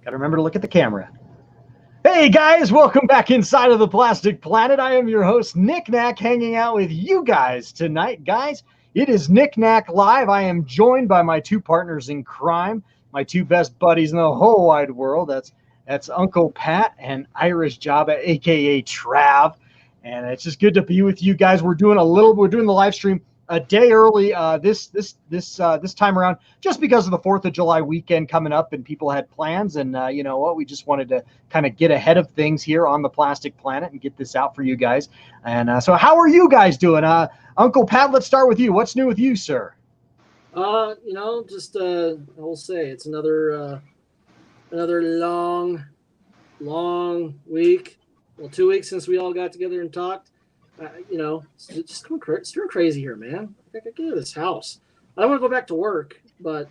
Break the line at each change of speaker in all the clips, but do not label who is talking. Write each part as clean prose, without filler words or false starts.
Got to remember to look at the camera. Hey guys, welcome back inside of the Plastic Planet. I am your host, Knick-Knack, hanging out with you guys tonight. Guys, it is Knick-Knack Live. I am joined by my two partners in crime, my two best buddies in the whole wide world. That's Uncle Pat and Irish Jabba, aka Trav. And it's just good to be with you guys. We're doing the live stream a day early this time around, just because of the 4th of July weekend coming up, and people had plans. And you know what? We just wanted to kind of get ahead of things here on the Plastic Planet and get this out for you guys. And so, how are you guys doing? Uncle Pat, let's start with you. What's new with you, sir?
I will say it's another long week. Well, 2 weeks since we all got together and talked. It's just going crazy here, man. I gotta get out of this house. I don't want to go back to work, but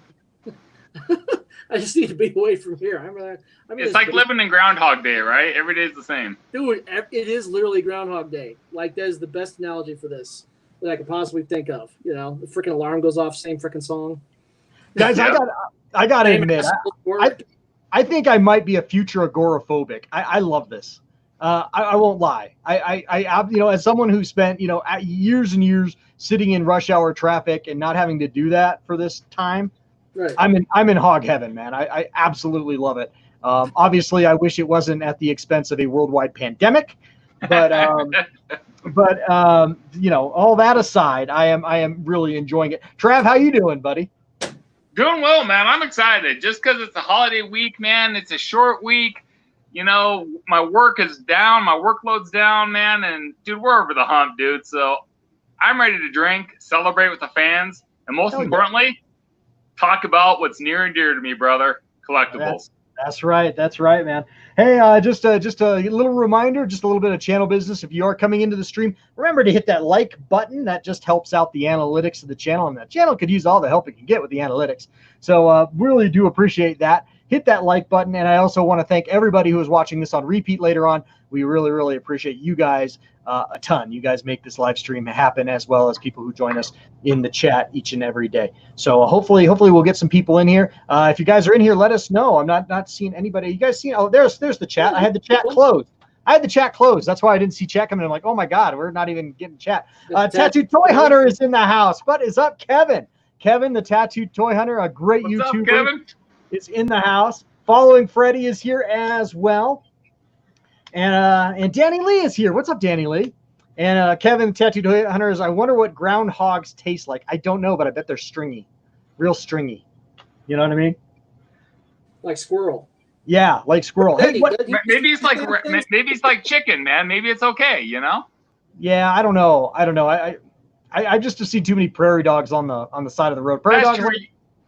I just need to be away from here.
It's like living in Groundhog Day, right? Every day's the same.
Dude, it is literally Groundhog Day. Like, that is the best analogy for this that I could possibly think of. You know, the freaking alarm goes off, same freaking song.
Guys, yeah. I gotta admit, I think I might be a future agoraphobic. I love this. I won't lie. I as someone who spent, years and years sitting in rush hour traffic and not having to do that for this time, right. I'm in hog heaven, man. I absolutely love it. Obviously, I wish it wasn't at the expense of a worldwide pandemic, but all that aside, I am really enjoying it. Trav, how you doing, buddy?
Doing well, man. I'm excited. Just because it's a holiday week, man. It's a short week. You know, my work is down. My workload's down, man. And, dude, we're over the hump, dude. So I'm ready to drink, celebrate with the fans, and most importantly, talk about what's near and dear to me, brother, collectibles.
That's right. That's right, man. Hey, just a little reminder, just a little bit of channel business. If you are coming into the stream, remember to hit that like button. That just helps out the analytics of the channel, and that channel could use all the help it can get with the analytics. So really do appreciate that. Hit that like button, and I also want to thank everybody who is watching this on repeat later on. We really, really appreciate you guys a ton. You guys make this live stream happen, as well as people who join us in the chat each and every day. So hopefully we'll get some people in here. If you guys are in here, let us know. I'm not seeing anybody. You guys seen? Oh, there's the chat. I had the chat closed. That's why I didn't see chat coming in. I'm like, oh my God, we're not even getting chat. Tattoo Toy Hunter is in the house. What is up, Kevin? Kevin, the Tattoo Toy Hunter, a great YouTuber.
What's up, Kevin?
Is in the house. Following Freddie is here as well. And Danny Lee is here. What's up, Danny Lee? And Kevin, Tattooed Hunters, I wonder what groundhogs taste like. I don't know, but I bet they're stringy. Real stringy. You know what I mean?
Like squirrel.
Yeah, like squirrel. Hey,
maybe it's like chicken, man. Maybe it's okay, you know?
Yeah, I don't know. I just see too many prairie dogs on the side of the road. Prairie dogs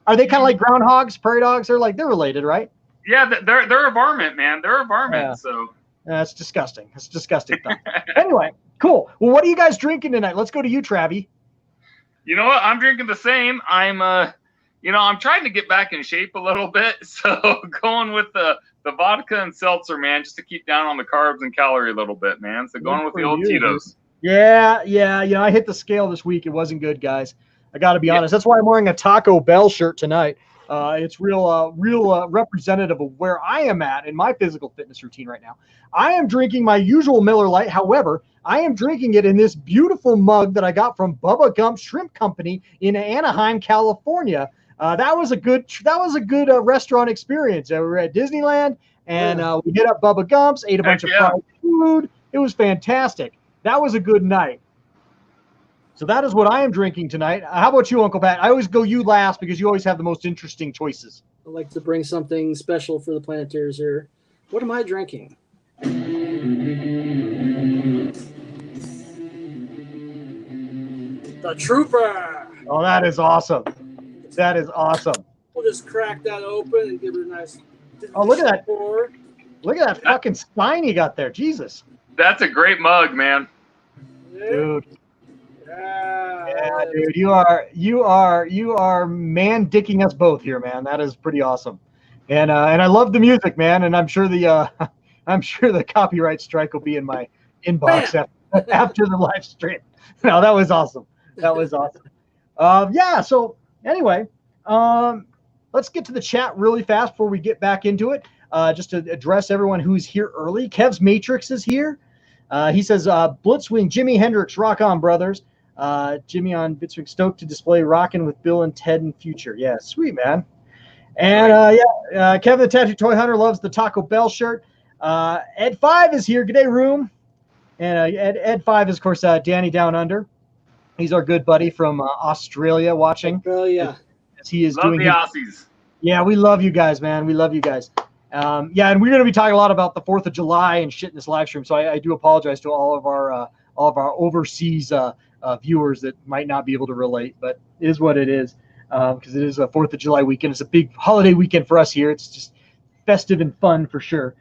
are they kind of like groundhogs? Prairie dogs are they're related, right?
Yeah, they're a varmint, man. They're a varmint. Yeah. So
that's disgusting. That's disgusting stuff. Anyway, cool. Well, what are you guys drinking tonight? Let's go to you, Travi.
You know what? I'm drinking the same. I'm I'm trying to get back in shape a little bit, so going with the vodka and seltzer, man, just to keep down on the carbs and calorie a little bit, man. So going with the old Tito's.
Yeah. I hit the scale this week. It wasn't good, guys. I got to be honest. That's why I'm wearing a Taco Bell shirt tonight. It's real representative of where I am at in my physical fitness routine right now. I am drinking my usual Miller Lite. However, I am drinking it in this beautiful mug that I got from Bubba Gump Shrimp Company in Anaheim, California. That was a good restaurant experience. We were at Disneyland, and we hit up Bubba Gump's, ate a bunch of fried food. It was fantastic. That was a good night. So that is what I am drinking tonight. How about you, Uncle Pat? I always go you last because you always have the most interesting choices.
I'd like to bring something special for the Planeteers here. What am I drinking? The Trooper.
Oh, that is awesome. That is awesome.
We'll just crack that open and give it a nice.
Oh, look at that. Look at that fucking spine you got there. Jesus.
That's a great mug, man.
Dude. Yeah, dude, you are man dicking us both here, man. That is pretty awesome, and I love the music, man. And I'm sure the copyright strike will be in my inbox after the live stream. No, that was awesome. That was awesome. Yeah. So anyway, let's get to the chat really fast before we get back into it. just to address everyone who's here early. Kev's Matrix is here. He says, Blitzwing, Jimi Hendrix, rock on, brothers. Jimmy on Blitzwing, stoked to display rocking with Bill and Ted in future. Yeah, sweet, man. And Kevin the Tattoo Toy Hunter loves the Taco Bell shirt. Ed5 is here. G'day, room. And Ed5 is, of course, Danny Down Under. He's our good buddy from Australia watching.
Oh, yeah.
As he is
Love
doing
the Aussies.
Yeah, we love you guys, man. We love you guys. And we're going to be talking a lot about the 4th of July and shit in this live stream. So I do apologize to all of our overseas viewers that might not be able to relate, but it is what it is. Because it is a 4th of July weekend. It's a big holiday weekend for us here. It's just festive and fun for sure.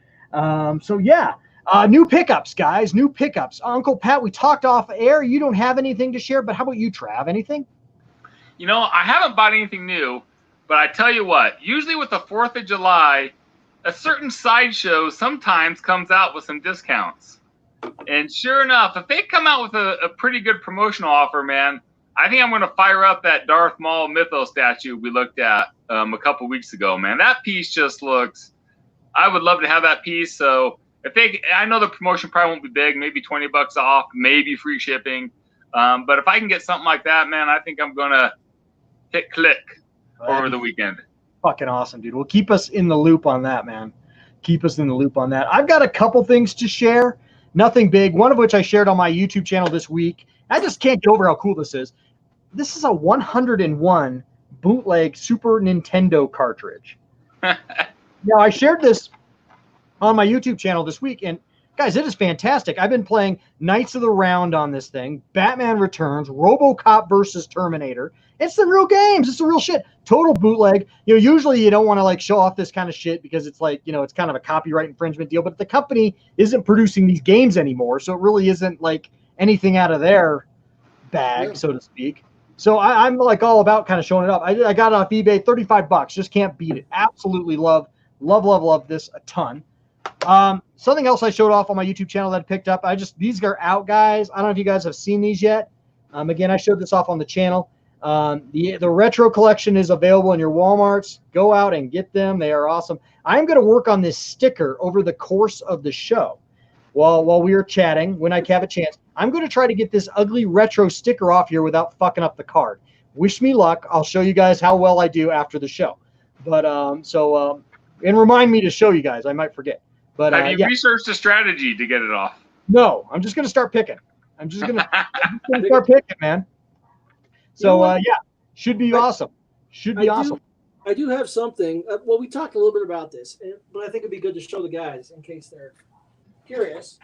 New pickups, guys. New pickups. Uncle Pat, we talked off air. You don't have anything to share, but how about you, Trav? Anything?
You know, I haven't bought anything new, but I tell you what, usually with the 4th of July, a certain sideshow sometimes comes out with some discounts. And sure enough, if they come out with a pretty good promotional offer, man, I think I'm going to fire up that Darth Maul Mythos statue we looked at a couple weeks ago, man. That piece just looks – I would love to have that piece. So I know the promotion probably won't be big, maybe $20 off, maybe free shipping. But if I can get something like that, man, I think I'm going to hit click over the weekend.
Fucking awesome, dude. Well, keep us in the loop on that, man. Keep us in the loop on that. I've got a couple things to share. Nothing big, one of which I shared on my YouTube channel this week. I just can't get over how cool this is. This is a 101 bootleg Super Nintendo cartridge. Now, I shared this on my YouTube channel this week, and guys, it is fantastic. I've been playing Knights of the Round on this thing, Batman Returns, RoboCop versus Terminator. It's the real games. It's the real shit. Total bootleg. Usually you don't want to like show off this kind of shit because it's like, it's kind of a copyright infringement deal, but the company isn't producing these games anymore, so it really isn't like anything out of their bag, so to speak. So I'm like all about kind of showing it up. I got it off eBay, $35. Just can't beat it. Absolutely love this a ton. Something else I showed off on my YouTube channel that I picked up. These are out, guys. I don't know if you guys have seen these yet. Again, I showed this off on the channel. The retro collection is available in your Walmarts. Go out and get them. They are awesome. I'm going to work on this sticker over the course of the show. While we are chatting, when I have a chance, I'm going to try to get this ugly retro sticker off here without fucking up the card. Wish me luck. I'll show you guys how well I do after the show. But and remind me to show you guys. I might forget. But
have you researched a strategy to get it off?
No, I'm just going to start picking. I'm just going to start picking, man. So should be awesome. Should be awesome.
I do have something. Well, we talked a little bit about this, but I think it'd be good to show the guys in case they're curious.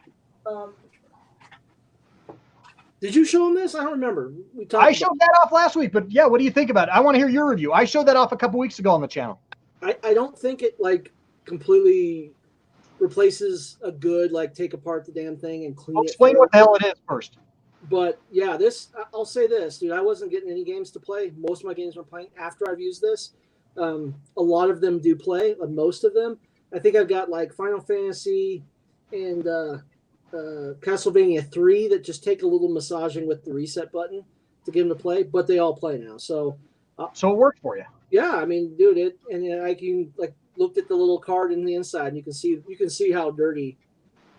Did you show them this? I don't remember.
I showed that off last week, but yeah, what do you think about it? I want to hear your review. I showed that off a couple weeks ago on the channel.
I don't think it like completely replaces a good take apart the damn thing and clean it.
Explain what the hell it is first.
But yeah, I'll say this, dude. I wasn't getting any games to play. Most of my games were playing after I've used this. A lot of them do play, most of them. I think I've got Final Fantasy and Castlevania 3 that just take a little massaging with the reset button to get them to play, but they all play now. So
it worked for you.
Yeah, I mean, dude, I can looked at the little card in the inside, and you can see how dirty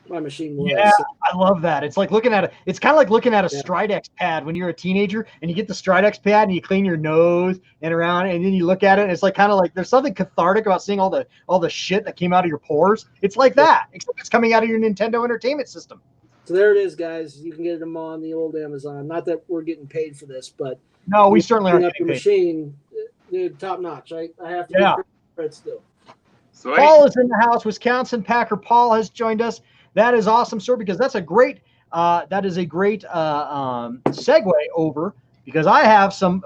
my machine was.
Yeah, I love that. It's like looking at it. It's kind of like looking at a Stridex pad when you're a teenager, and you get the Stridex pad and you clean your nose and around, and then you look at it, and it's kind of like there's something cathartic about seeing all the shit that came out of your pores. It's like that, except it's coming out of your Nintendo Entertainment System.
So there it is, guys. You can get them on the old Amazon. Not that we're getting paid for this, but
no, we certainly aren't
getting paid. Machine, dude, top notch. I have to give credit still.
Sweet.
Paul is in the house. Wisconsin Packer Paul has joined us. That is awesome, sir, because that's a great segue over, because I have some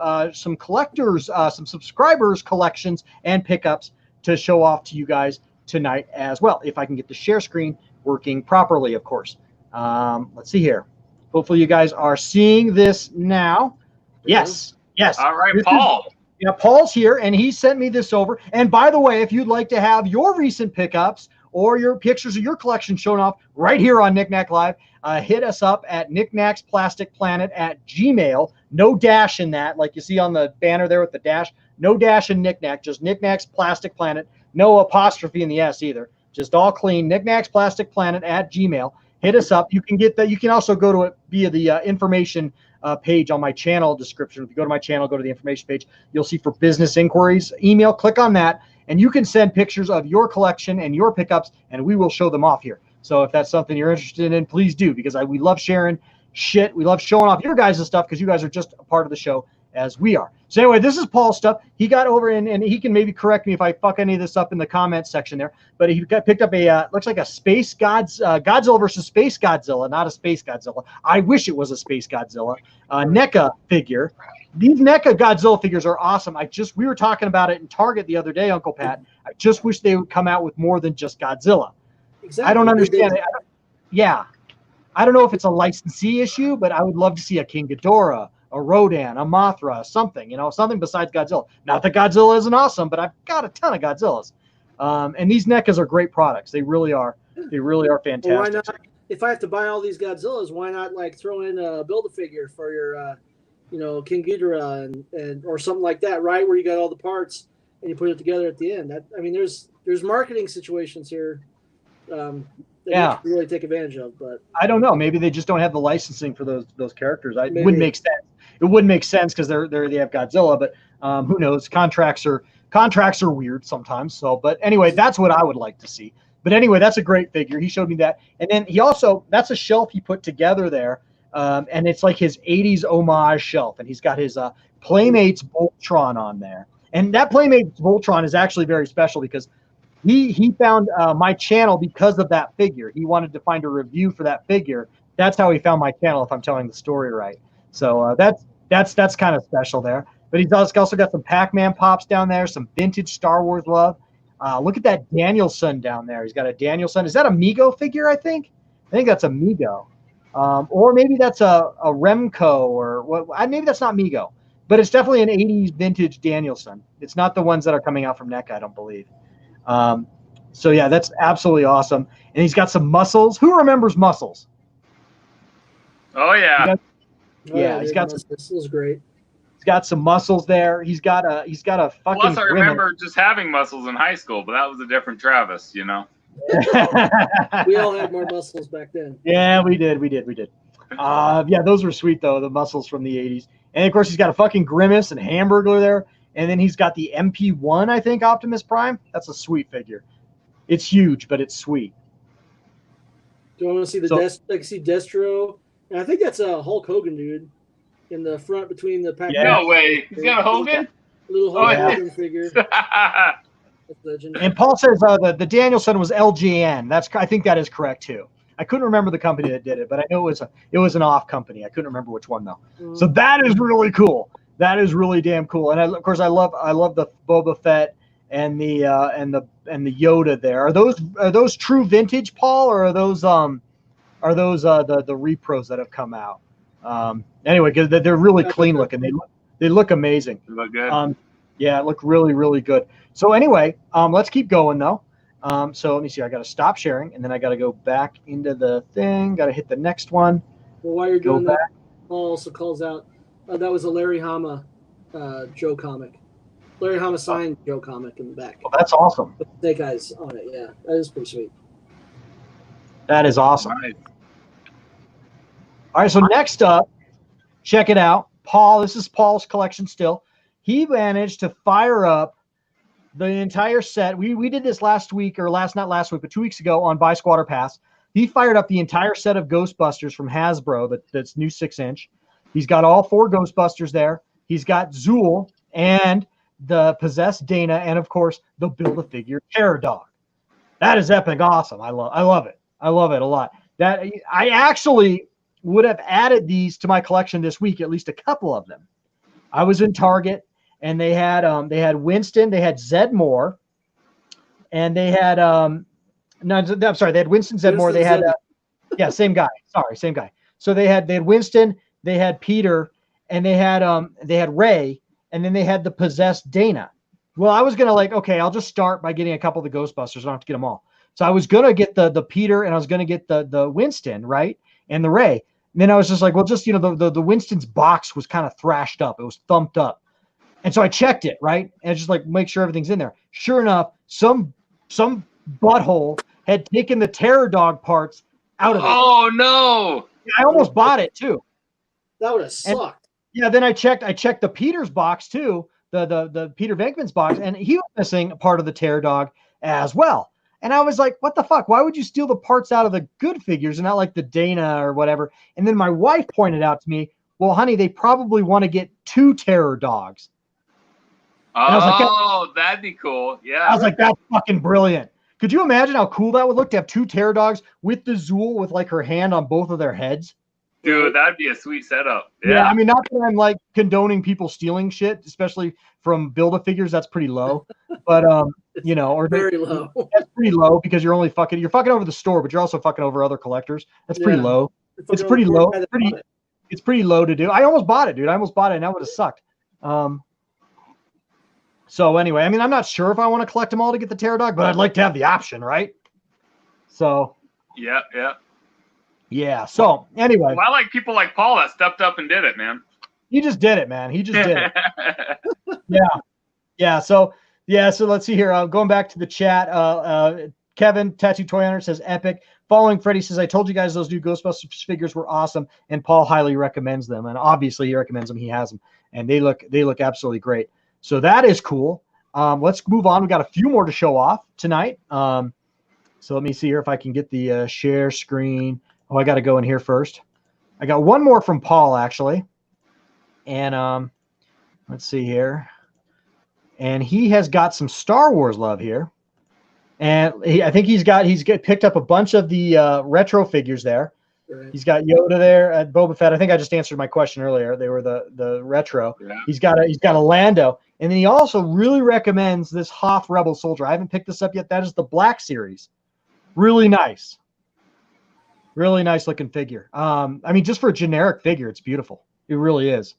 collectors, some subscribers collections and pickups to show off to you guys tonight as well, if I can get the share screen working properly, of course. Let's see here. Hopefully you guys are seeing this now. Yes.
All right, Paul.
Paul's here, and he sent me this over. And by the way, if you'd like to have your recent pickups or your pictures of your collection shown off right here on Knick-Knack Live, hit us up at Knick-Knack's Plastic Planet at Gmail. No dash in that, like you see on the banner there with the dash. No dash in Knick-Knack, just Knick-Knack's Plastic Planet, No apostrophe in the S either. Just all clean. Knick-Knacks Plastic Planet at Gmail. Hit us up. You can get that. You can also go to it via the information page on my channel description. If you go to my channel, go to the information page, you'll see for business inquiries, email, click on that, and you can send pictures of your collection and your pickups, and we will show them off here. So if that's something you're interested in, please do, because we love sharing shit. We love showing off your guys' stuff because you guys are just a part of the show as we are. So anyway, this is Paul's stuff. He got over and he can maybe correct me if I fuck any of this up in the comments section there, but he picked up a looks like a Space Godzilla versus Space Godzilla, not a Space Godzilla. I wish it was a Space Godzilla. NECA figure. These NECA Godzilla figures are awesome. We were talking about it in Target the other day, Uncle Pat. I just wish they would come out with more than just Godzilla.
Exactly.
I don't understand it. I don't know if it's a licensee issue, but I would love to see a King Ghidorah, a Rodan, a Mothra, something, something besides Godzilla. Not that Godzilla isn't awesome, but I've got a ton of Godzillas. And these NECAs are great products. They really are. They really are fantastic.
Well, why not? If I have to buy all these Godzillas, why not like throw in a Build-A-Figure for your, King Ghidorah and or something like that, right? Where you got all the parts and you put it together at the end. There's marketing situations here that you can really take advantage of. But I
don't know. Maybe they just don't have the licensing for those characters. It wouldn't make sense. It wouldn't make sense because they have Godzilla, but who knows? Contracts are weird sometimes. So, but anyway, that's what I would like to see. But anyway, that's a great figure. He showed me that, and then that's a shelf he put together there, and it's like his '80s homage shelf, and he's got his Playmates Voltron on there, and that Playmates Voltron is actually very special because he found my channel because of that figure. He wanted to find a review for that figure. That's how he found my channel, if I'm telling the story right. So that's kind of special there. But he's also got some Pac-Man pops down there, some vintage Star Wars love. Look at that Danielson down there. He's got a Danielson. Is that a Mego figure, I think? I think that's a Mego. Or maybe that's a Remco or what? Maybe that's not Mego. But it's definitely an 80s vintage Danielson. It's not the ones that are coming out from NECA, I don't believe. So, yeah, that's absolutely awesome. And he's got some muscles. Who remembers muscles?
Oh, yeah.
He's got some.
This is great.
He's got some muscles there. He's got a fucking.
Plus, I remember just having muscles in high school, but that was a different Travis,
We all had more muscles back then.
Yeah, we did. Those were sweet though. The muscles from the '80s, and of course he's got a fucking Grimace and Hamburglar there, and then he's got the MP1, I think, Optimus Prime. That's a sweet figure. It's huge, but it's sweet.
Do you want to see see Destro? And I think that's a Hulk Hogan dude in the front between the pack.
Yeah. No way. He's got a Hogan?
Little Hulk Hogan figure.
And Paul says the Danielson was LJN. I think that is correct too. I couldn't remember the company that did it, but I know it was an off company. I couldn't remember which one though. So that is really cool. That is really damn cool. And of course I love the Boba Fett and the Yoda there. Are those true vintage, Paul, or are those the repros that have come out? Anyway, because they're really clean looking. They look amazing.
They look good.
Look really, really good. So anyway, let's keep going though. So let me see. I got to stop sharing, and then I got to go back into the thing. Got to hit the next one.
Well, while you're doing that, Paul also calls out that was a Larry Hama Joe comic. Larry Hama signed Joe comic in the back.
Well, that's awesome.
With snake eyes on it. Yeah, that is pretty sweet.
That is awesome.
Nice.
All right, so next up, check it out. Paul, this is Paul's collection still. He managed to fire up the entire set. We did this last week, or not last week, but 2 weeks ago on Buy Squatter Pass. He fired up the entire set of Ghostbusters from Hasbro, that's new 6-inch. He's got all 4 Ghostbusters there. He's got Zool and the Possessed Dana, and of course, the Build-A-Figure Terror Dog. That is epic awesome. I love it. I love it a lot. That I actually would have added these to my collection this week, at least a couple of them. I was in Target, and they had Winston, they had Zed Moore, and they had they had Winston Zedmore. They had same guy. Sorry, same guy. So they had Winston, they had Peter, and they had Ray, and then they had the Possessed Dana. Well, I was gonna I'll just start by getting a couple of the Ghostbusters. I don't have to get them all. So I was gonna get the Peter, and I was gonna get the Winston, right, and the Ray. And then I was just like, well, just the Winston's box was kind of thrashed up. It was thumped up. And so I checked it, right? And just like make sure everything's in there. Sure enough, some butthole had taken the Terror Dog parts out of it.
Oh no!
I almost bought it too.
That would have sucked.
Yeah, then I checked the Peter's box too, the Peter Venkman's box, and he was missing part of the Terror Dog as well. And I was like, what the fuck? Why would you steal the parts out of the good figures and not like the Dana or whatever? And then my wife pointed out to me, well, honey, they probably want to get 2 Terror Dogs.
Oh, that'd be cool. Yeah.
I was like, that's fucking brilliant. Could you imagine how cool that would look to have 2 Terror Dogs with the Zool with like her hand on both of their heads?
Dude, that'd be a sweet setup.
Yeah, I mean, not that I'm like condoning people stealing shit, especially from Build-A-Figures. That's pretty low, but you know, or
very low.
That's pretty low because you're fucking over the store, but you're also fucking over other collectors. That's pretty low. It's pretty low. It's pretty low to do. I almost bought it, dude. I almost bought it, and that would have sucked. So anyway, I mean, I'm not sure if I want to collect them all to get the Terror Dog, but I'd like to have the option, right? So. Yeah. So anyway,
well, I like people like Paul that stepped up and did it, man.
He just did it, man. He just did it. Yeah. So let's see here. Going back to the chat, Kevin Tattoo Toy Hunter says epic. Following Freddie says, I told you guys those new Ghostbusters figures were awesome, and Paul highly recommends them. And obviously he recommends them. He has them, and they look absolutely great. So that is cool. Let's move on. We got a few more to show off tonight. So let me see here if I can get the share screen. Oh, I got to go in here first. I got one more from Paul, actually. And let's see here. And he has got some Star Wars love here. And I think he's picked up a bunch of the retro figures there. Right. He's got Yoda there at Boba Fett. I think I just answered my question earlier. They were the retro. Yeah. He's got a Lando. And then he also really recommends this Hoth Rebel Soldier. I haven't picked this up yet. That is the Black Series. Really nice. Really nice looking figure. I mean, just for a generic figure, it's beautiful. It really is.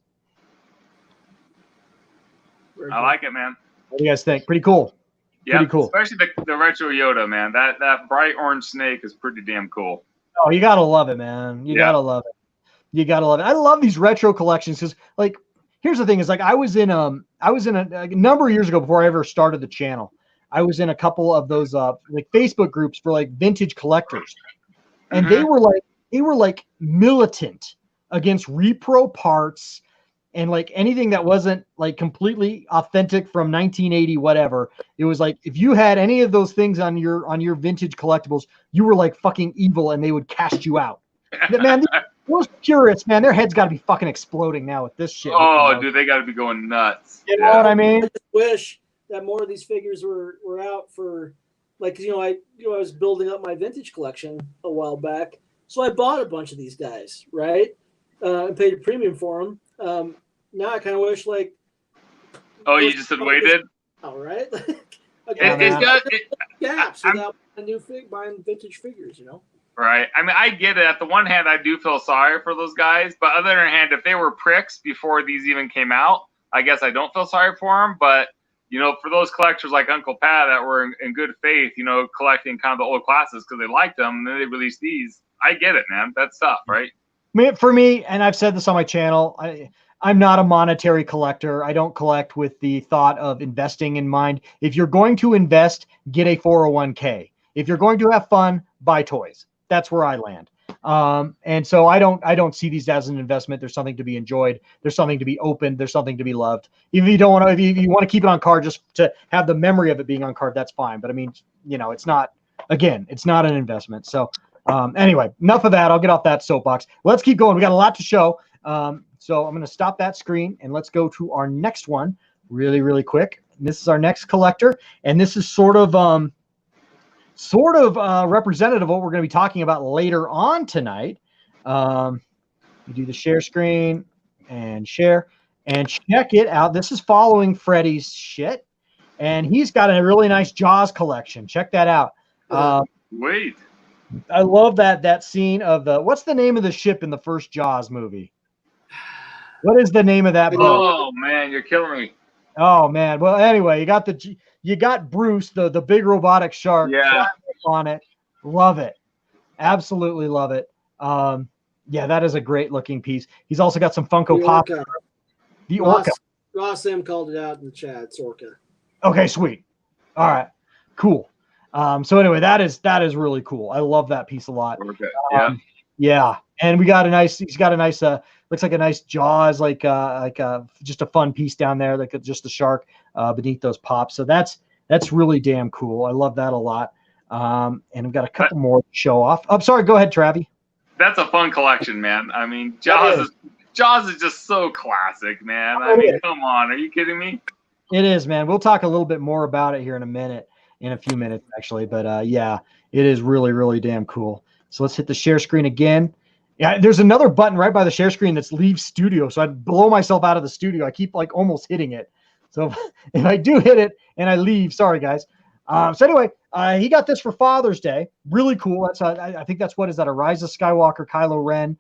I like it, man.
What do you guys think? Pretty cool.
Yeah,
pretty cool.
Especially the retro Yoda, man. That bright orange snake is pretty damn cool.
Oh, you gotta love it, man. You gotta love it. You gotta love it. I love these retro collections because, like, here's the thing: is like I was in a number of years ago before I ever started the channel. I was in a couple of those like Facebook groups for like vintage collectors. And they were like militant against repro parts and like anything that wasn't like completely authentic from 1980, whatever. It was like, if you had any of those things on your vintage collectibles, you were like fucking evil and they would cast you out. Man, those purists, man, their heads got to be fucking exploding now with this shit.
Oh, dude, they got to be going nuts.
You know what I mean?
I just wish that more of these figures were out for, like, I was building up my vintage collection a while back, so I bought a bunch of these guys, right? And paid a premium for them. Now I kind of wish, like,
oh, you just had waited.
All right,
it's got
gaps without buying vintage figures, you know.
Right. I mean, I get it. At the one hand, I do feel sorry for those guys, but other hand, if they were pricks before these even came out, I guess I don't feel sorry for them. But for those collectors like Uncle Pat that were in good faith, collecting kind of the old classes because they liked them, and then they released these. I get it, man. That's tough, right?
For me, and I've said this on my channel, I'm not a monetary collector. I don't collect with the thought of investing in mind. If you're going to invest, get a 401k. If you're going to have fun, buy toys. That's where I land. And so I don't see these as an investment. There's something to be enjoyed. There's something to be opened. There's something to be loved. If you don't want to, if you want to keep it on card just to have the memory of it being on card, that's fine. But I mean, it's not an investment. So anyway, enough of that. I'll get off that soapbox. Let's keep going. We got a lot to show. So I'm going to stop that screen and let's go to our next one really, really quick. And this is our next collector. And this is sort of representative of what we're going to be talking about later on tonight. You do the share screen and share and check it out. This is following Freddie's shit, and he's got a really nice Jaws collection. Check that out.
Wait,
I love that scene of what's the name of the ship in the first Jaws movie? What is the name of that boat?
Oh man, you're killing me.
Oh man. Well, anyway, you got Bruce, the big robotic shark.
Yeah.
On it. Love it. Absolutely love it. Yeah, that is a great looking piece. He's also got some Funko Pop. The Orca.
Ross M called it out in the chat. It's Orca.
Okay, sweet. All right, cool. So anyway, that is really cool. I love that piece a lot.
Okay. Yeah.
Yeah, and he's got a nice looks like a nice Jaws, like just a fun piece down there, like just the shark beneath those pops. So that's really damn cool. I love that a lot. And I've got a couple more to show off. I'm sorry, go ahead, Travi.
That's a fun collection, man. I mean, Jaws is just so classic, man. I mean, come on, are you kidding me?
It is, man. We'll talk a little bit more about it here in a few minutes, actually. But yeah, it is really, really damn cool. So let's hit the share screen again. Yeah, there's another button right by the share screen that's leave studio. So I'd blow myself out of the studio. I keep like almost hitting it. So if I do hit it and I leave, sorry guys. So anyway, he got this for Father's Day. Really cool. That's I think that's what is that, a Rise of Skywalker Kylo Ren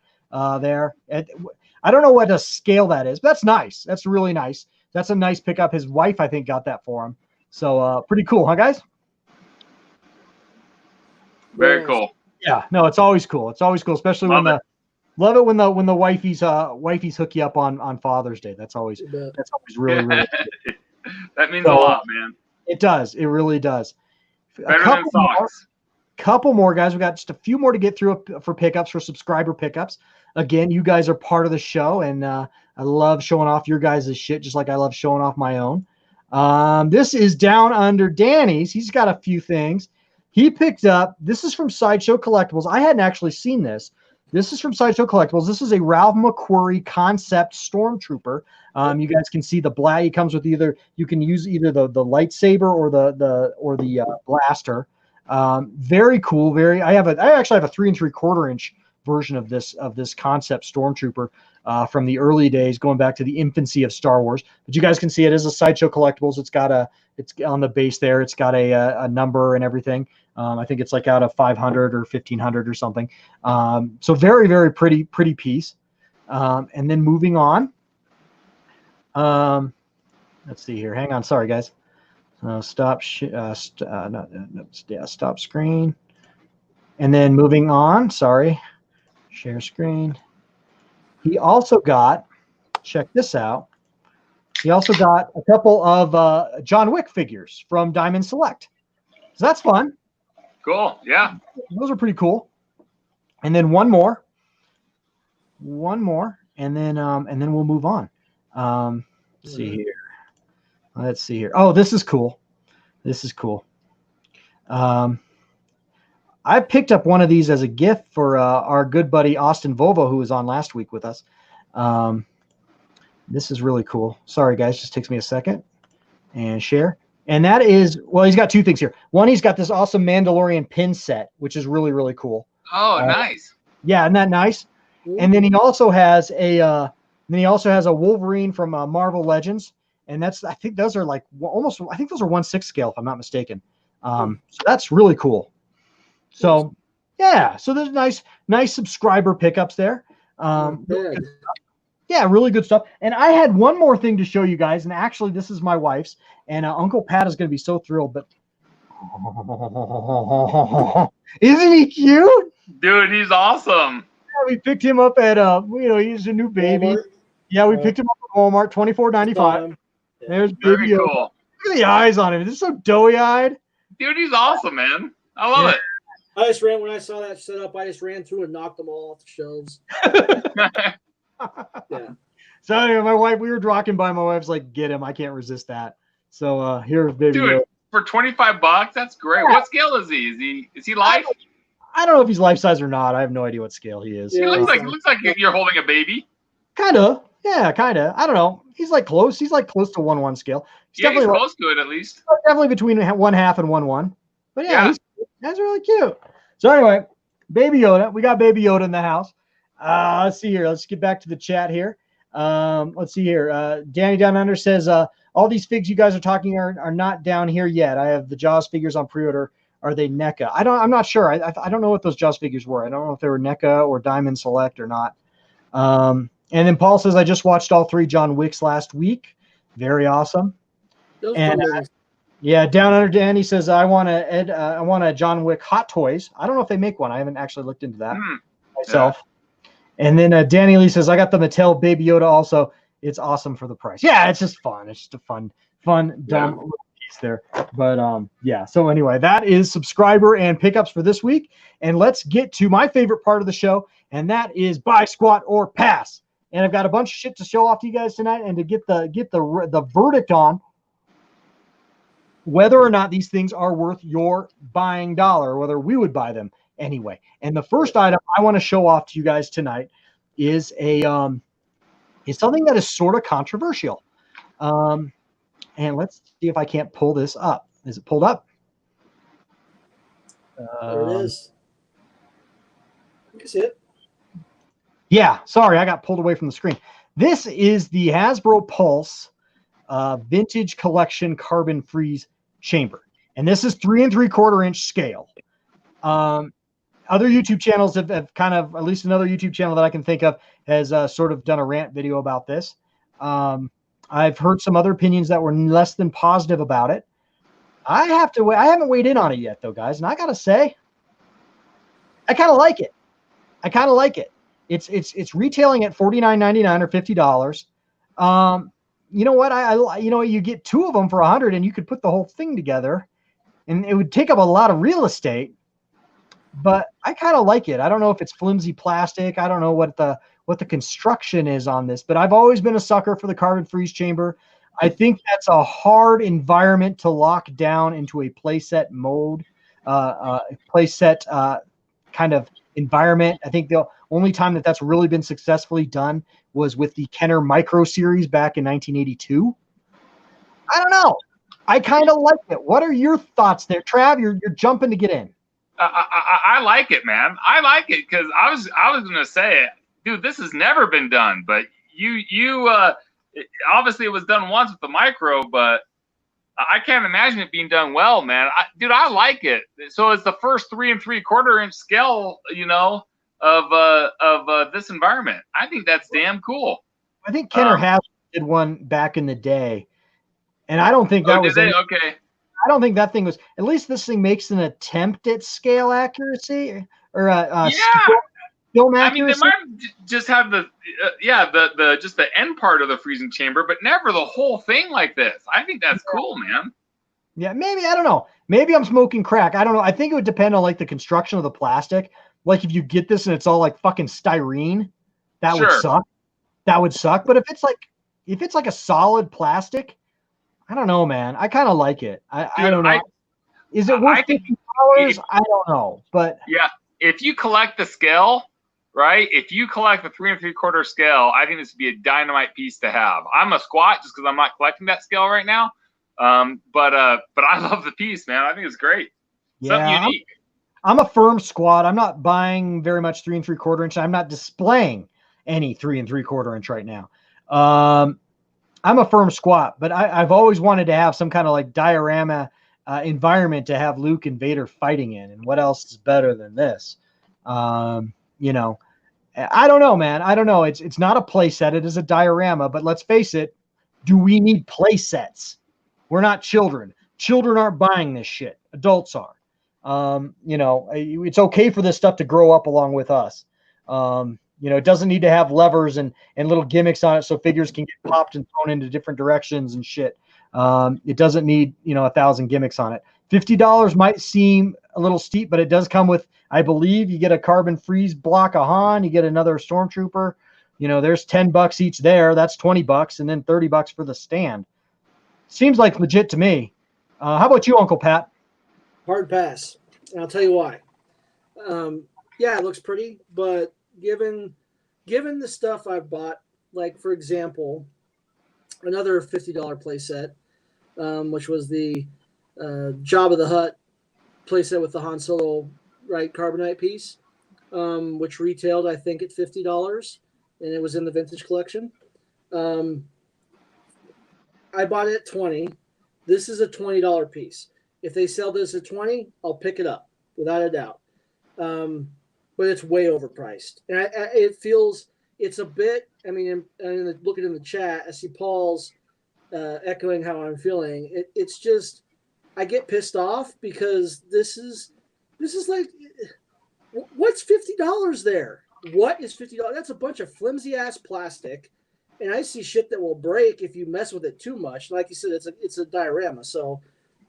there. I don't know what a scale that is, but that's nice. That's really nice. That's a nice pickup. His wife, I think, got that for him. So pretty cool, huh, guys?
Very cool.
Yeah, no, it's always cool. It's always cool, especially when the wifeys hook you up on Father's Day. That's always really really cool.
That means a lot, man.
It does. It really does.
Better than socks.
Couple more, guys. We got just a few more to get through for pickups, for subscriber pickups. Again, you guys are part of the show, and I love showing off your guys' shit, just like I love showing off my own. This is down under Danny's. He's got a few things. He picked up, this is from Sideshow Collectibles. I hadn't actually seen this. This is from Sideshow Collectibles. This is a Ralph McQuarrie concept Stormtrooper. You guys can see the black. It comes with you can use either the lightsaber or the blaster. Very cool. I actually have a 3 3/4 inch version of this concept Stormtrooper from the early days, going back to the infancy of Star Wars. But you guys can see it is a Sideshow Collectibles. It's on the base there. It's got a number and everything. I think it's like out of 500 or 1500 or something. So very, very pretty piece. And then moving on. Let's see here. Hang on. Sorry, guys. Stop screen. And then moving on. Sorry. Share screen. He also got, check this out. He also got a couple of John Wick figures from Diamond Select. So that's fun.
Cool. Yeah.
Those are pretty cool. And then one more, and then we'll move on. Let's see here. Oh, this is cool. I picked up one of these as a gift for our good buddy Austin Volvo, who was on last week with us. This is really cool. Sorry, guys, just takes me a second. And share. And that is, well, he's got two things here. One, he's got this awesome Mandalorian pin set, which is really, really cool.
Oh, nice.
Yeah, isn't that nice? And then he also has a Wolverine from Marvel Legends, and I think those are like almost, I think those are 1/6 scale if I'm not mistaken. So that's really cool. So yeah, so there's nice subscriber pickups there. Yeah, really good stuff. And I had one more thing to show you guys, and actually this is my wife's, and Uncle Pat is going to be so thrilled. But isn't he cute?
Dude, he's awesome.
Yeah, we picked him up at he's a new baby. Walmart. Yeah, we picked him up at Walmart, $24.95. There's baby.
Very cool.
Look at the eyes on him. This is so doughy-eyed.
Dude, he's awesome, man. I love it.
When I saw that set up, I just ran through and knocked them all off the shelves. Yeah.
So anyway, we were walking by. My wife's like, "Get him! I can't resist that." So here's baby.
Dude, for $25, that's great. Yeah. What scale is he? Is he life?
I don't know if he's life size or not. I have no idea what scale he is.
Yeah, he looks like you're holding a baby.
Kinda. Yeah, kinda. I don't know. He's like close. He's like close to 1/1 scale.
He's close to it at least.
Definitely between 1/2 and 1/1. But yeah. That's really cute. So anyway, Baby Yoda. We got Baby Yoda in the house. Let's see here. Let's get back to the chat here. Let's see here. Danny Down Under says, all these figs you guys are talking are not down here yet. I have the Jaws figures on pre-order. Are they NECA? I'm not sure. I don't know what those Jaws figures were. I don't know if they were NECA or Diamond Select or not. And then Paul says, I just watched all 3 John Wicks last week. Very awesome. And yeah, Down Under Danny says, I want a John Wick Hot Toys. I don't know if they make one. I haven't actually looked into that myself. Yeah. And then Danny Lee says, I got the Mattel Baby Yoda also. it's awesome for the price. Yeah, it's just fun. It's just a fun, dumb little piece there. But yeah. So anyway, that is subscriber and pickups for this week. And let's get to my favorite part of the show, and that is buy, squat, or pass. And I've got a bunch of shit to show off to you guys tonight, and to get the verdict on whether or not these things are worth your buying dollar, or whether we would buy them anyway. And the first item I want to show off to you guys tonight is something that is sort of controversial. And let's see if I can't pull this up. Is it pulled up?
There it is. You can see it.
Yeah, sorry, I got pulled away from the screen. This is the Hasbro Pulse Vintage Collection Carbon Freeze Chamber. And this is 3 3/4 inch scale. Other YouTube channels have kind of, at least another YouTube channel that I can think of, has sort of done a rant video about this. I've heard some other opinions that were less than positive about it. I haven't weighed in on it yet, though, guys. And I got to say, I kind of like it. It's retailing at $49.99 or $50. You know what? You get 2 of them for $100, and you could put the whole thing together, and it would take up a lot of real estate. But I kind of like it. I don't know if it's flimsy plastic. I don't know what the construction is on this, but I've always been a sucker for the carbon freeze chamber. I think that's a hard environment to lock down into a playset mode, playset kind of environment. I think the only time that's really been successfully done was with the Kenner Micro Series back in 1982. I don't know. I kind of like it. What are your thoughts there, Trav? You're jumping to get in.
I like it, man. I like it because I was gonna say it, dude. This has never been done, but obviously it was done once with the micro, but I can't imagine it being done well, man. Dude, I like it. So it's the first 3 3/4 inch scale, of this environment. I think that's damn cool.
I think Kenner did one back in the day, and I don't think that was
okay.
I don't think that thing was. At least this thing makes an attempt at scale accuracy or film accuracy.
I mean, they might just have the just the end part of the freezing chamber, but never the whole thing like this. I think that's cool, man.
Yeah, maybe, I don't know. Maybe I'm smoking crack. I don't know. I think it would depend on like the construction of the plastic. Like if you get this and it's all like fucking styrene, that would suck. That would suck. But if it's like a solid plastic, I don't know, man. I kind of like it. I don't know. Is it worth $50? I don't know. But
yeah, if you collect the scale, right? If you collect the 3 3/4 scale, I think this would be a dynamite piece to have. I'm a squat just because I'm not collecting that scale right now. But I love the piece, man. I think it's great. Something unique.
I'm a firm squat. I'm not buying very much 3 3/4 inch. I'm not displaying any 3 3/4 inch right now. I'm a firm squat, but I've always wanted to have some kind of like diorama environment to have Luke and Vader fighting in. And what else is better than this? I don't know, man. I don't know. It's not a play set. It is a diorama, but let's face it. Do we need play sets? We're not children. Children aren't buying this shit. Adults are. It's okay for this stuff to grow up along with us. It doesn't need to have levers and little gimmicks on it so figures can get popped and thrown into different directions and shit. It doesn't need, 1,000 gimmicks on it. $50 might seem a little steep, but it does come with, I believe, you get a carbon freeze block of Han, you get another Stormtrooper. There's $10 each there. That's $20, and then $30 for the stand. Seems like legit to me. How about you, Uncle Pat?
Hard pass. And I'll tell you why. Yeah, it looks pretty, but given the stuff I've bought, like for example, another $50 playset, which was the Jabba the Hutt playset with the Han Solo carbonite piece, which retailed I think at $50, and it was in the vintage collection. I bought it at $20. This is a $20 piece. If they sell this at $20, I'll pick it up without a doubt. But it's way overpriced, and it's a bit. I mean, looking in the chat, I see Paul's echoing how I'm feeling. It's just I get pissed off because this is like, what's $50 there? What is $50? That's a bunch of flimsy ass plastic, and I see shit that will break if you mess with it too much. Like you said, it's a diorama. So,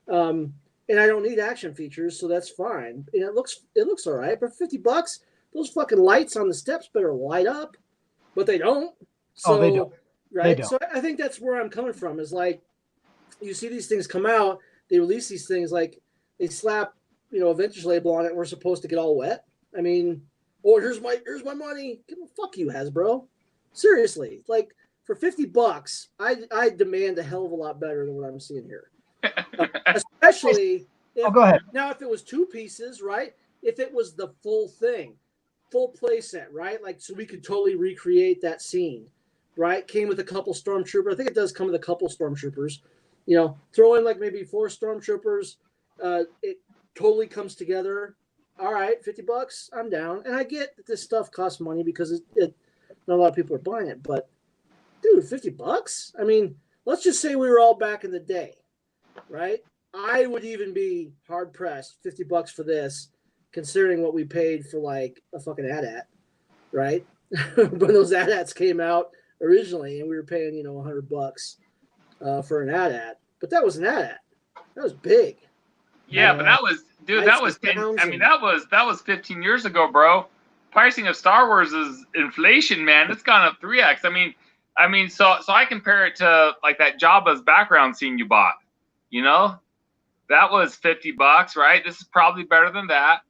and I don't need action features, so that's fine. And it looks all right. But $50, those fucking lights on the steps better light up, but they don't. So,
they don't.
Right.
They don't.
So I think that's where I'm coming from. Is like, you see these things come out, they release these things, like they slap, a vintage label on it, and we're supposed to get all wet. I mean, here's my money. Fuck you, Hasbro. Seriously, like for $50, I demand a hell of a lot better than what I'm seeing here. Especially
go ahead.
Now, if it was two pieces, right? If it was the full thing, full play set, right? Like, so we could totally recreate that scene, right? Came with a couple stormtroopers. I think it does come with a couple stormtroopers. Throw in like maybe 4 stormtroopers. It totally comes together. All right, $50, I'm down. And I get that this stuff costs money because not a lot of people are buying it. But dude, $50? I mean, let's just say we were all back in the day, right? I would even be hard pressed, $50 for this, considering what we paid for like a fucking AT-AT, right? When those AT-ATs came out originally, and we were paying $100 for an AT-AT, but that was an AT-AT. That was big.
Yeah, but that was, dude, that was 10. I mean, that was 15 years ago, bro. Pricing of Star Wars is inflation, man. It's gone up 3x. I mean, so I compare it to like that Jabba's background scene you bought. That was $50, right? This is probably better than that.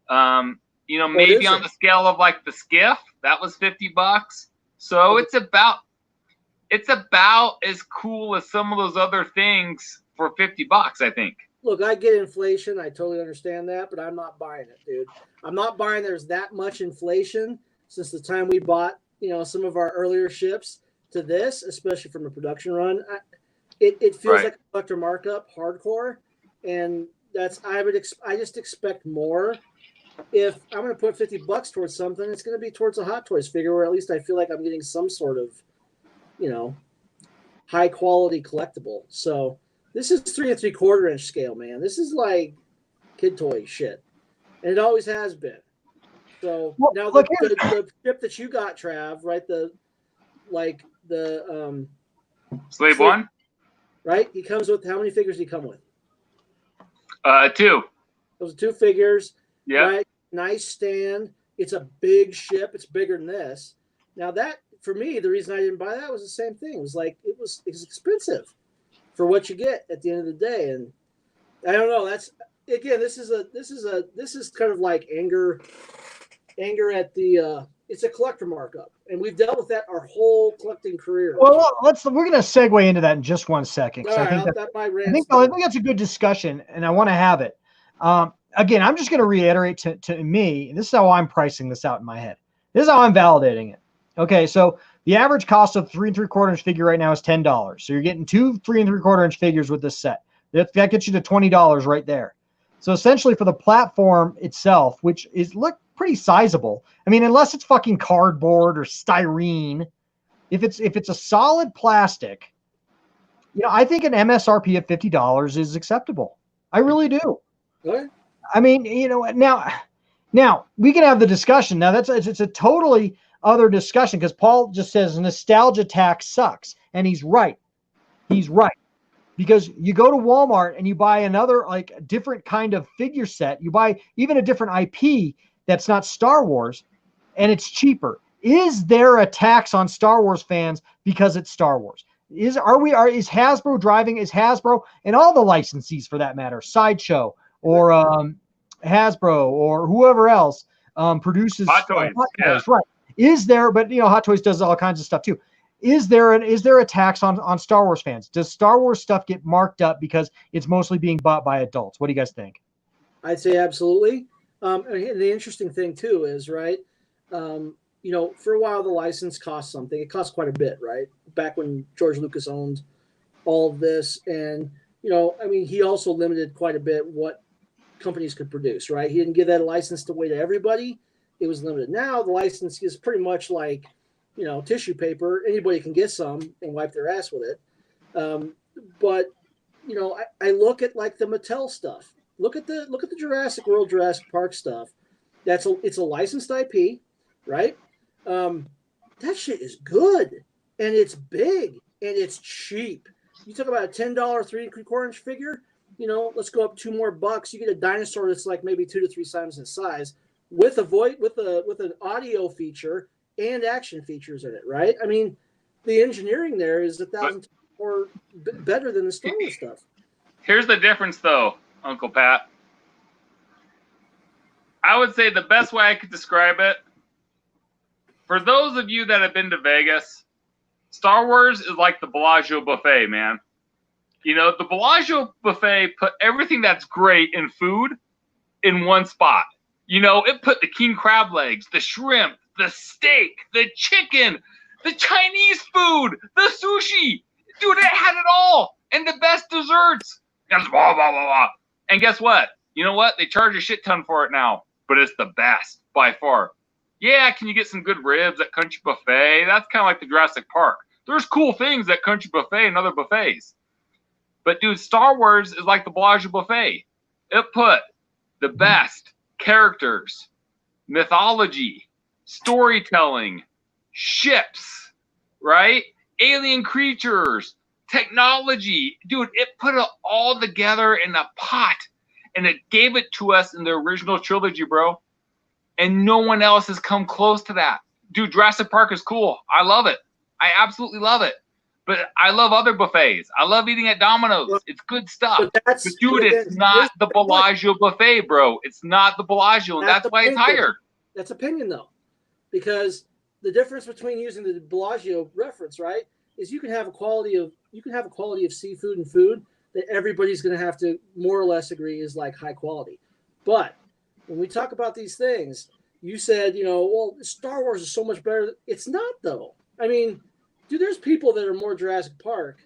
Maybe on the scale of like the skiff, that was $50. So it's about as cool as some of those other things for $50, I think.
Look, I get inflation. I totally understand that, but I'm not buying it, dude. I'm not buying there's that much inflation since the time we bought, some of our earlier ships to this, especially from a production run. It feels like a collector markup, hardcore, and I just expect more. If I'm going to put $50 towards something, it's going to be towards a Hot Toys figure, where at least I feel like I'm getting some sort of, high quality collectible. So this is 3 3/4 inch scale, man. This is like kid toy shit, and it always has been. So now the chip that you got, Trav, right? The
Slave One,
right? He comes with, how many figures do he come with?
2.
Those are 2 figures.
Yeah.
Right? Nice stand. It's a big ship. It's bigger than this. Now that, for me, the reason I didn't buy that was the same thing. It was like, it was expensive for what you get at the end of the day. And I don't know. That's, again, this is kind of like anger at the, it's a collector markup, and we've dealt with that our whole collecting career.
Well, we're going to segue into that in just one second.
All right,
I think that's a good discussion, and I want to have it. Again, I'm just going to reiterate to me, and this is how I'm pricing this out in my head. This is how I'm validating it. Okay, so the average cost of 3 3/4 inch figure right now is $10. So you're getting 2 3 3/4 inch figures with this set. That gets you to $20 right there. So essentially, for the platform itself, which is pretty sizable. I mean, unless it's fucking cardboard or styrene, if it's a solid plastic, I think an MSRP of $50 is acceptable. I really do.
What?
I mean, now we can have the discussion. Now it's a totally other discussion, because Paul just says nostalgia tax sucks, and he's right. He's right. Because you go to Walmart and you buy another like different kind of figure set, you buy even a different IP that's not Star Wars, and it's cheaper. Is there a tax on Star Wars fans because it's Star Wars? Is Hasbro driving? Is Hasbro and all the licensees for that matter, Sideshow or Hasbro or whoever else produces
Hot Toys,
right? Is there? But Hot Toys does all kinds of stuff too. Is there a tax on Star Wars fans? Does Star Wars stuff get marked up because it's mostly being bought by adults? What do you guys think?
I'd say absolutely. And the interesting thing too is, right, for a while the license cost something. It cost quite a bit, right? Back when George Lucas owned all of this, and he also limited quite a bit what companies could produce, right? He didn't give that a license away to everybody. It was limited. Now the license is pretty much like, tissue paper. Anybody can get some and wipe their ass with it. But I look at like the Mattel stuff. Look at the Jurassic World, Jurassic Park stuff. It's a licensed IP, right? That shit is good. and it's big and it's cheap. You talk about a $10 3.75-inch figure. You know, let's go up $2 more. You get a dinosaur that's like maybe 2 to 3 times in size with with an audio feature and action features in it, right? I mean, the engineering there is 1,000 times more better than the Star Wars stuff.
Here's the difference, though, Uncle Pat. I would say the best way I could describe it, for those of you that have been to Vegas, Star Wars is like the Bellagio buffet, man. You know, the Bellagio buffet put everything that's great in food in one spot. You know, it put the king crab legs, the shrimp, the steak, the chicken, the Chinese food, the sushi. Dude, it had it all. And the best desserts. Blah, blah, blah, blah. And guess what? You know what? They charge a shit ton for it now. But it's the best by far. Yeah, can you get some good ribs at Country Buffet? That's kind of like the Jurassic Park. There's cool things at Country Buffet and other buffets. But, dude, Star Wars is like the Bellagio buffet. It put the best characters, mythology, storytelling, ships, right? Alien creatures, technology. Dude, it put it all together in a pot. And it gave it to us in the original trilogy, bro. And no one else has come close to that. Dude, Jurassic Park is cool. I love it. I absolutely love it. But I love other buffets. I love eating at Domino's. It's good stuff. But dude, it's not the Bellagio buffet, bro. It's not the Bellagio, and that's why it's higher.
That's opinion, though. Because the difference between using the Bellagio reference, right, is you can have a quality of seafood and food that everybody's going to have to more or less agree is like high quality. But when we talk about these things, you said, you know, well, Star Wars is so much better. It's not, though. I mean, dude, there's people that are more Jurassic Park,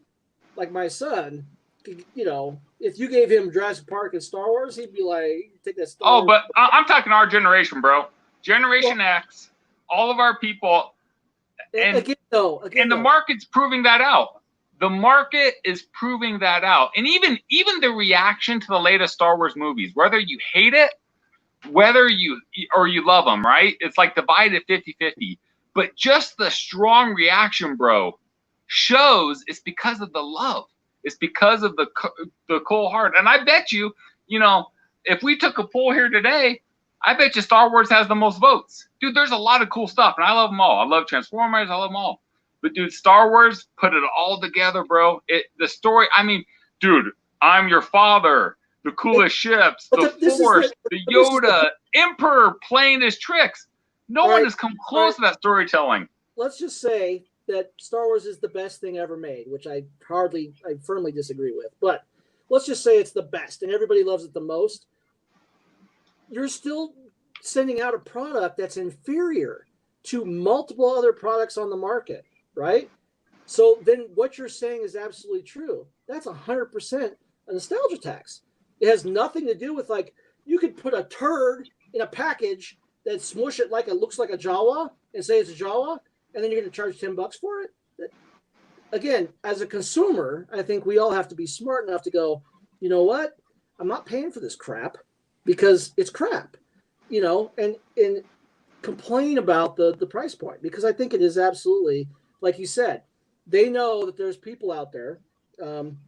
like my son. You know, if you gave him Jurassic Park and Star Wars, he'd be like, take that Star Wars.
But I'm talking our generation, bro. Generation X, all of our people. And the market's proving that out. The market is proving that out. And even the reaction to the latest Star Wars movies, whether you hate it, whether you love them, right? It's like divided 50-50. But just the strong reaction, bro, shows it's because of the love. It's because of the cold heart. And I bet you, you know, if we took a poll here today, I bet you Star Wars has the most votes. Dude, there's a lot of cool stuff, and I love them all. I love Transformers. I love them all. But, dude, Star Wars put it all together, bro. The story, I mean, dude, I'm your father, the coolest ships, the Force, the Yoda, Emperor playing his tricks. No one has come close to that storytelling.
Let's just say that Star Wars is the best thing ever made, which I firmly disagree with. But let's just say it's the best, and everybody loves it the most. You're still sending out a product that's inferior to multiple other products on the market. Right? So then what you're saying is absolutely true. That's 100% a nostalgia tax. It has nothing to do with, like, you could put a turd in a package that smush it like it looks like a Jawa and say it's a Jawa, and then you're going to charge $10 for it. Again, as a consumer, I think we all have to be smart enough to go, you know what? I'm not paying for this crap because it's crap, you know, and complain about the price point, because I think it is absolutely, like you said, they know that there's people out there,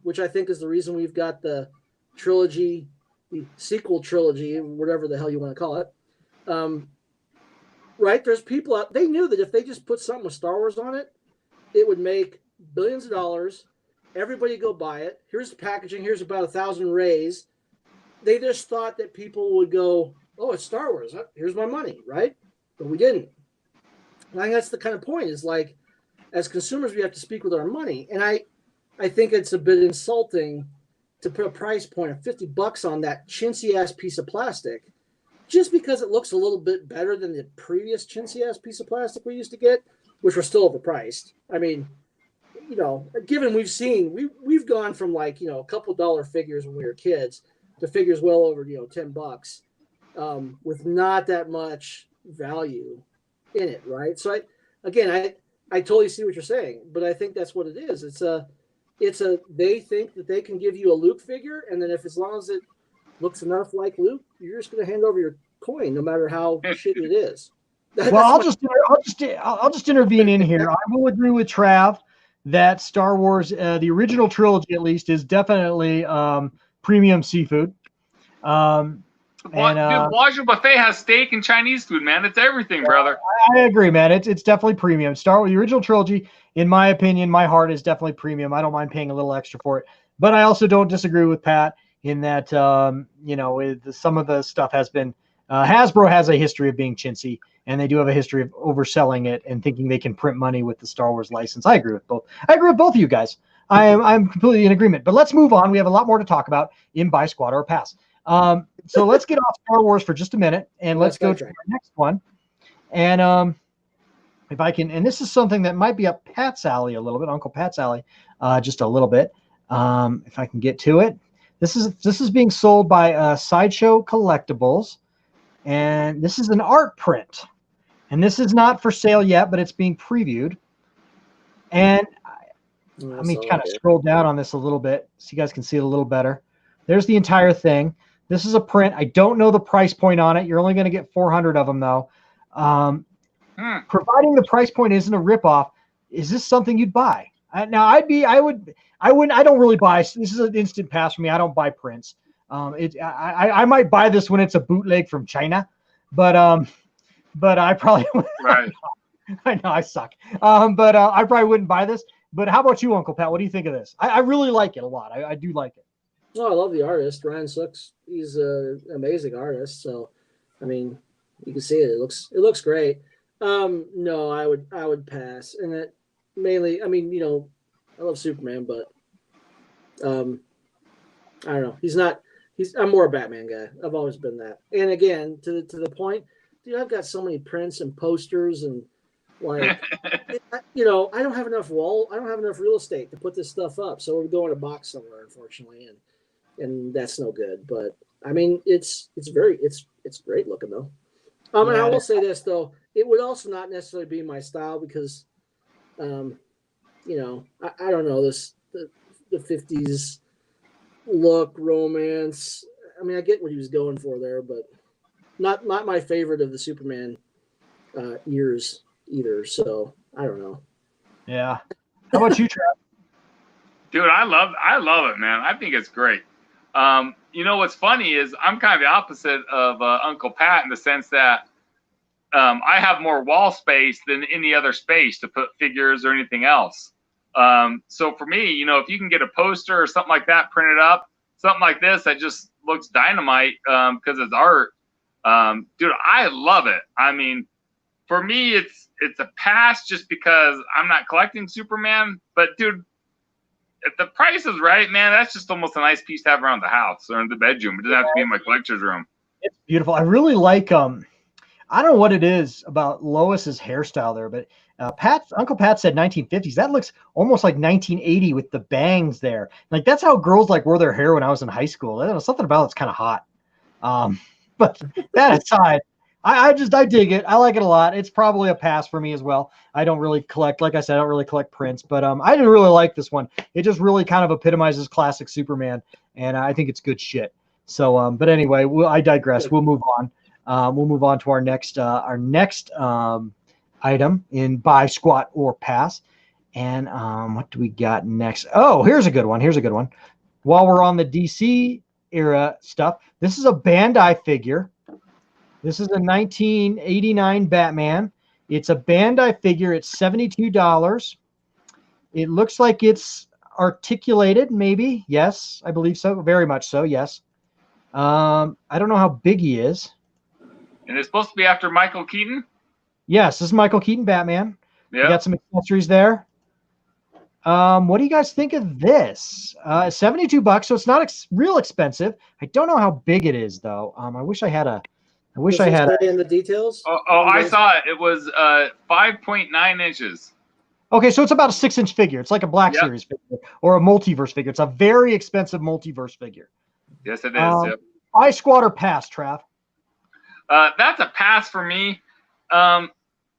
which I think is the reason we've got the trilogy, the sequel trilogy, whatever the hell you want to call it. Right? There's people out, they knew that if they just put something with Star Wars on it, it would make billions of dollars. Everybody go buy it. Here's the packaging. Here's about 1,000 rays. They just thought that people would go, oh, it's Star Wars. Here's my money, right? But we didn't. And I think that's the kind of point, is like, as consumers, we have to speak with our money. And I think it's a bit insulting to put a price point of $50 on that chintzy-ass piece of plastic just because it looks a little bit better than the previous chintzy-ass piece of plastic we used to get, which were still overpriced. I mean, you know, given we've gone from, like, you know, a couple $1 figures when we were kids to figures well over, you know, $10 with not that much value in it, right? So I totally see what you're saying, but I think that's what it is. They think that they can give you a Luke figure, and then as long as it looks enough like Luke, you're just going to hand over your coin, no matter how shitty it is.
Well, I'll just intervene in here. I will agree with Trav that Star Wars, the original trilogy at least, is definitely premium seafood.
Dude, Wagyu Buffet has steak and Chinese food, man. It's everything, brother.
I agree, man. It's definitely premium. Star Wars, the original trilogy, in my opinion, my heart is definitely premium. I don't mind paying a little extra for it, but I also don't disagree with Pat in that some of the stuff has been Hasbro has a history of being chintzy, and they do have a history of overselling it and thinking they can print money with the Star Wars license. I agree with both. I agree with both of you guys. I'm completely in agreement. But let's move on. We have a lot more to talk about in Buy, Squad, or Pass. So let's get off Star Wars for just a minute, and let's go to the next one. And if I can, and this is something that might be up Pat's alley a little bit, Uncle Pat's alley, just a little bit. If I can get to it, this is being sold by Sideshow Collectibles, and this is an art print, and this is not for sale yet, but it's being previewed. And let me kind of scroll down on this a little bit so you guys can see it a little better. There's the entire thing. This is a print. I don't know the price point on it. You're only going to get 400 of them though. Providing the price point isn't a ripoff, is this something you'd buy? I wouldn't. I don't really buy. This is an instant pass for me. I don't buy prints. I might buy this when it's a bootleg from China, but I probably
right.
I know I suck. But I probably wouldn't buy this. But how about you, Uncle Pat? What do you think of this? I really like it a lot. I do like it.
Oh, I love the artist, Ryan Sooks. He's an amazing artist. So, I mean, you can see it. It looks great. No, I would pass. And it mainly, I mean, I love Superman, but I don't know. I'm more a Batman guy. I've always been that. And again, to the point, dude, I've got so many prints and posters and like, I don't have enough real estate to put this stuff up. So we're going to box somewhere, unfortunately, and that's no good. But I mean, it's great looking though. And I will say this though, it would also not necessarily be my style because, I don't know the 50s look, romance. I mean, I get what he was going for there, but not my favorite of the Superman years either. So I don't know.
Yeah. How about you, Trav?
Dude, I love it, man. I think it's great. What's funny is I'm kind of the opposite of Uncle Pat in the sense that I have more wall space than any other space to put figures or anything else. So for me, if you can get a poster or something like that printed up, something like this that just looks dynamite because it's art, dude, I love it. I mean, for me, it's a pass just because I'm not collecting Superman. But dude, if the price is right, man, that's just almost a nice piece to have around the house or in the bedroom. It doesn't have to be in my collector's room. It's
beautiful. I really like I don't know what it is about Lois's hairstyle there, but Uncle Pat said 1950s. That looks almost like 1980 with the bangs there. Like that's how girls like wore their hair when I was in high school. I don't know, something about it's kind of hot. But that aside, I dig it. I like it a lot. It's probably a pass for me as well. I don't really collect, like I said, I don't really collect prints, but I didn't really like this one. It just really kind of epitomizes classic Superman, and I think it's good shit. So, but anyway, I digress. We'll move on. We'll move on to our next item in Buy, Squat, or Pass. And what do we got next? Oh, here's a good one. While we're on the DC era stuff, this is a Bandai figure. This is a 1989 Batman. It's a Bandai figure. It's $72. It looks like it's articulated, maybe. Yes, I believe so. Very much so, yes. I don't know how big he is.
And it's supposed to be after Michael Keaton?
Yes, this is Michael Keaton Batman.
Yeah.
We got some accessories there. What do you guys think of this? $72, so it's not real expensive. I don't know how big it is, though. I wish I had
in the details.
I saw it. It was 5.9 inches.
Okay, so it's about a 6-inch figure. It's like a Black Series figure or a multiverse figure. It's a very expensive multiverse figure.
Yes, it is. Yep.
Buy, Squat, or Pass, Trav?
That's a pass for me.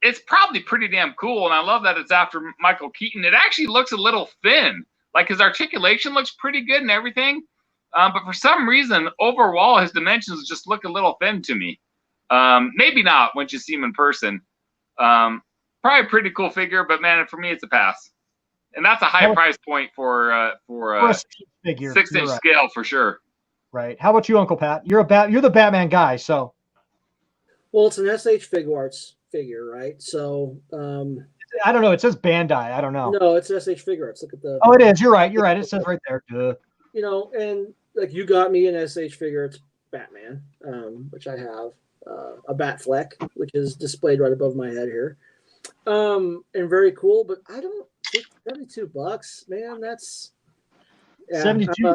It's probably pretty damn cool, and I love that it's after Michael Keaton. It actually looks a little thin. Like his articulation looks pretty good and everything. But for some reason, overall, his dimensions just look a little thin to me. Maybe not once you see him in person. Probably a pretty cool figure, but man, for me, it's a pass. And that's a high price point for a figure, 6-inch scale for sure.
Right. How about you, Uncle Pat? You're the Batman guy, so.
Well, it's an SH Fig Arts figure, right? So.
I don't know. It says Bandai. I don't know.
No, it's SH Fig Arts. Look at the.
Oh, it is. You're right. You're right. It says right there. Duh.
You know, and like you got me an SH Fig Arts Batman, which I have. A Batfleck, which is displayed right above my head here. And very cool, but I don't think $72, man. That's
72.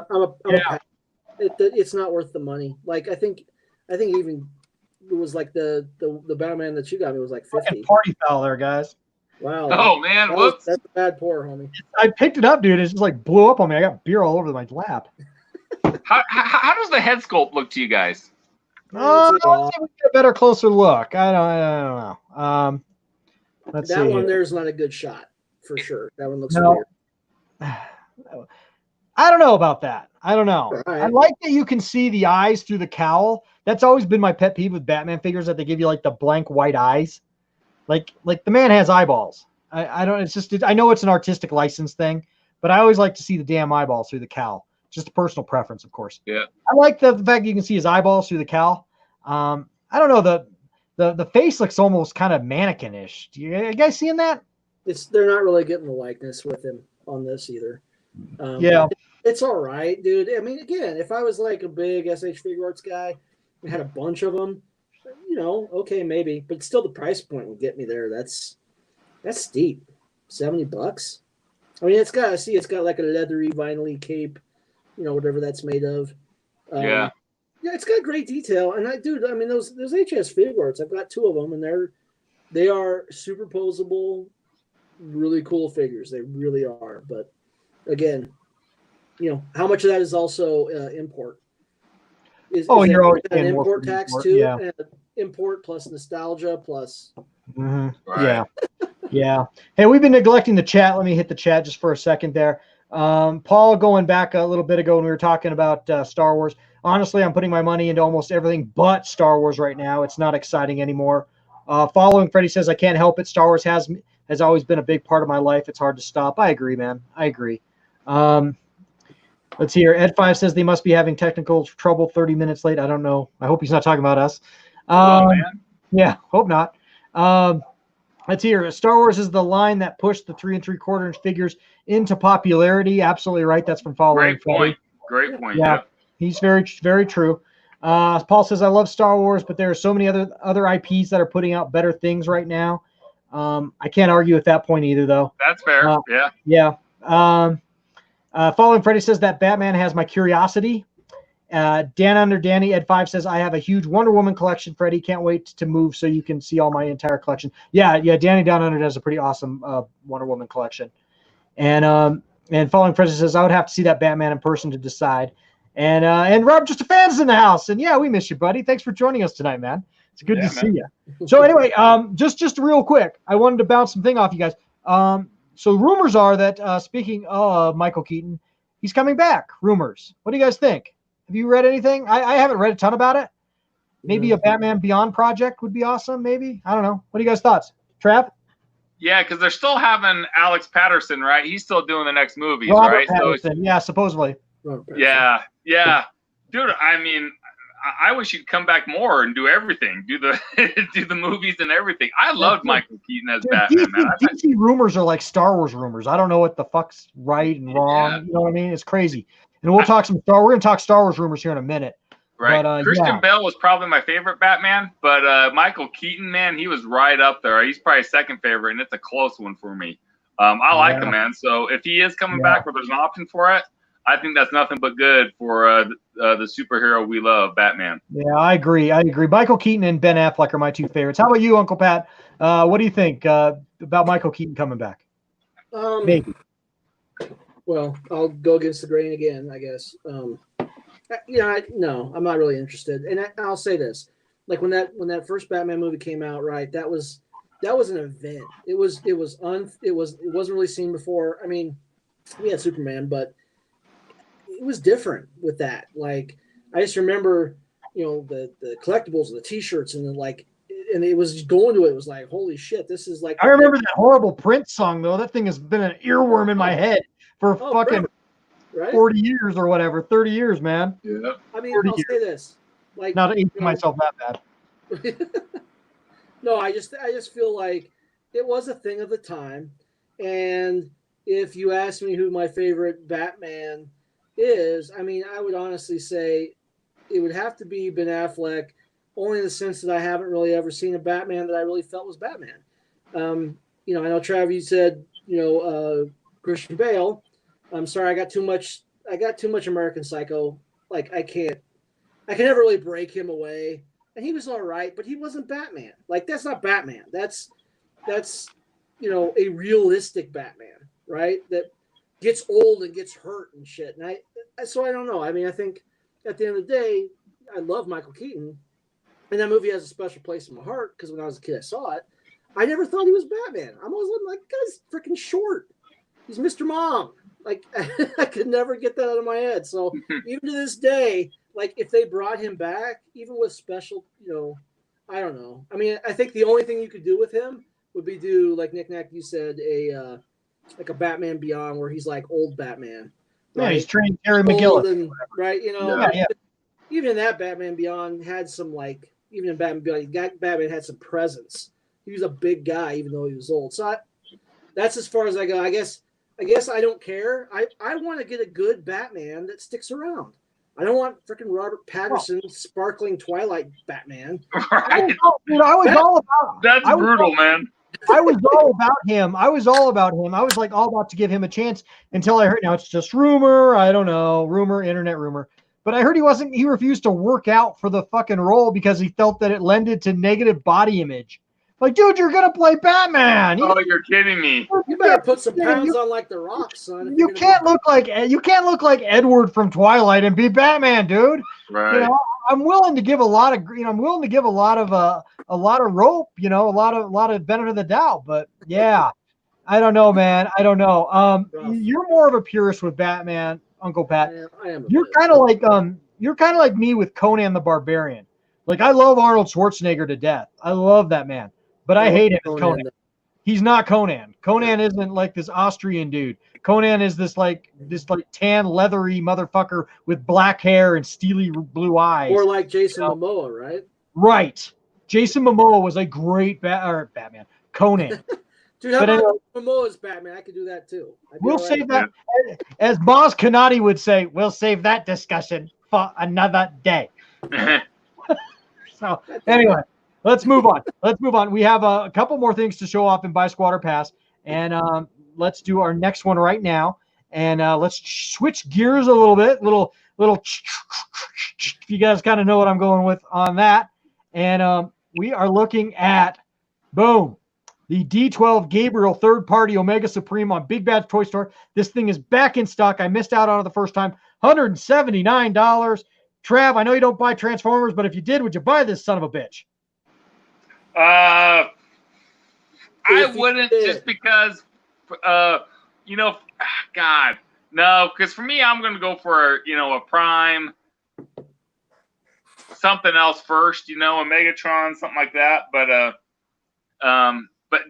It's not worth the money. Like I think even it was like the Batman that you got me was like 50.
Party foul there, guys.
Wow.
Oh man, whoops.
That's a bad pour, homie.
I picked it up, dude. It just like blew up on me. I got beer all over my lap.
How does the head sculpt look to you guys?
Let's see if we get a better, closer look. I don't know. Let's see.
That one there's not a good shot for sure. That one looks weird.
I don't know about that. I don't know.
Right.
I like that you can see the eyes through the cowl. That's always been my pet peeve with Batman figures, that they give you like the blank white eyes. Like the man has eyeballs. I don't. It's just. I know it's an artistic license thing, but I always like to see the damn eyeballs through the cowl. Just a personal preference, of course.
Yeah.
I like the fact you can see his eyeballs through the cowl. I don't know. The face looks almost kind of mannequin-ish. You guys seeing that?
They're not really getting the likeness with him on this either.
Yeah.
It's all right, dude. I mean, again, if I was like a big SH Fig Arts guy and had a bunch of them, you know, okay, maybe. But still the price point would get me there. That's steep. $70. I mean, it's got like a leathery vinyl cape, you know, whatever that's made of.
Yeah,
it's got great detail. And I mean, those HS Fig Arts, I've got 2 of them, and they are superposable, really cool figures. They really are. But again, you know, how much of that is also import?
You're always
an import tax too?
Yeah.
Import plus nostalgia plus.
Mm-hmm.
Right.
Yeah. Hey, we've been neglecting the chat. Let me hit the chat just for a second there. Paul, going back a little bit ago when we were talking about Star Wars. Honestly, I'm putting my money into almost everything but Star Wars right now. It's not exciting anymore. Following Freddie says, I can't help it. Star Wars has always been a big part of my life. It's hard to stop. I agree, man. I agree. Let's hear. Ed5 says they must be having technical trouble 30 minutes late. I don't know. I hope he's not talking about us.
Man.
Yeah, hope not. Let's hear. Star Wars is the line that pushed the 3 3/4-inch figures into popularity. Absolutely right. That's from following.
Great point.
Yeah, he's very, very true. Paul says, I love Star Wars, but there are so many other IPs that are putting out better things right now. I can't argue with that point either, though.
That's fair.
Yeah. Following Freddie says that Batman has my curiosity. Dan Under Danny Ed5 says, I have a huge Wonder Woman collection, Freddie. Can't wait to move so you can see all my entire collection. Yeah, Danny Down Under has a pretty awesome Wonder Woman collection. And following Freddie says, I would have to see that Batman in person to decide. And Rob Just a Fan's in the house. And yeah, we miss you, buddy. Thanks for joining us tonight, man. It's good to see you. So anyway, just real quick, I wanted to bounce something off you guys. So rumors are that speaking of Michael Keaton, he's coming back. Rumors. What do you guys think? Have you read anything? I haven't read a ton about it. Maybe a Batman Beyond project would be awesome. Maybe. I don't know. What are you guys' thoughts? Trav?
Yeah, because they're still having Alex Patterson, right? He's still doing the next movies,
Robert
right?
Patterson. Yeah, supposedly.
Yeah. Dude, I mean, I wish he'd come back more and do everything. Do the movies and everything. I loved Michael Keaton as Batman, man.
DC rumors are like Star Wars rumors. I don't know what the fuck's right and wrong. Yeah. You know what I mean? It's crazy. And we're going to talk Star Wars rumors here in a minute.
Right. But, Christian Bale was probably my favorite Batman, but Michael Keaton, man, he was right up there. He's probably second favorite, and it's a close one for me. I like him, man. So if he is coming back where there's an option for it, I think that's nothing but good for the superhero we love, Batman.
Yeah, I agree. Michael Keaton and Ben Affleck are my 2 favorites. How about you, Uncle Pat? What do you think about Michael Keaton coming back? Maybe.
Well, I'll go against the grain again, I guess. No, I'm not really interested. And I'll say this: like when that first Batman movie came out, right? That was an event. It wasn't really seen before. I mean, we had Superman, but it was different with that. Like I just remember, the collectibles and the T-shirts, and then and it was going to it. It was like, holy shit, this is like.
I remember that horrible Prince song though. That thing has been an earworm in my head for fucking
right?
40 years or whatever, 30 years, man.
Yeah.
I mean, I'll say this, like,
not aging myself that bad.
No, I just feel like it was a thing of the time, and if you ask me who my favorite Batman is, I mean, I would honestly say it would have to be Ben Affleck, only in the sense that I haven't really ever seen a Batman that I really felt was Batman. I know Trav, you said Christian Bale. I'm sorry, I got too much American Psycho. Like I can never really break him away. And he was all right, but he wasn't Batman. Like that's not Batman. That's a realistic Batman, right? That gets old and gets hurt and shit. And so I don't know. I mean, I think at the end of the day, I love Michael Keaton, and that movie has a special place in my heart because when I was a kid, I saw it. I never thought he was Batman. I'm always like, guy's freaking short. He's Mr. Mom. Like I could never get that out of my head. So even to this day, like if they brought him back, even with special, I don't know. I mean, I think the only thing you could do with him would be do like Knick-Knack, you said, like a Batman Beyond where he's like old Batman. Right?
Yeah, he's trained Terry McGillis.
Right, even in that Batman Beyond had some even in Batman Beyond, Batman had some presence. He was a big guy, even though he was old. So that's as far as I go. I guess I don't care. I want to get a good Batman that sticks around. I don't want freaking Robert Pattinson sparkling Twilight Batman.
Right.
Dude, I was all about.
That's brutal, man.
I was all about him. I was all about to give him a chance until I heard. Now it's just rumor. I don't know, internet rumor. But I heard he refused to work out for the fucking role because he felt that it lended to negative body image. Like, dude, you're gonna play Batman.
You're kidding me.
You better put some pounds on like The Rock, son.
You can't look like Edward from Twilight and be Batman, dude.
Right.
I'm willing to give a lot of rope, a lot of benefit of the doubt. But yeah, I don't know, man. I don't know. You're more of a purist with Batman, Uncle Pat.
I am.
You're kind of like me with Conan the Barbarian. Like I love Arnold Schwarzenegger to death. I love that man. But I hate him as Conan. He's not Conan. Conan isn't like this Austrian dude. Conan is this tan, leathery motherfucker with black hair and steely blue eyes.
Or like Jason Momoa, right?
Right. Jason Momoa was a great Batman. Conan.
Dude, how about Momoa's Batman? I could do that too.
We'll save that. As Maz Kanani would say, we'll save that discussion for another day. So anyway. Let's move on. We have a couple more things to show off in Buy Squatter Pass, and let's do our next one right now. And let's switch gears a little bit. Little. You guys kind of know what I'm going with on that. And we are looking at, boom, the D12 Gabriel third-party Omega Supreme on Big Bad's Toy Store. This thing is back in stock. I missed out on it the first time. $179. Trav, I know you don't buy Transformers, but if you did, would you buy this son of a bitch?
I wouldn't just because, God, no, because for me, I'm going to go for, a Prime, something else first, a Megatron, something like that. But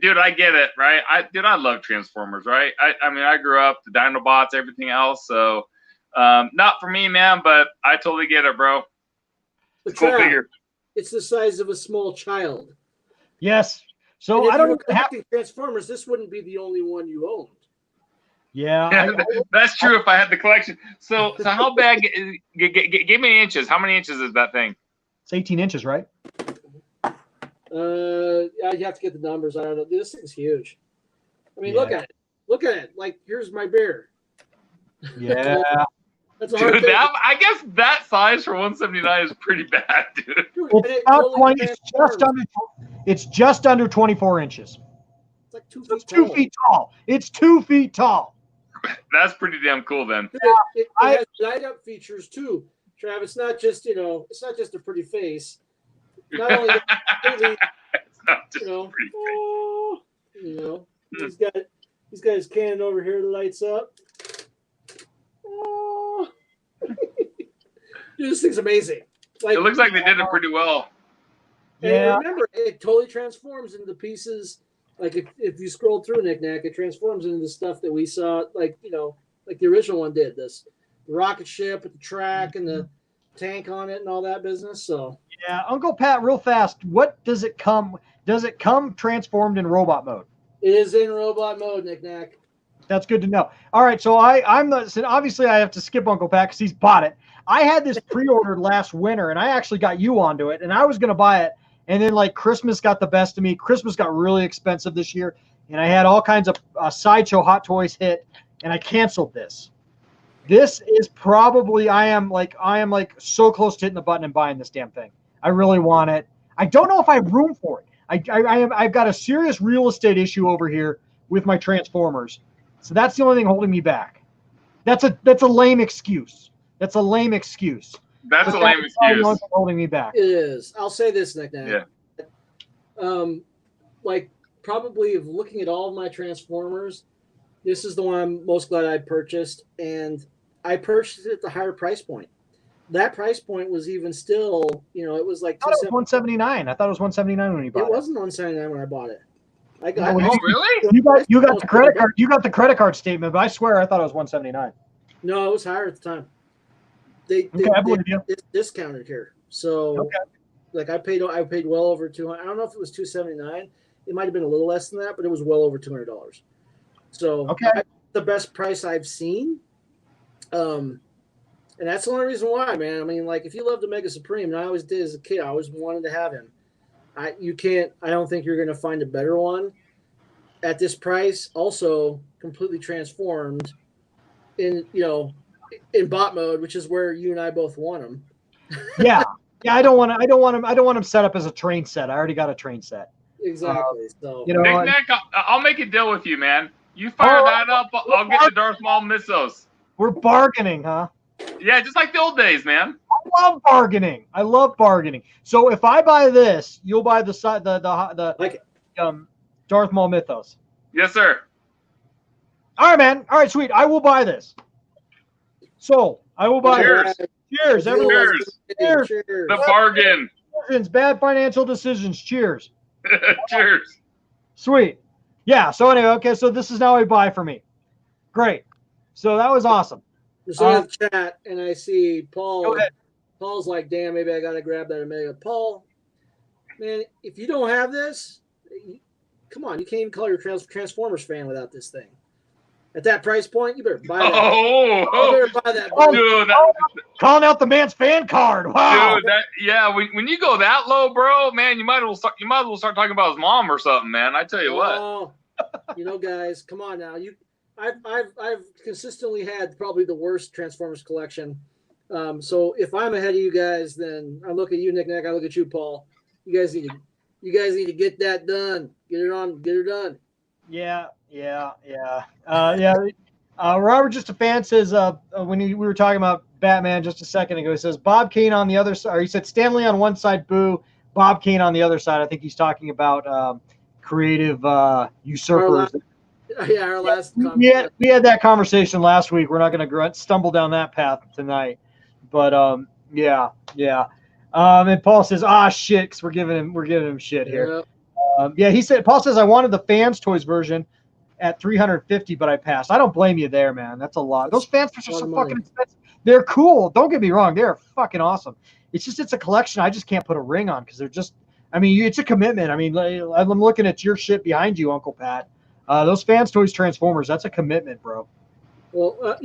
dude, I get it, right? I love Transformers, right? I mean, I grew up, the Dinobots, everything else. So, not for me, man, but I totally get it, bro. Cool figure.
It's the size of a small child.
Yes. So I don't know.
Transformers, this wouldn't be the only one you owned.
Yeah.
That's true if I had the collection. So how bad? Give me inches. How many inches is that thing?
It's 18 inches, right?
You have to get the numbers. I don't know. This thing's huge. I mean, look at it. Look at it. Like, here's my beer.
Yeah.
That's a hard
dude, I guess that size for 179 is pretty bad, dude.
It's about 20. It's just under 24 inches.
It's like 2 feet
It's 2 feet tall. It's 2 feet tall.
That's pretty damn cool, then.
It has light-up features too, Trav. It's not just it's not just a pretty face. Not only that,
it's not just pretty face.
he's got his cannon over here that lights up. Oh. Dude, this thing's amazing.
It looks like they did it pretty well.
And remember, it totally transforms into pieces. Like if you scroll through Knick-Knack, it transforms into the stuff that we saw, like like the original one did. The rocket ship with the track and the tank on it and all that business. So
yeah, Uncle Pat, real fast, what does it come? Does it come transformed in robot mode?
It is in robot mode, Knick-Knack.
That's good to know. All right, so obviously I have to skip Uncle Pat because he's bought it. I had this pre-ordered last winter, and I actually got you onto it, and I was going to buy it, and then like Christmas got the best of me. Christmas got really expensive this year, and I had all kinds of Sideshow Hot Toys hit, and I canceled this. This is probably I am like so close to hitting the button and buying this damn thing. I really want it. I don't know if I have room for it. I've got a serious real estate issue over here with my Transformers. So that's the only thing holding me back. That's a lame excuse. That's a lame excuse.
That's a lame excuse.
Holding me back.
It is. I'll say this, Knick-Knack.
Yeah.
Like probably of looking at all of my Transformers, this is the one I'm most glad I purchased, and I purchased it at the higher price point. That price point was even still, it was like
I thought it was $179. I thought it was $179 when you bought it.
It wasn't $179 when I bought it.
Really?
You got the credit card. You got the credit card statement, but I swear I thought it was $179.
No, it was higher at the time. They discounted here, so like I paid well over $200. I don't know if it was $279. It might have been a little less than that, but it was well over $200. So the best price I've seen. And that's the only reason why, man. I mean, like if you loved the Mega Supreme, and I always did as a kid, I always wanted to have him. I don't think you're going to find a better one at this price. Also, completely transformed in bot mode, which is where you and I both want them.
Yeah. I don't want him set up as a train set. I already got a train set.
Exactly. So
Knick-Knack, I'll make a deal with you, man. You fire that up, I'll get the Darth Maul missiles.
We're bargaining, huh?
Yeah, just like the old days, man.
I love bargaining. So if I buy this, you'll buy the Darth Maul Mythos.
Yes, sir.
All right, man. All right, sweet. I will buy this. So I will buy it. Cheers, everyone. Cheers.
The bargain.
Bad financial decisions. Cheers.
Cheers.
Sweet. Yeah. So anyway, okay. So this is now a buy for me. Great. So that was awesome.
So in the chat, and I see Paul. Go ahead. Paul's like, damn, maybe I got to grab that Omega. Paul, man, if you don't have this, come on, you can't even call your Transformers fan without this thing. At that price point, you better buy that. You better buy that.
Dude,
calling out the man's fan card. Wow.
Dude, when you go that low, bro, man, you might as well start talking about his mom or something, man. I tell you what.
Guys, come on now. I've consistently had probably the worst Transformers collection. So if I'm ahead of you guys, then I look at you, Knick-Knack. I look at you, Paul. You guys need to get that done. Get it done.
Yeah. Robert Just a Fan says when we were talking about Batman just a second ago, he says Bob Kane on the other side. Or he said Stan Lee on one side, boo. Bob Kane on the other side. I think he's talking about creative usurpers.
Our last
we had that conversation last week. We're not going to stumble down that path tonight, but yeah. And Paul says, shit, because we're giving him shit here. He said, Paul says, I wanted the Fans Toys version at $350, but I passed. I don't blame you there, man. That's a lot. Those Fans Toys are so fucking expensive. They're cool. Don't get me wrong. They're fucking awesome. It's a collection I just can't put a ring on because they're just. I mean, it's a commitment. I mean, I'm looking at your shit behind you, Uncle Pat. Those Fans Toys Transformers, that's a commitment, bro.
Well,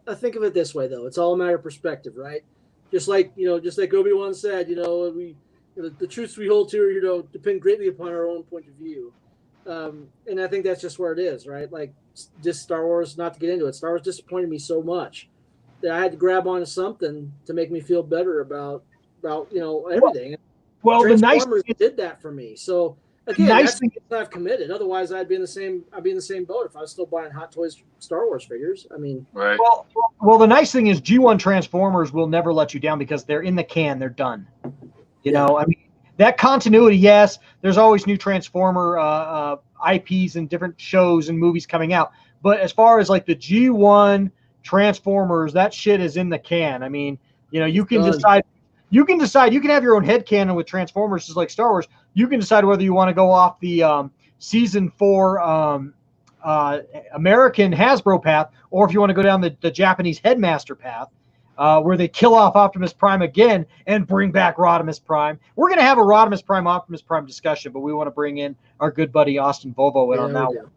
I think of it this way, though. It's all a matter of perspective, right? Just like Obi-Wan said, the truths we hold to, depend greatly upon our own point of view. And I think that's just where it is, right? Like, just Star Wars, not to get into it, Star Wars disappointed me so much that I had to grab onto something to make me feel better about everything.
Well,
Transformers did that for me. So, again, that's I've committed. Otherwise, I'd be in the same boat if I was still buying Hot Toys Star Wars figures. I mean,
right.
Well, the nice thing is G1 Transformers will never let you down because they're in the can. They're done. I mean, that continuity, yes, there's always new Transformer IPs and different shows and movies coming out. But as far as like the G1 Transformers, that shit is in the can. I mean, you can decide You can decide. You can have your own headcanon with Transformers, just like Star Wars. You can decide whether you want to go off the season 4 American Hasbro path, or if you want to go down the Japanese Headmaster path, where they kill off Optimus Prime again and bring back Rodimus Prime. We're going to have a Rodimus Prime, Optimus Prime discussion, but we want to bring in our good buddy Austin Volvo in on that one.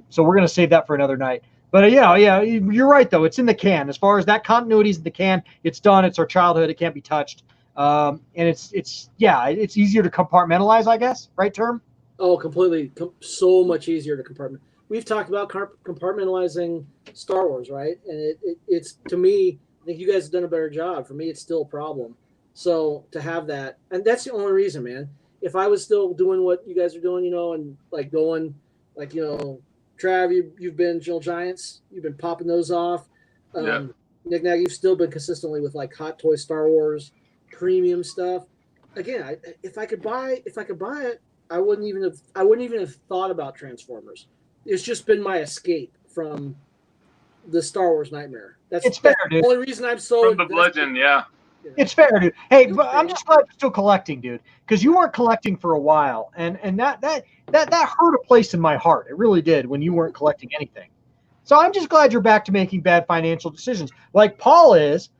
So we're going to save that for another night. But yeah, you're right, though. It's in the can. As far as that continuity is in the can, it's done. It's our childhood. It can't be touched. And it's easier to compartmentalize, I guess, right term?
Oh, completely. So much easier to compartmentalize. We've talked about compartmentalizing Star Wars, right? And it's, to me, I think you guys have done a better job. For me, it's still a problem. So to have that, and that's the only reason, man. If I was still doing what you guys are doing, and like going, like, Trav, you've been Gentle Giants. You've been popping those off. Knick-Knack, you've still been consistently with like Hot Toy Star Wars premium stuff. Again, if I could buy it, I wouldn't even have thought about Transformers. It's just been my escape from the Star Wars nightmare. It's fair, dude. The only reason I'm so
from the bludgeon, yeah.
It's fair, dude. Hey, but I'm just glad you're still collecting, dude, because you weren't collecting for a while, and that hurt a place in my heart. It really did when you weren't collecting anything. So I'm just glad you're back to making bad financial decisions, like Paul is.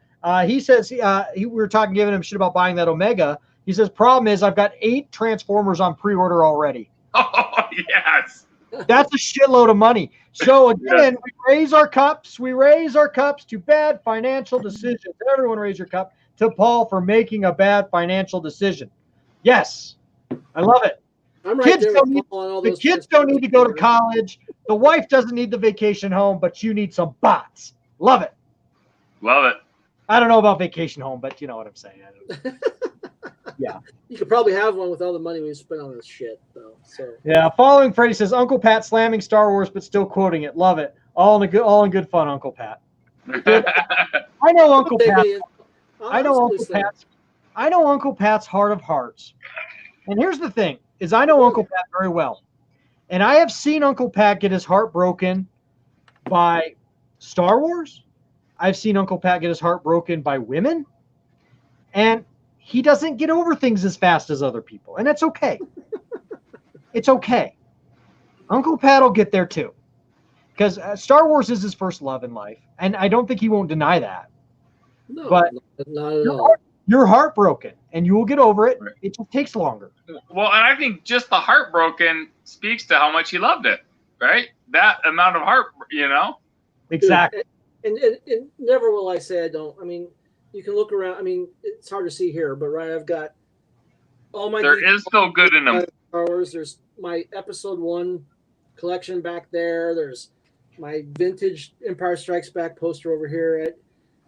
He says we were giving him shit about buying that Omega. He says problem is I've got 8 Transformers on pre-order already.
Oh yes.
That's a shitload of money. So again, we raise our cups. We raise our cups to bad financial decisions. Everyone raise your cup to Paul for making a bad financial decision. Yes, I love it.
I'm right there with Paul on all those.
The kids don't need to go to college. The wife doesn't need the vacation home, but you need some bots. Love it.
Love it.
I don't know about vacation home, but you know what I'm saying. Yeah.
You could probably have one with all the money we spent on this shit, though. So
yeah. Following Freddie says Uncle Pat slamming Star Wars, but still quoting it. Love it. All in good fun, Uncle Pat. I know Uncle Pat. I know Uncle Pat's heart of hearts. And here's the thing: is I know Uncle Pat very well, and I have seen Uncle Pat get his heart broken by Star Wars. I've seen Uncle Pat get his heart broken by women, and he doesn't get over things as fast as other people, and that's okay. It's okay. Uncle Pat will get there too, because Star Wars is his first love in life, and I don't think he won't deny that.
No,
but
not at all.
You're heartbroken, and you will get over it. Right. It just takes longer.
Well, and I think just the heartbroken speaks to how much he loved it, right? That amount of heart,
Exactly.
And never will I say I don't. I mean, you can look around. I mean, it's hard to see here, but right, I've got all my.
There is still good in them.
Star Wars. There's my Episode 1 collection back there. There's my vintage Empire Strikes Back poster over here.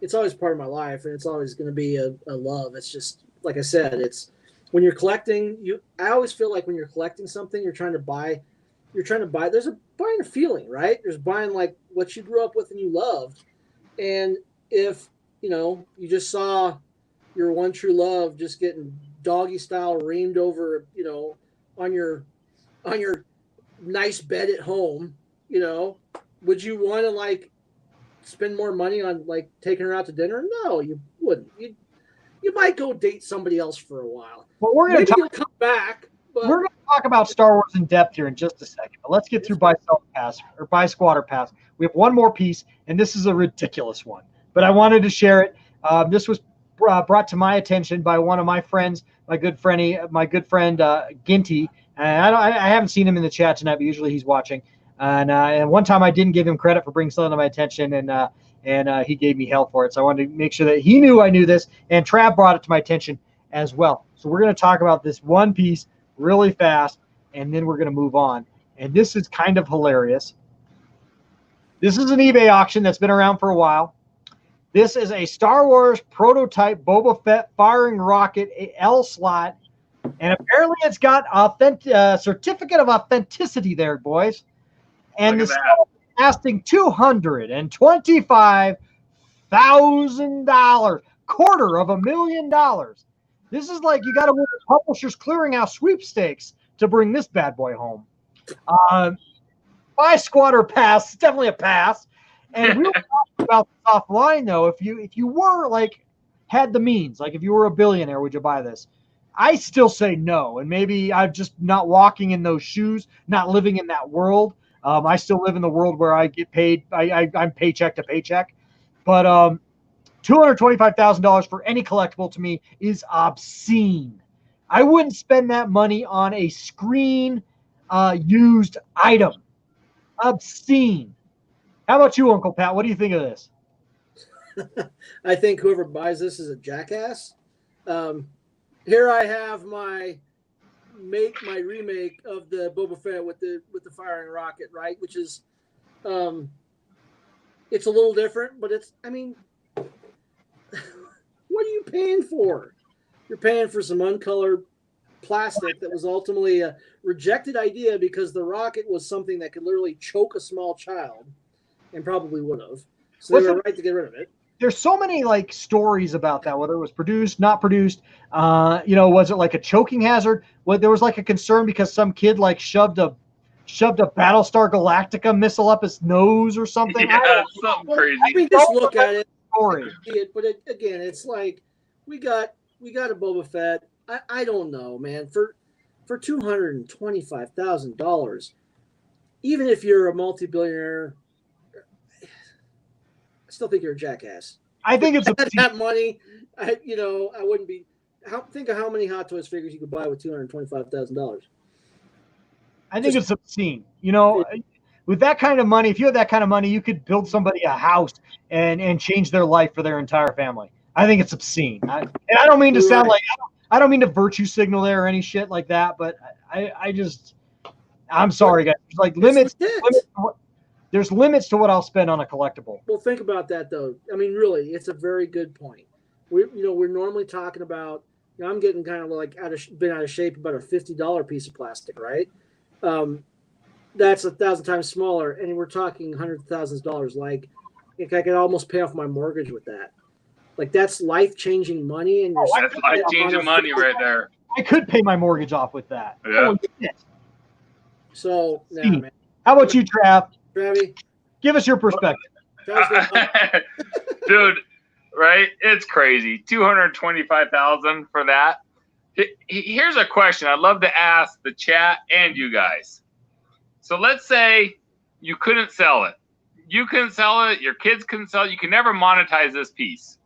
It's always part of my life, and it's always going to be a love. It's just, like I said, it's when you're collecting, I always feel like when you're collecting something, you're trying to buy, there's a buying a feeling, right? There's buying like what you grew up with and you loved. And if, you just saw your one true love just getting doggy style reamed over, on your nice bed at home, would you want to like spend more money on like taking her out to dinner? No, you wouldn't. You might go date somebody else for a while.
But we're going to
come back. But
we're going to talk about Star Wars in depth here in just a second. But let's get through Buy Pass or Buy Squatter Pass. We have one more piece, and this is a ridiculous one. But I wanted to share it. This was brought to my attention by one of my friends, my good friend Ginty. And I haven't seen him in the chat tonight, but usually he's watching. And one time I didn't give him credit for bringing something to my attention, and he gave me hell for it. So I wanted to make sure that he knew I knew this, and Trav brought it to my attention as well. So we're going to talk about this one piece really fast, and then we're going to move on. And this is kind of hilarious. This is an eBay auction that's been around for a while. This is a Star Wars prototype Boba Fett firing rocket L slot, and apparently it's got certificate of authenticity there, boys. And the stuff is asking $225,000, $250,000. This is like you got to win the Publishers Clearinghouse sweepstakes to bring this bad boy home. Buy Squatter Pass, definitely a pass. And we were talking about this offline though. If you were like had the means, like if you were a billionaire, would you buy this? I still say no. And maybe I'm just not walking in those shoes, not living in that world. I still live in the world where I get paid. I'm paycheck to paycheck. But $225,000 for any collectible to me is obscene. I wouldn't spend that money on a screen used item. Obscene. How about you, Uncle Pat? What do you think of this?
I think whoever buys this is a jackass. Here I have my remake of the Boba Fett with the firing rocket, right? Which is, it's a little different, but it's. I mean, what are you paying for? You're paying for some uncolored plastic that was ultimately a rejected idea because the rocket was something that could literally choke a small child, and probably would have. So they were right to get rid of it.
There's so many like stories about that, whether it was produced, not produced. Was it like a choking hazard? Well, there was like a concern because some kid like shoved a Battlestar Galactica missile up his nose or something.
Yeah, something crazy.
I mean, just look at it.
Story.
But again, it's like we got a Boba Fett. I don't know, man. For $225,000, even if you're a multi-billionaire, I still think you're a jackass.
I think it's
that money. I wouldn't be. Think of how many Hot Toys figures you could buy with $225,000.
I think it's obscene. With that kind of money, if you have that kind of money, you could build somebody a house and change their life for their entire family. I think it's obscene. And I don't mean to sound like I don't mean to virtue signal there or any shit like that, but I'm sorry, guys. There's like limits. There's limits to what I'll spend on a collectible.
Well, think about that though. I mean, really, it's a very good point. We're normally talking about. I'm getting kind of like been out of shape about a $50 piece of plastic, right? That's 1,000 times smaller, and we're talking hundreds of thousands of dollars. Like, I could almost pay off my mortgage with that. Like, that's life-changing money, and
that's life-changing money right there.
I could pay my mortgage off with that.
Yeah.
So, nah, man.
How about you, Trav?
Travi,
give us your perspective.
Dude, right? It's crazy. $225,000 for that. Here's a question I'd love to ask the chat and you guys. So let's say you couldn't sell it. You couldn't sell it. Your kids couldn't sell it. You can never monetize this piece.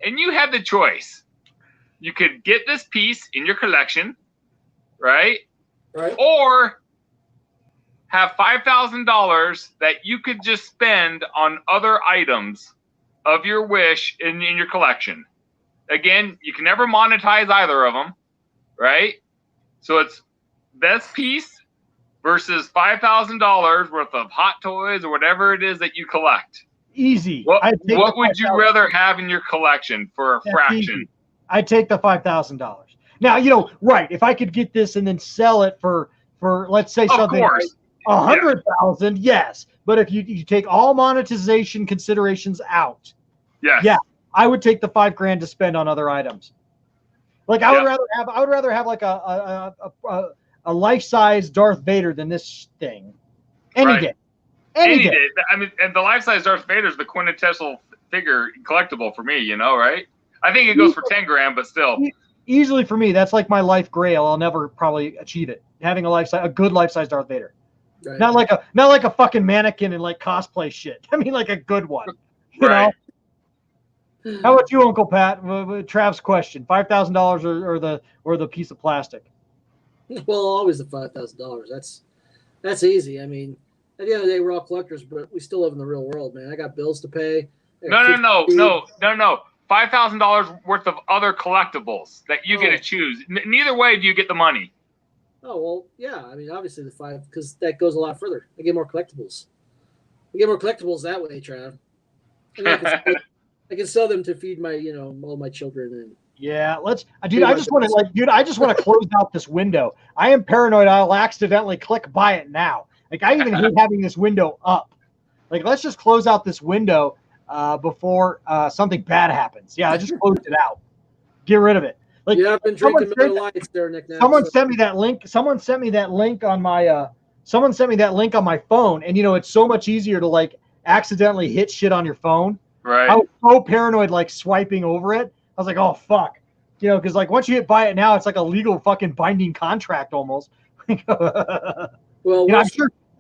And you had the choice. You could get this piece in your collection, right?
Right.
Or have $5,000 that you could just spend on other items of your wish in your collection. Again, you can never monetize either of them, right? So it's best piece versus $5,000 worth of Hot Toys or whatever it is that you collect.
Easy.
What would you rather have in your collection for a fraction?
I'd take the $5,000. Now, right, if I could get this and then sell it for let's say something like 100,000, yes. But if you take all monetization considerations out, yeah, I would take the $5,000 to spend on other items. Like I would rather have like a life-size Darth Vader than this thing. Any day.
I mean, and the life-size Darth Vader is the quintessential figure collectible for me, right? I think it goes for $10,000, but still.
Easily for me, that's like my life grail. I'll never probably achieve it. Having a good life-size Darth Vader. Right. Not like a fucking mannequin and like cosplay shit. I mean like a good one. You know? How about you, Uncle Pat? Trav's question: $5,000 or the piece of plastic?
Well, always the $5,000. That's easy. I mean, at the end of the day, we're all collectors, but we still live in the real world, man. I got bills to pay.
No. $5,000 worth of other collectibles that you get to choose. Neither way do you get the money.
Oh, well, yeah. I mean, obviously the $5,000, because that goes a lot further. I get more collectibles. I get more collectibles that way, Trav. And I can sell them to feed my, all my children. And
yeah, I just want to close out this window. I am paranoid I'll accidentally click buy it now. Like, I even hate having this window up. Like, let's just close out this window before something bad happens. Yeah, I just closed it out. Get rid of it. Like,
yeah, I've been drinking Miller Lights there, Knick-Knack.
Someone sent me that link. Someone sent me that link on my phone, and it's so much easier to like accidentally hit shit on your phone.
Right.
I was so paranoid, like swiping over it. I was like, oh fuck, because like once you hit buy it now, it's like a legal fucking binding contract almost.
Well,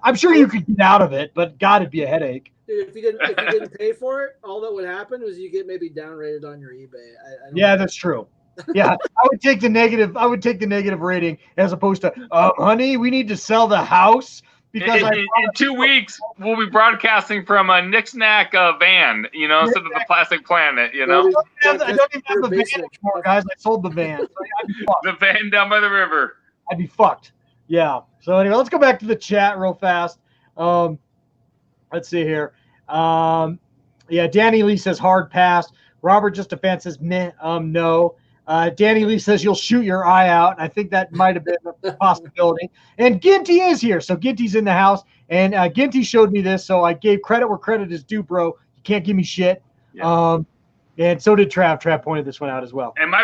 I'm sure you could get out of it, but God, it'd be a headache.
Dude, if you didn't pay for it, all that would happen was you get maybe downrated on your eBay. I don't know.
That's true. Yeah, I would take the negative. I would take the negative rating as opposed to, honey, we need to sell the house because
in 2 weeks we'll be broadcasting from a Knick-Knack van, instead of the Plastic Planet,
I don't even have the van anymore, guys. I sold the van. So I'd be fucked.
The van down by the river.
I'd be fucked. Yeah. So anyway, let's go back to the chat real fast. Let's see here. Danny Lee says hard pass. Robert Just a Fan says meh. No. Danny Lee says you'll shoot your eye out. I think that might have been a possibility. And Ginty is here. So Ginty's in the house. And Ginty showed me this. So I gave credit where credit is due, bro. You can't give me shit. Yeah. And so did Trav. Trav pointed this one out as well.
And my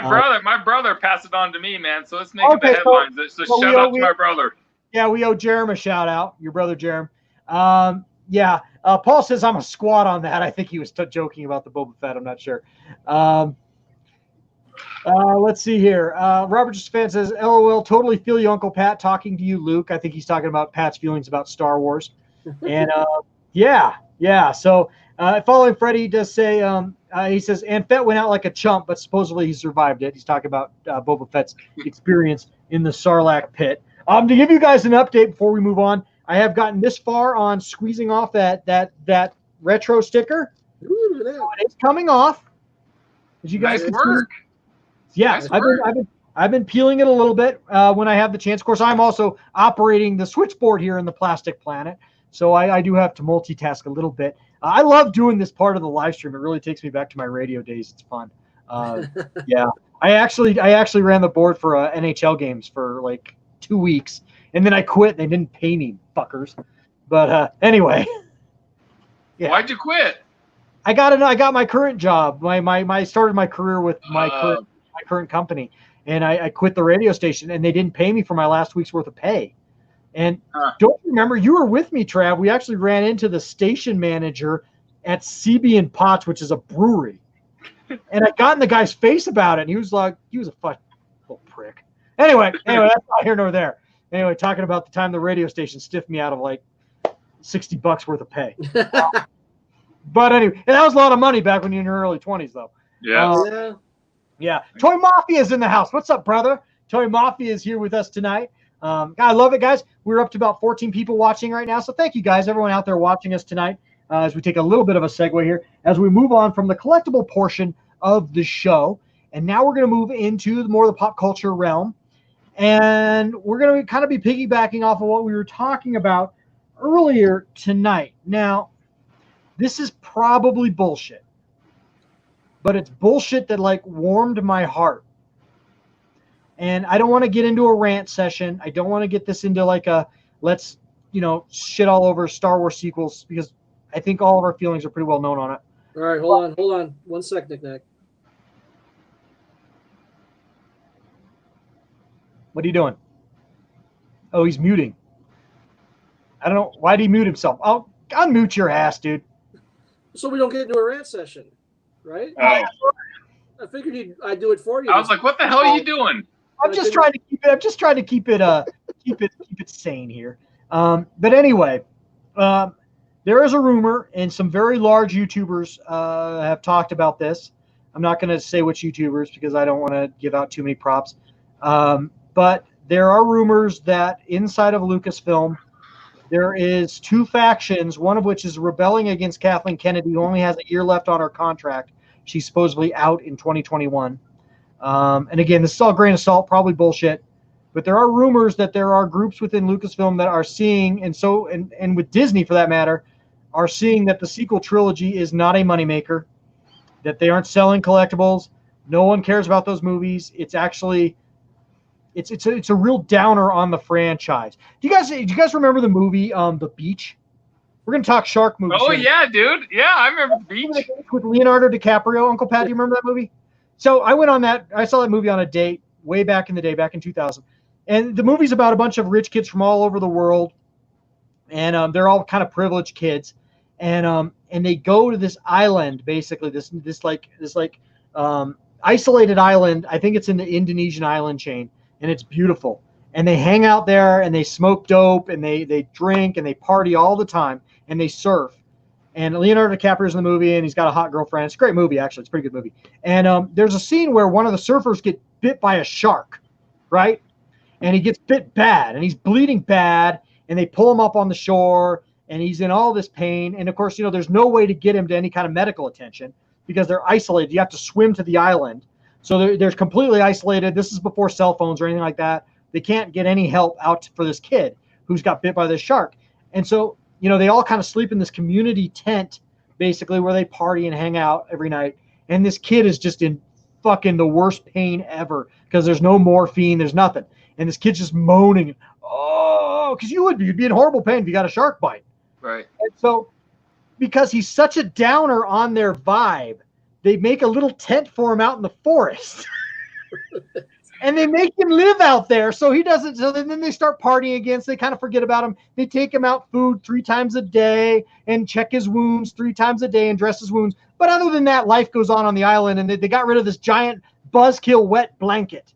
brother passed it on to me, man. So let's make it the headlines. So shout out to my brother.
Yeah, we owe Jerem a shout out. Your brother Jerem. Paul says I'm a squat on that. I think he was joking about the Boba Fett. I'm not sure. Let's see here. Robert Just a Fan says, LOL, totally feel you, Uncle Pat, talking to you, Luke. I think he's talking about Pat's feelings about Star Wars. And So following Freddie does say, he says, and Fett went out like a chump, but supposedly he survived it. He's talking about Boba Fett's experience in the Sarlacc pit. To give you guys an update before we move on, I have gotten this far on squeezing off that retro sticker.
Ooh,
it's coming off. As you guys
nice work.
Yeah, nice I've been peeling it a little bit when I have the chance. Of course, I'm also operating the switchboard here in the Plastic Planet, so I do have to multitask a little bit. I love doing this part of the live stream. It really takes me back to my radio days. It's fun. I actually ran the board for NHL games for like 2 weeks, and then I quit. And they didn't pay me, fuckers. But anyway,
Why'd you quit?
I got my current job. I started my career with my current company, and I quit the radio station, and they didn't pay me for my last week's worth of pay. And don't you remember, you were with me, Trav. We actually ran into the station manager at CB and Potts, which is a brewery. And I got in the guy's face about it, and he was a fucking little prick. Anyway, that's not here nor there. Anyway, talking about the time the radio station stiffed me out of like $60 worth of pay. But anyway, and that was a lot of money back when you were in your early 20s, though. Yeah. Toy Mafia is in the house. What's up, brother? Toy Mafia is here with us tonight. I love it, guys. We're up to about 14 people watching right now. So thank you, guys, everyone out there watching us tonight, as we take a little bit of a segue here, as we move on from the collectible portion of the show. And now we're going to move into more of the pop culture realm. And we're going to kind of be piggybacking off of what we were talking about earlier tonight. Now, this is probably bullshit, but it's bullshit that like warmed my heart. And I don't want to get into a rant session. I don't want to get this into like a let's, shit all over Star Wars sequels, because I think all of our feelings are pretty well known on it.
All right, hold on. 1 sec, Knick-Knack.
What are you doing? Oh, he's muting. I don't know. Why did he mute himself? Oh, unmute your ass, dude.
So we don't get into a rant session, right?
Oh.
I figured I'd do it for you.
I was like, what the hell are you doing?
I'm just trying to keep it sane here. But anyway, there is a rumor, and some very large YouTubers have talked about this. I'm not going to say which YouTubers because I don't want to give out too many props. But there are rumors that inside of Lucasfilm, there is 2 factions, one of which is rebelling against Kathleen Kennedy, who only has a year left on her contract. She's supposedly out in 2021. And again, this is all grain of salt, probably bullshit. But there are rumors that there are groups within Lucasfilm that are seeing, and with Disney for that matter, are seeing that the sequel trilogy is not a moneymaker, that they aren't selling collectibles. No one cares about those movies. It's actually... It's a real downer on the franchise. Do you guys remember the movie The Beach? We're gonna talk shark movies.
Oh yeah, dude. Yeah, I remember The Beach
with Leonardo DiCaprio. Uncle Pat, do you remember that movie? So I went on that. I saw that movie on a date way back in the day, back in 2000. And the movie's about a bunch of rich kids from all over the world, and they're all kind of privileged kids, and they go to this island, basically this isolated island. I think it's in the Indonesian island chain, and it's beautiful. And they hang out there and they smoke dope and they drink and they party all the time and they surf. And Leonardo DiCaprio's in the movie and he's got a hot girlfriend. It's a great movie, actually. It's a pretty good movie. And there's a scene where one of the surfers get bit by a shark, right? And he gets bit bad and he's bleeding bad, and they pull him up on the shore and he's in all this pain. And of course, there's no way to get him to any kind of medical attention because they're isolated. You have to swim to the island. So they're completely isolated. This is before cell phones or anything like that. They can't get any help out for this kid who's got bit by this shark. And so, they all kind of sleep in this community tent, basically, where they party and hang out every night. And this kid is just in fucking the worst pain ever because there's no morphine, there's nothing. And this kid's just moaning, oh, because you'd be in horrible pain if you got a shark bite.
Right.
And so, because he's such a downer on their vibe, they make a little tent for him out in the forest. And they make him live out there, so he doesn't. So then they start partying again. So they kind of forget about him. They take him out food 3 times a day and check his wounds 3 times a day and dress his wounds. But other than that, life goes on the island, and they got rid of this giant buzzkill wet blanket.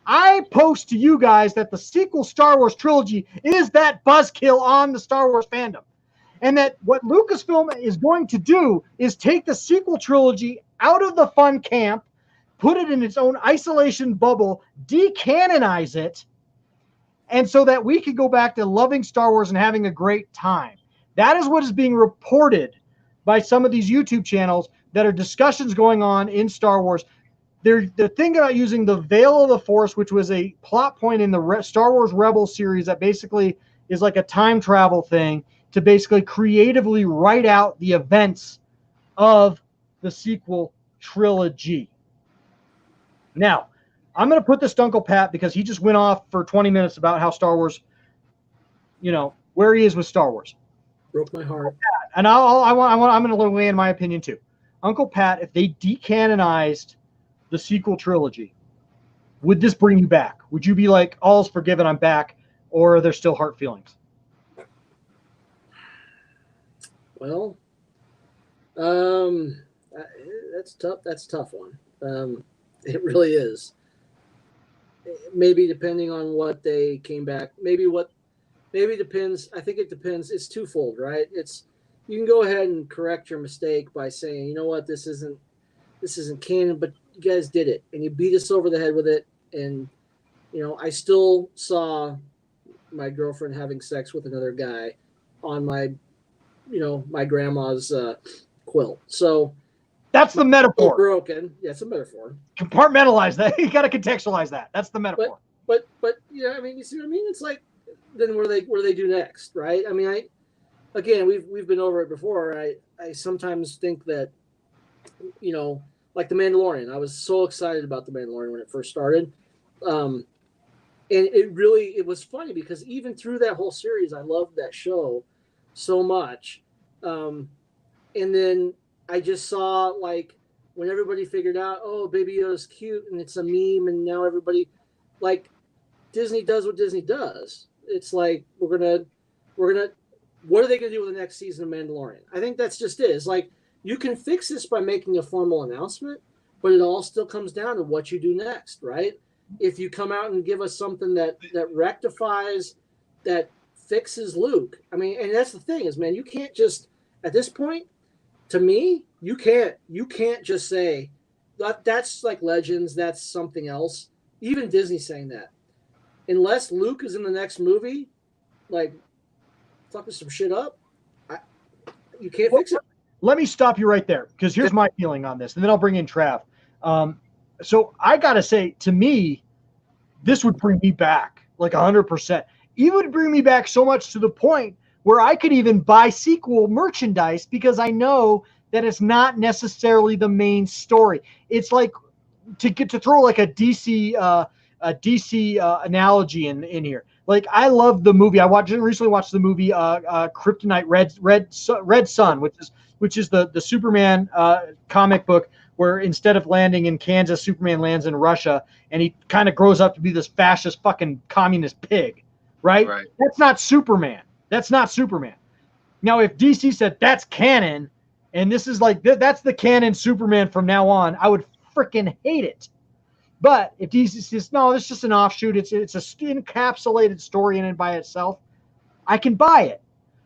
I post to you guys that the sequel Star Wars trilogy is that buzzkill on the Star Wars fandom, and that what Lucasfilm is going to do is take the sequel trilogy out of the fun camp, put it in its own isolation bubble, decanonize it, and so that we could go back to loving Star Wars and having a great time. That is what is being reported by some of these YouTube channels that are discussions going on in Star Wars. They're thinking about using the Veil of the Force, which was a plot point in the Star Wars Rebels series that basically is like a time travel thing, to basically creatively write out the events of the sequel trilogy. Now, I'm going to put this to Uncle Pat because he just went off for 20 minutes about how Star Wars, where he is with Star Wars.
Broke my heart.
And I'm going to weigh in my opinion too. Uncle Pat, if they decanonized the sequel trilogy, would this bring you back? Would you be like, all's forgiven, I'm back, or are there still heart feelings?
Well, that's tough. That's a tough one. It really is. Maybe depending on what they came back. Maybe depends. I think it depends. It's twofold, right? You can go ahead and correct your mistake by saying, you know what, this isn't canon, but you guys did it and you beat us over the head with it. And I still saw my girlfriend having sex with another guy on my grandma's quilt. So
that's the metaphor.
Broken. Yeah, it's a metaphor.
Compartmentalize that. You got to contextualize that. That's the metaphor.
But I mean, you see what I mean? It's like, then what do they do next, right? I mean, we've been over it before. I sometimes think that, like The Mandalorian. I was so excited about The Mandalorian when it first started. And it was funny because even through that whole series, I loved that show so much. And then I just saw, like, when everybody figured out, oh, Baby Yoda's cute and it's a meme, and now everybody, like, Disney does what Disney does. It's like, what are they gonna do with the next season of Mandalorian? I think that's just it. It's like, you can fix this by making a formal announcement, but it all still comes down to what you do next, right? If you come out and give us something that rectifies, that fixes Luke. I mean, and that's the thing is, man, you can't just, at this point, to me, you can't just say that's like Legends, that's something else. Even Disney's saying that. Unless Luke is in the next movie, like, fucking some shit up, you can't fix it.
Let me stop you right there, because here's my feeling on this, and then I'll bring in Trav. So I got to say, to me, this would bring me back like 100%. It would bring me back so much to the point where I could even buy sequel merchandise because I know that it's not necessarily the main story. It's like to throw like a DC analogy in here. Like, I love the movie. I recently watched the movie Kryptonite Red Sun, which is the Superman comic book where instead of landing in Kansas, Superman lands in Russia, and he kind of grows up to be this fascist fucking communist pig, right? That's not Superman. Now, if DC said that's canon, and this is like that's the canon Superman from now on, I would freaking hate it. But if these says, no, it's just an offshoot, it's a encapsulated story in and by itself, I can buy it.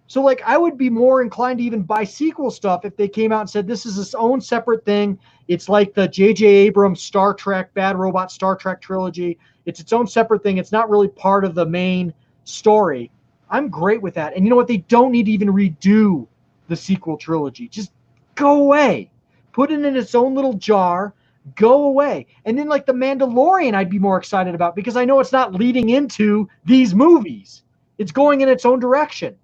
So like I would be more inclined to even buy sequel stuff if they came out and said this is its own separate thing. It's like the J.J. Abrams Star Trek, Bad Robot Star Trek trilogy. It's its own separate thing. It's not really part of the main story. I'm great with that. And you know what? They don't need to even redo the sequel trilogy. Just go away. Put it in its own little jar. Go away. And then like The Mandalorian, I'd be more excited about because I know it's not leading into these movies. It's going in its own direction.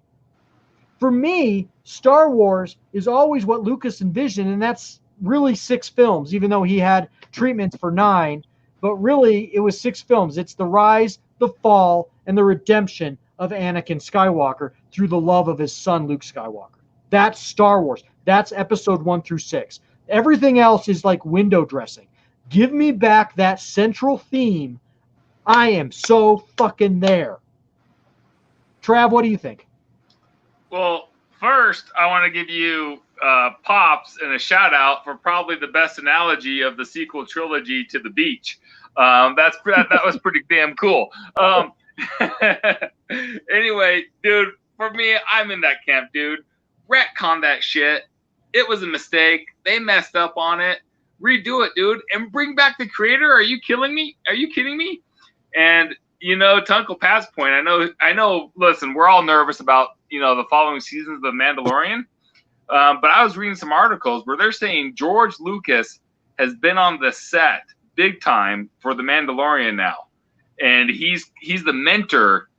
For me, Star Wars is always what Lucas envisioned, and that's really 6 films, even though he had treatments for 9. But really, it was 6 films. It's the rise, the fall, and the redemption of Anakin Skywalker through the love of his son, Luke Skywalker. That's Star Wars. That's episode 1 through 6. Everything else is like window dressing. Give me back that central theme. I am so fucking there. Trav, what do you think?
Well, first, I want to give you Pops and a shout out for probably the best analogy of the sequel trilogy to the beach. That was pretty damn cool. Anyway, dude, for me, I'm in that camp, dude. Retcon that shit. It was a mistake. They messed up on it. Redo it, dude, and bring back the creator. Are you killing me? Are you kidding me? And you know, to Uncle Pat's point, I know. Listen, we're all nervous about the following seasons of The Mandalorian. But I was reading some articles where they're saying George Lucas has been on the set big time for The Mandalorian now, and he's the mentor,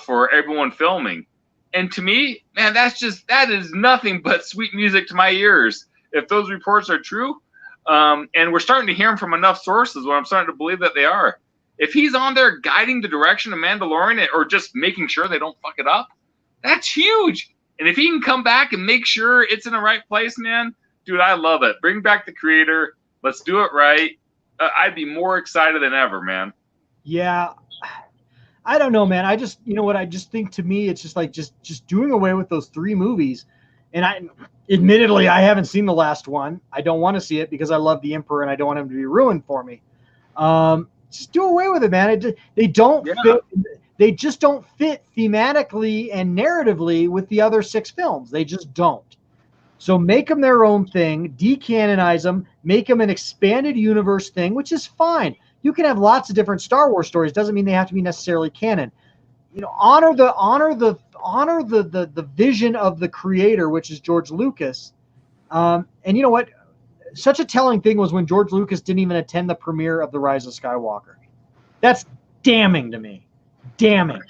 for everyone filming. And to me, man, that is nothing but sweet music to my ears. If those reports are true, and we're starting to hear them from enough sources, where I'm starting to believe that they are. If he's on there guiding the direction of Mandalorian or just making sure they don't fuck it up, that's huge. And if he can come back and make sure it's in the right place, man, dude, I love it. Bring back the creator. Let's do it right. I'd be more excited than ever, man.
Yeah. I don't know, man. I just, I just think to me, it's just like, just doing away with those 3 movies. And admittedly, I haven't seen the last one. I don't want to see it because I love the Emperor and I don't want him to be ruined for me. Just do away with it, man. They don't fit. They just don't fit thematically and narratively with the other 6 films. They just don't. So make them their own thing, decanonize them, make them an expanded universe thing, which is fine. You can have lots of different Star Wars stories. Doesn't mean they have to be necessarily canon. Honor the vision of the creator, which is George Lucas. And you know what? Such a telling thing was when George Lucas didn't even attend the premiere of The Rise of Skywalker. That's damning to me. Damning.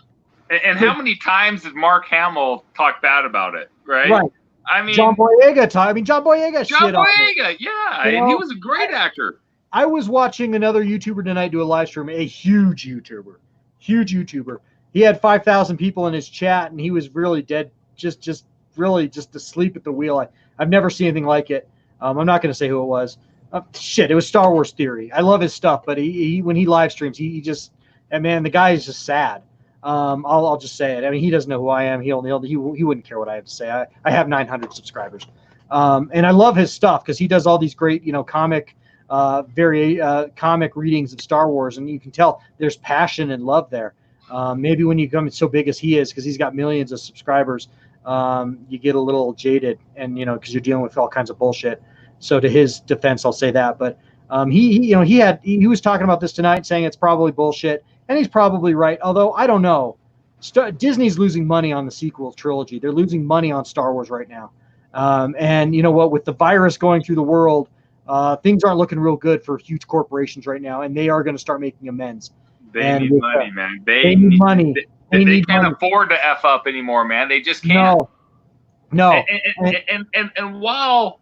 And how many times did Mark Hamill talk bad about it, right?
Right.
I mean,
John Boyega shit on it.
Yeah, and he was a great actor.
I was watching another YouTuber tonight do a live stream, a huge YouTuber. He had 5,000 people in his chat, and he was really dead, just really asleep at the wheel. I've never seen anything like it. I'm not going to say who it was. It was Star Wars Theory. I love his stuff, but he when he live streams, he just, and man, the guy is just sad. I'll just say it. I mean, he doesn't know who I am. He wouldn't care what I have to say. I have 900 subscribers, and I love his stuff because he does all these great, comic readings of Star Wars, and you can tell there's passion and love there. Maybe when you come so big as he is, because he's got millions of subscribers, you get a little jaded, and because you're dealing with all kinds of bullshit. So to his defense, I'll say that. But he was talking about this tonight, saying it's probably bullshit, and he's probably right. Although I don't know, Disney's losing money on the sequel trilogy. They're losing money on Star Wars right now. And you know what? With the virus going through the world, things aren't looking real good for huge corporations right now, and they are going to start making amends.
They need money, man. They
need money.
They can't afford to F up anymore, man. They just can't.
No.
And while,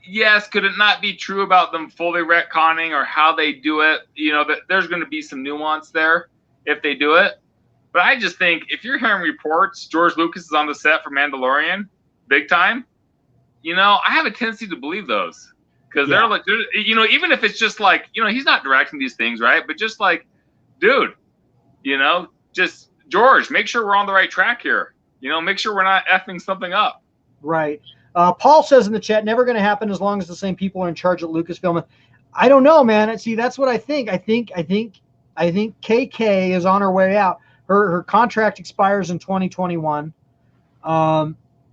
yes, could it not be true about them fully retconning or how they do it? That there's going to be some nuance there if they do it. But I just think if you're hearing reports, George Lucas is on the set for Mandalorian, big time. I have a tendency to believe those because they're like, even if it's just like, he's not directing these things, right? But just like, dude, just George, make sure we're on the right track here. Make sure we're not effing something up.
Right. Paul says in the chat, never going to happen as long as the same people are in charge at Lucasfilm. I don't know, man. See, that's what I think. I think KK is on her way out. Her contract expires in 2021.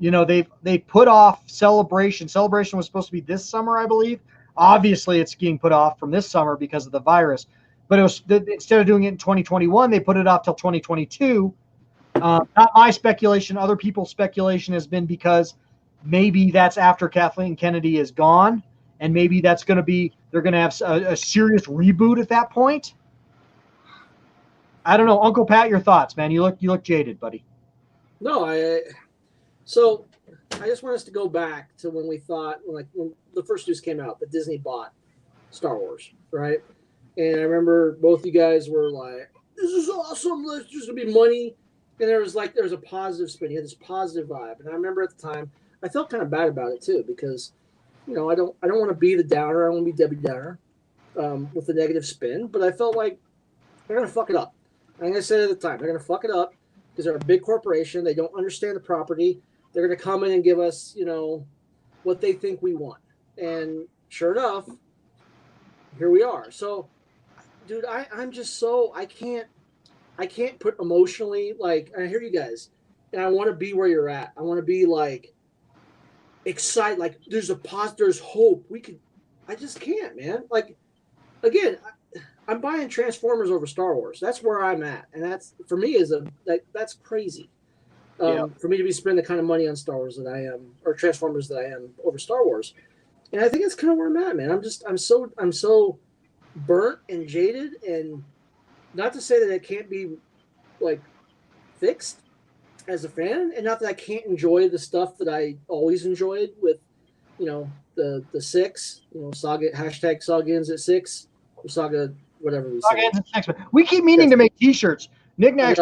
They put off Celebration. Celebration was supposed to be this summer, I believe. Obviously, it's getting put off from this summer because of the virus. But it was instead of doing it in 2021, they put it off till 2022. Not my speculation. Other people's speculation has been because maybe that's after Kathleen Kennedy is gone, and maybe that's going to be they're going to have a serious reboot at that point. I don't know, Uncle Pat. Your thoughts, man? You look jaded, buddy.
No, So I just want us to go back to when we thought, when the first news came out that Disney bought Star Wars, right? And I remember both you guys were like, "This is awesome! There's just gonna be money." And there was a positive spin. You had this positive vibe, and I remember at the time I felt kind of bad about it too because, I don't want to be the downer. I don't want to be Debbie Downer with the negative spin. But I felt like they're gonna fuck it up. And I said at the time, they're gonna fuck it up because they're a big corporation. They don't understand the property. They're going to come in and give us, what they think we want. And sure enough, here we are. So, dude, I'm just so, I can't put emotionally, I hear you guys, and I want to be where you're at. I want to be excited. There's hope. I just can't, man. Again, I'm buying Transformers over Star Wars. That's where I'm at. And that's, for me, that's crazy. For me to be spending the kind of money on Star Wars that I am, or Transformers that I am over Star Wars. And I think that's kind of where I'm at, man. I'm so burnt and jaded, and not to say that it can't be fixed as a fan, and not that I can't enjoy the stuff that I always enjoyed with, the six, saga, hashtag saga ends at 6, or saga, whatever we
Saga
say.
ends at 6. We keep meaning to make t-shirts. Knick-Knack's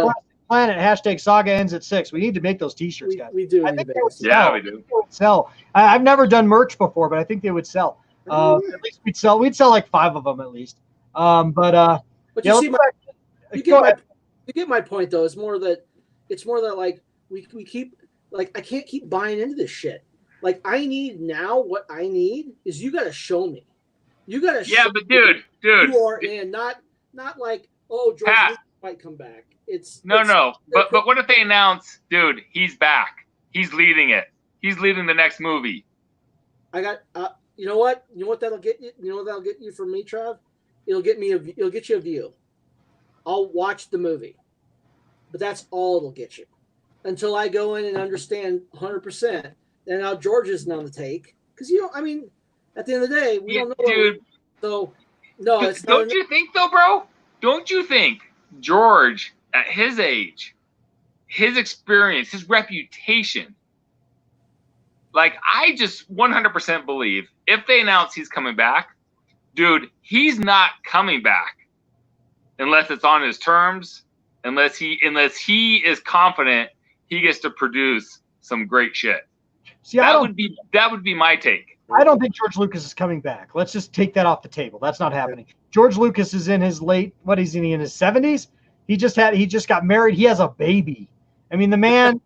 Planet, hashtag saga ends at 6. We need to make those t-shirts, guys.
We do.
I think they would sell.
Yeah, we do.
They would sell. I've never done merch before, but I think they would sell. At least we'd sell like 5 of them at least.
But you see, you get my point though. It's more that we keep I can't keep buying into this shit. I need now. What I need is you got to show me. You got to. Yeah,
but dude,
you are in not George Lucas might come back.
No. But what if they announce, dude, he's back. He's leading it. He's leading the next movie.
I got. You know what? You know what that'll get you? You know what that'll get you from me, Trav? It'll get you a view. I'll watch the movie, but that's all it'll get you. Until I go in and understand 100%. And now George isn't on the take because at the end of the day, we don't know.
Dude.
So no, it's
don't you think though, bro? Don't you think George, at his age, his experience, his reputation, I just 100% believe if they announce he's coming back, dude, he's not coming back unless it's on his terms, unless he is confident he gets to produce some great shit.
See,
that would be my take.
I don't think George Lucas is coming back. Let's just take that off the table. That's not happening. George Lucas is in his what is he in his 70s? He just got married. He has a baby. The man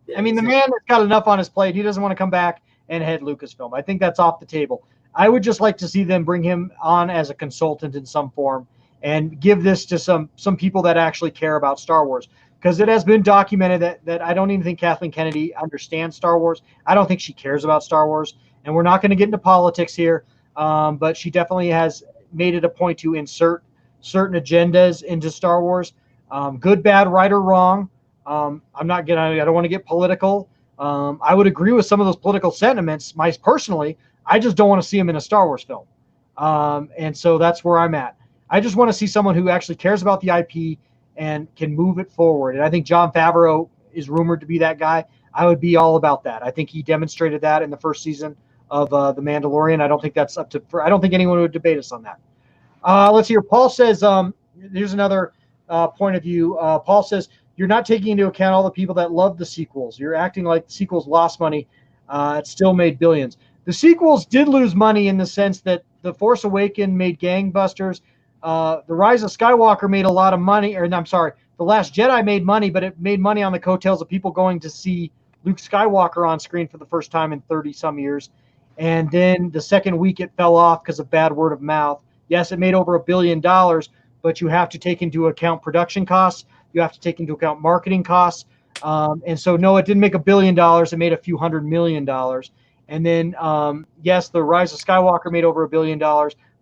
the man has got enough on his plate. He doesn't want to come back and head Lucasfilm. I think that's off the table. I would just like to see them bring him on as a consultant in some form and give this to some people that actually care about Star Wars. Because it has been documented that I don't even think Kathleen Kennedy understands Star Wars. I don't think she cares about Star Wars. And we're not going to get into politics here, but she definitely has made it a point to insert certain agendas into Star Wars. Good, bad, right, or wrong. I don't want to get political. I would agree with some of those political sentiments. Personally, I just don't want to see him in a Star Wars film. And so that's where I'm at. I just want to see someone who actually cares about the IP and can move it forward. And I think Jon Favreau is rumored to be that guy. I would be all about that. I think he demonstrated that in the first season of The Mandalorian. I don't think that's I don't think anyone would debate us on that. Let's hear. Paul says, here's another point of view. Paul says, you're not taking into account all the people that love the sequels. You're acting like the sequels lost money. It still made billions. The sequels did lose money in the sense that The Force Awakens made gangbusters. The Rise of Skywalker made a lot of money, The Last Jedi made money, but it made money on the coattails of people going to see Luke Skywalker on screen for the first time in 30 some years. And then the second week it fell off because of bad word of mouth. Yes, it made over $1 billion, but you have to take into account production costs. You have to take into account marketing costs. And so, no, it didn't make $1 billion. It made a few $100 million. And then, yes, The Rise of Skywalker made over $1 billion.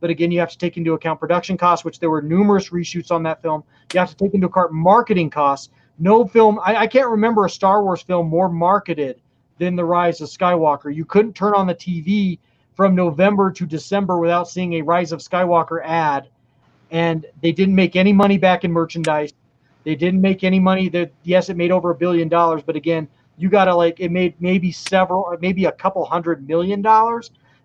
But again, you have to take into account production costs, which there were numerous reshoots on that film. You have to take into account marketing costs. No film, I can't remember a Star Wars film more marketed than The Rise of Skywalker. You couldn't turn on the TV from November to December without seeing a Rise of Skywalker ad. And they didn't make any money back in merchandise. They didn't make any money. Yes, it made over $1 billion, but again, you got to it made maybe a couple $100 million.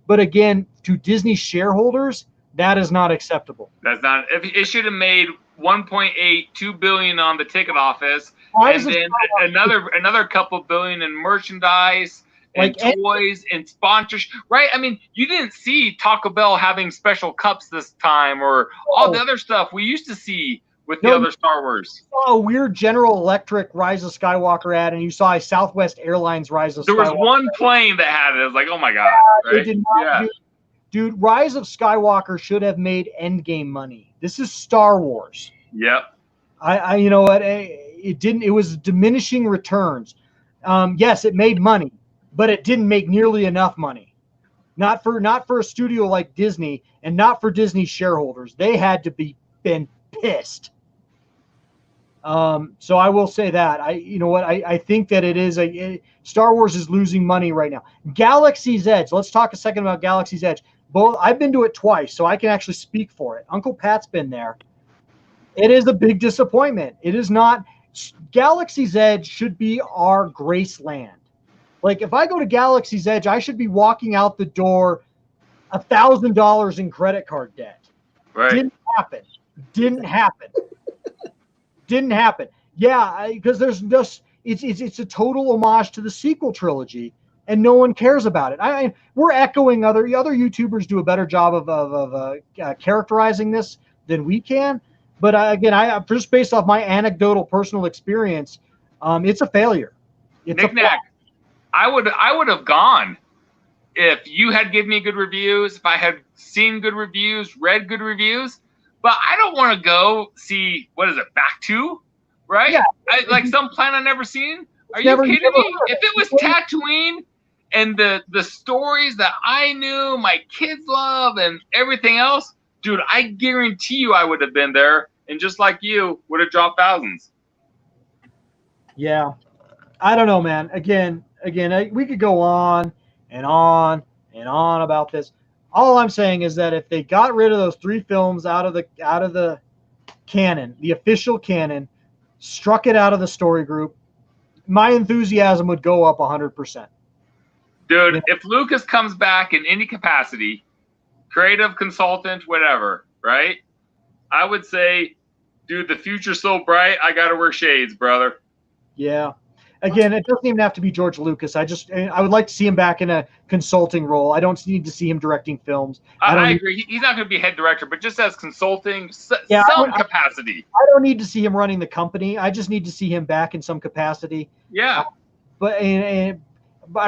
But again, to Disney shareholders, that is not acceptable.
That's not. It should have made 1.82 billion on the ticket office, and then another couple billion in merchandise and toys and sponsorship. Right? I mean, you didn't see Taco Bell having special cups this time, or all the other stuff we used to see with the other Star Wars.
You saw a weird General Electric Rise of Skywalker ad, and you saw a Southwest Airlines Rise of Skywalker.
There was one plane that had it. It was like, oh my god!
Yeah, right? They did not dude, Rise of Skywalker should have made Endgame money. This is Star Wars.
Yep.
I you know what? It didn't. It was diminishing returns. Yes, it made money, but it didn't make nearly enough money. Not for a studio like Disney, and not for Disney shareholders. They had to been pissed. So I will say that I think that it is Star Wars is losing money right now. Galaxy's Edge. Let's talk a second about Galaxy's Edge. I've been to it twice, so I can actually speak for it. Uncle Pat's been there. It is a big disappointment. It is not. Galaxy's Edge should be our Graceland. Like, if I go to Galaxy's Edge, I should be walking out the door $1,000 in credit card debt.
Right.
Didn't happen. Yeah, because there's just it's a total homage to the sequel trilogy, and no one cares about it. We're echoing other YouTubers do a better job of characterizing this than we can. But again, I just based off my anecdotal personal experience, it's a failure.
Knick-Knack. I would have gone if you had given me good reviews, if I had seen good reviews, read good reviews. But I don't want to go see, what is it, Back 2? Right? Yeah. Like some planet I've never seen? Are you kidding me? If it was Tatooine and the stories that I knew, my kids love, and everything else, dude, I guarantee you I would have been there, and just like you, would have dropped thousands.
Yeah. I don't know, man. Again, we could go on and on and on about this. All I'm saying is that if they got rid of those 3 films out of the canon, the official canon, struck it out of the story group, my enthusiasm would go up 100%.
Dude, if Lucas comes back in any capacity, creative consultant, whatever, right? I would say, dude, the future's so bright, I got to wear shades, brother.
Yeah. Again, it doesn't even have to be George Lucas. I would like to see him back in a consulting role. I don't need to see him directing films.
I agree. He's not going to be head director, but just as consulting, some capacity.
I don't need to see him running the company. I just need to see him back in some capacity.
Yeah.
But I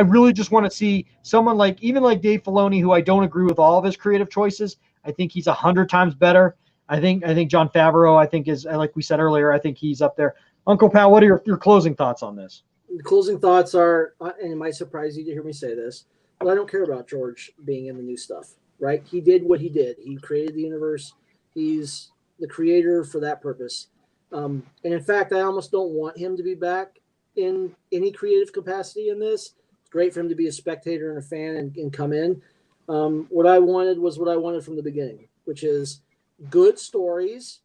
really just want to see someone even like Dave Filoni, who I don't agree with all of his creative choices. I think he's 100 times better. I think Jon Favreau, I think, is, like we said earlier, I think he's up there. Uncle Pat, what are your closing thoughts on this?
The closing thoughts are, and it might surprise you to hear me say this, but I don't care about George being in the new stuff, right? He did what he did. He created the universe. He's the creator for that purpose. And in fact, I almost don't want him to be back in any creative capacity in this. It's great for him to be a spectator and a fan and come in. What I wanted was what I wanted from the beginning, which is good stories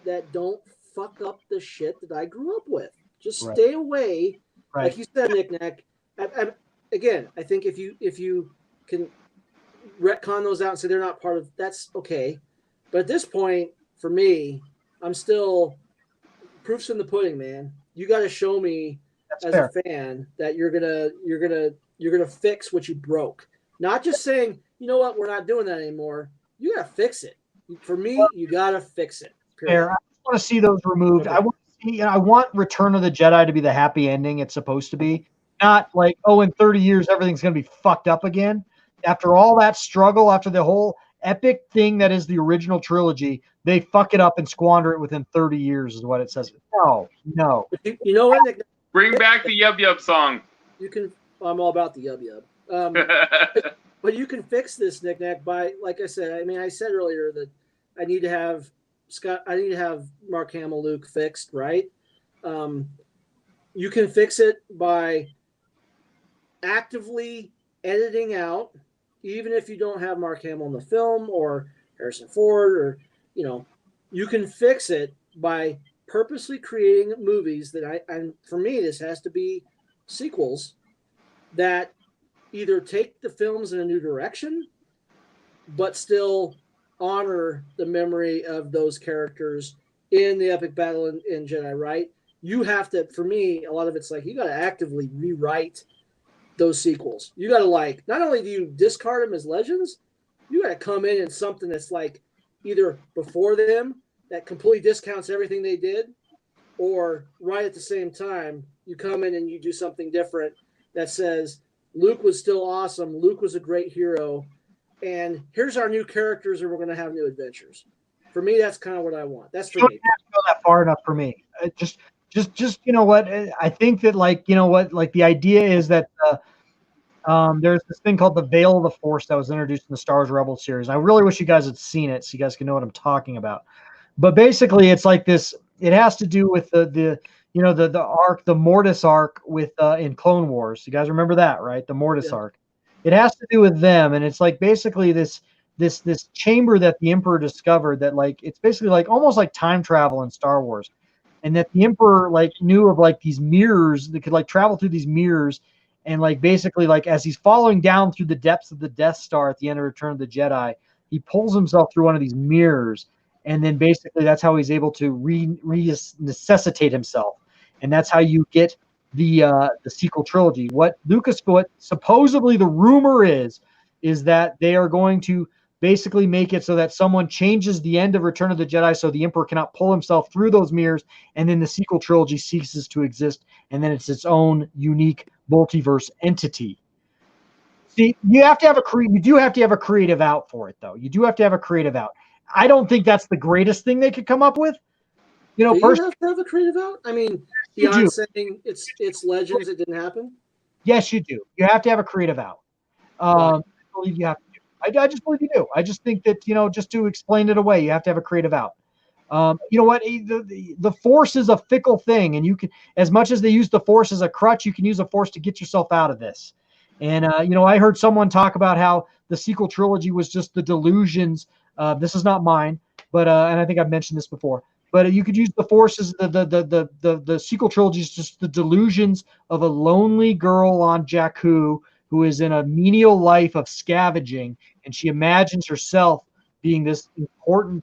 that don't fuck up the shit that I grew up with. Just stay away. Right. Like you said, Knick-Knack. Again, I think if you can retcon those out and say they're not part of, that's okay. But at this point, for me, I'm still proof's in the pudding, man. You got to show me as a fan that you're gonna fix what you broke. Not just saying, you know what, we're not doing that anymore. You got to fix it. For me, you got to fix it.
Fair. I want to see those removed. I want Return of the Jedi to be the happy ending it's supposed to be. Not like, in 30 years everything's going to be fucked up again. After all that struggle, after the whole epic thing that is the original trilogy, they fuck it up and squander it within 30 years is what it says. No.
You know what, Nick?
Bring back the Yub Yub song.
You can. I'm all about the Yub Yub. But you can fix this, Knick-Knack, by, like I said. I mean, I said earlier that I need to have Mark Hamill Luke fixed, right? You can fix it by actively editing out, even if you don't have Mark Hamill in the film or Harrison Ford, or you can fix it by purposely creating movies that and for me, this has to be sequels that either take the films in a new direction, but still honor the memory of those characters in the epic battle in Jedi, right? You have to, for me, a lot of it's like, you got to actively rewrite those sequels. You got to not only do you discard them as legends, you got to come in something that's like either before them that completely discounts everything they did, or right at the same time, you come in and you do something different that says, Luke was still awesome. Luke was a great hero. And here's our new characters, and we're going to have new adventures. For me, that's kind of what I want. That's for me.
You don't have to go that far enough for me. Just you know what? I think that the idea is that there's this thing called the Veil of the Force that was introduced in the Star Wars Rebels series. I really wish you guys had seen it so you guys can know what I'm talking about. But basically, it's like this. It has to do with the arc, the Mortis arc with in Clone Wars. You guys remember that, right? The Mortis arc. It has to do with them, and it's like basically this chamber that the Emperor discovered that it's basically almost like time travel in Star Wars, and that the Emperor knew of these mirrors that could travel through these mirrors, and basically as he's falling down through the depths of the Death Star at the end of Return of the Jedi, he pulls himself through one of these mirrors, and then basically that's how he's able to necessitate himself, and that's how you get the sequel trilogy. What supposedly the rumor is that they are going to basically make it so that someone changes the end of Return of the Jedi so the Emperor cannot pull himself through those mirrors, and then the sequel trilogy ceases to exist, and then it's its own unique multiverse entity. See, you do have to have a creative out for it, though. You do have to have a creative out. I don't think that's the greatest thing they could come up with.
Do you have to have a creative out? I mean, beyond saying it's legends, it didn't happen.
Yes, you do. You have to have a creative out. I believe you have to. I just believe you do. I just think that just to explain it away, you have to have a creative out. You know what? The Force is a fickle thing, and you can, as much as they use the Force as a crutch, you can use the Force to get yourself out of this. And I heard someone talk about how the sequel trilogy was just the delusions. This is not mine, but and I think I've mentioned this before. But you could use the Force as the sequel trilogy is just the delusions of a lonely girl on Jakku who is in a menial life of scavenging, and she imagines herself being this important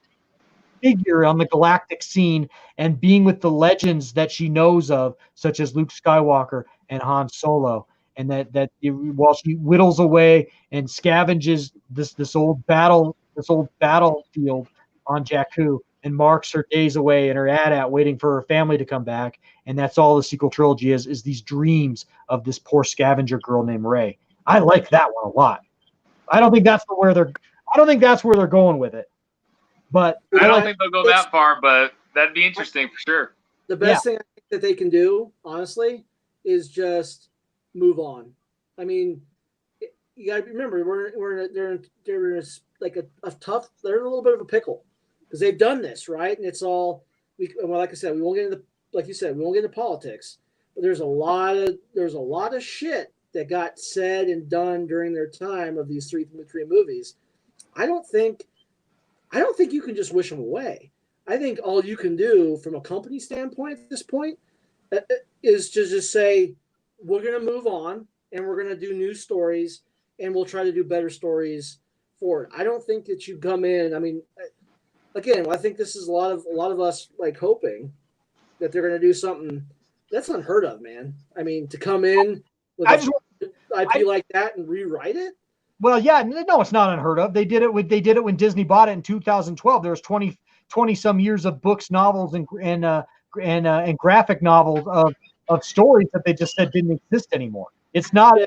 figure on the galactic scene and being with the legends that she knows of, such as Luke Skywalker and Han Solo. And that while she whittles away and scavenges this old battlefield on Jakku, and marks her days away in her AT-AT waiting for her family to come back. And that's all the sequel trilogy is these dreams of this poor scavenger girl named Rey. I like that one a lot. I don't think that's where they're going with it. But
I don't think they'll go that far, but that'd be interesting for sure.
The best thing I think that they can do, honestly, is just move on. I mean, you got to remember, they're in a tough, they're in a little bit of a pickle. Because they've done this, right? And it's all, like I said, we won't get into, like you said, we won't get into politics. But there's a lot of shit that got said and done during their time of these three movies. I don't think you can just wish them away. I think all you can do from a company standpoint at this point is to just say, we're going to move on and we're going to do new stories and we'll try to do better stories forward. I don't think that you come in, I mean, again, I think this is a lot of us hoping that they're going to do something that's unheard of, man. I mean, to come in with an IP like that and rewrite it.
Well, yeah, no, it's not unheard of. They did it when Disney bought it in 2012. There was 20 some years of books, novels, and graphic novels of stories that they just said didn't exist anymore. It's not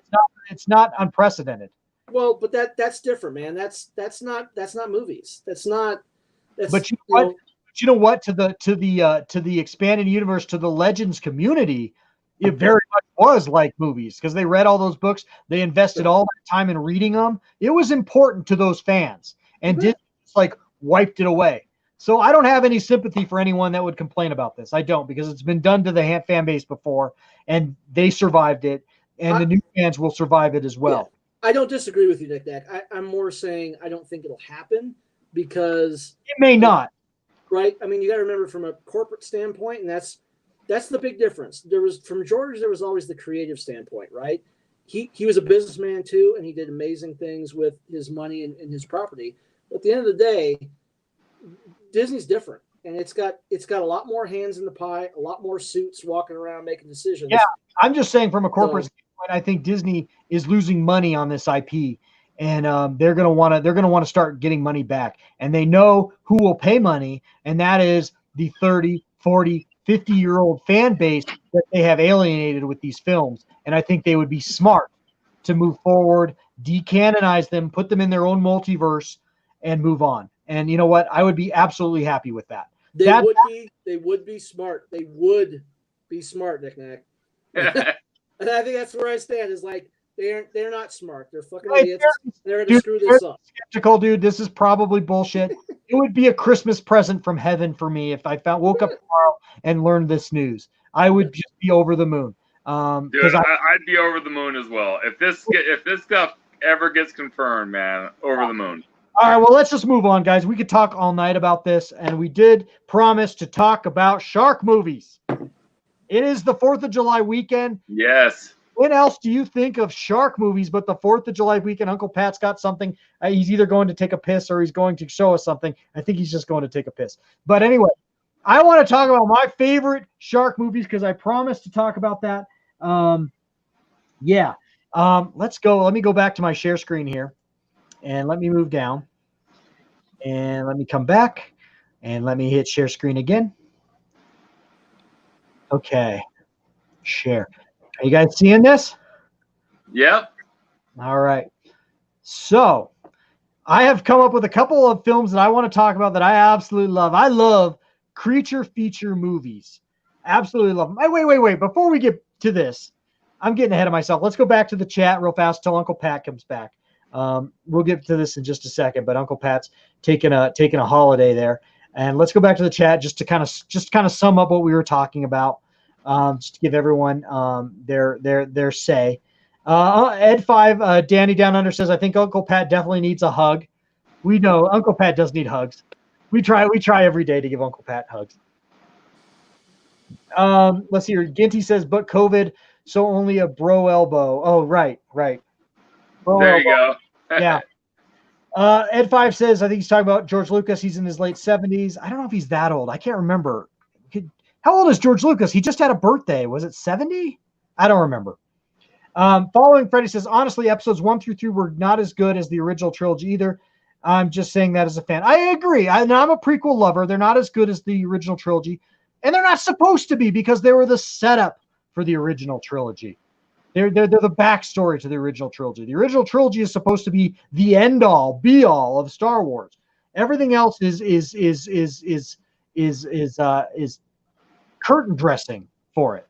unprecedented.
Well, but that's different, man. That's not movies. That's
But you know what? You know what? To the expanded universe, to the Legends community, it very much was like movies because they read all those books. They invested all that time in reading them. It was important to those fans, and Disney just like wiped it away. So I don't have any sympathy for anyone that would complain about this. I don't, because it's been done to the fan base before, and they survived it, and the new fans will survive it as well.
Yeah, I don't disagree with you, Knick-Knack. I'm more saying I don't think it'll happen because
it may not.
Right? I mean, you got to remember from a corporate standpoint, and that's the big difference. There was from George, there was always the creative standpoint, right? He was a businessman too, and he did amazing things with his money and his property. But at the end of the day, Disney's different, and it's got a lot more hands in the pie, a lot more suits walking around making decisions.
Yeah, I'm just saying from a corporate standpoint, I think Disney is losing money on this IP, and they're gonna want to start getting money back, and they know who will pay money, and that is the 30, 40, 50-year-old fan base that they have alienated with these films. And I think they would be smart to move forward, decanonize them, put them in their own multiverse, and move on. And you know what? I would be absolutely happy with that.
They would be smart. They would be smart, Knick-Knack. And I think that's where I stand. Is like they're not smart. They're fucking idiots. They're gonna screw this up.
Skeptical, dude. This is probably bullshit. It would be a Christmas present from heaven for me if I woke up tomorrow and learned this news. I would just be over the moon.
Dude, I'd be over the moon as well. If this stuff ever gets confirmed, man, over the moon.
All right, well, let's just move on, guys. We could talk all night about this, and we did promise to talk about shark movies. It is the 4th of July weekend.
Yes.
When else do you think of shark movies but the 4th of July weekend? Uncle Pat's got something. He's either going to take a piss or he's going to show us something. I think he's just going to take a piss. But anyway, I want to talk about my favorite shark movies because I promised to talk about that. Let's go. Let me go back to my share screen here. And let me move down. And let me come back. And let me hit share screen again. Okay. Share. Are you guys seeing this?
Yep.
All right. So I have come up with a couple of films that I want to talk about that I absolutely love. I love creature feature movies. Absolutely love them. Wait. Before we get to this, I'm getting ahead of myself. Let's go back to the chat real fast till Uncle Pat comes back. We'll get to this in just a second, but Uncle Pat's taking a holiday there, and let's go back to the chat just to kind of sum up what we were talking about, just to give everyone their say. Ed5, Danny Down Under says, I think Uncle Pat definitely needs a hug. We know Uncle Pat does need hugs. We try every day to give Uncle Pat hugs. Let's see here. Ginty says, but COVID, so only a bro elbow. Oh, right. Bro
there
elbow.
You go.
Yeah. Ed5 says, I think he's talking about George Lucas. He's in his late 70s. I don't know if he's that old. I can't remember. How old is George Lucas? He just had a birthday. Was it 70? I don't remember. Following Freddie says, honestly, episodes 1 through 3 were not as good as the original trilogy either. I'm just saying that as a fan. I agree. I'm a prequel lover. They're not as good as the original trilogy. And they're not supposed to be because they were the setup for the original trilogy. They're the backstory to the original trilogy. The original trilogy is supposed to be the end all, be all of Star Wars. Everything else is curtain dressing for it.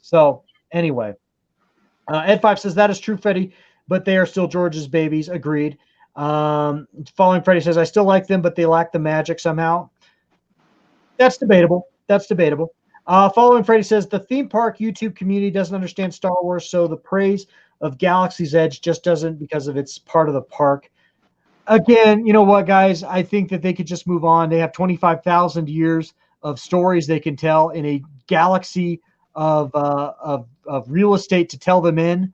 So anyway, Ed5 says that is true, Freddie, but they are still George's babies. Agreed. Following Freddie says I still like them, but they lack the magic somehow. That's debatable. Following Freddie says the theme park YouTube community doesn't understand Star Wars, so the praise of Galaxy's Edge just doesn't because of it's part of the park. Again, you know what, guys? I think that they could just move on. They have 25,000 years of stories they can tell in a galaxy of real estate to tell them in.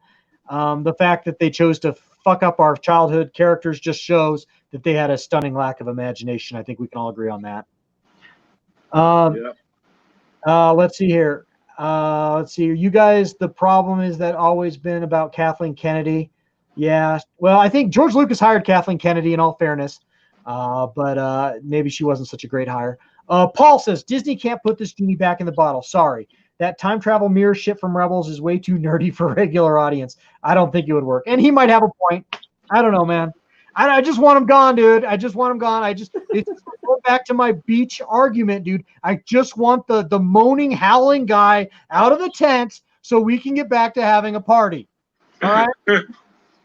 The fact that they chose to fuck up our childhood characters just shows that they had a stunning lack of imagination. I think we can all agree on that. Let's see here. You guys, the problem is that always been about Kathleen Kennedy. Yeah. Well, I think George Lucas hired Kathleen Kennedy in all fairness, but maybe she wasn't such a great hire. Paul says, Disney can't put this genie back in the bottle. Sorry. That time travel mirror shit from Rebels is way too nerdy for a regular audience. I don't think it would work. And he might have a point. I don't know, man. I just want him gone, dude. I just want him gone. It's go back to my beach argument, dude. I just want the moaning, howling guy out of the tent so we can get back to having a party. All right.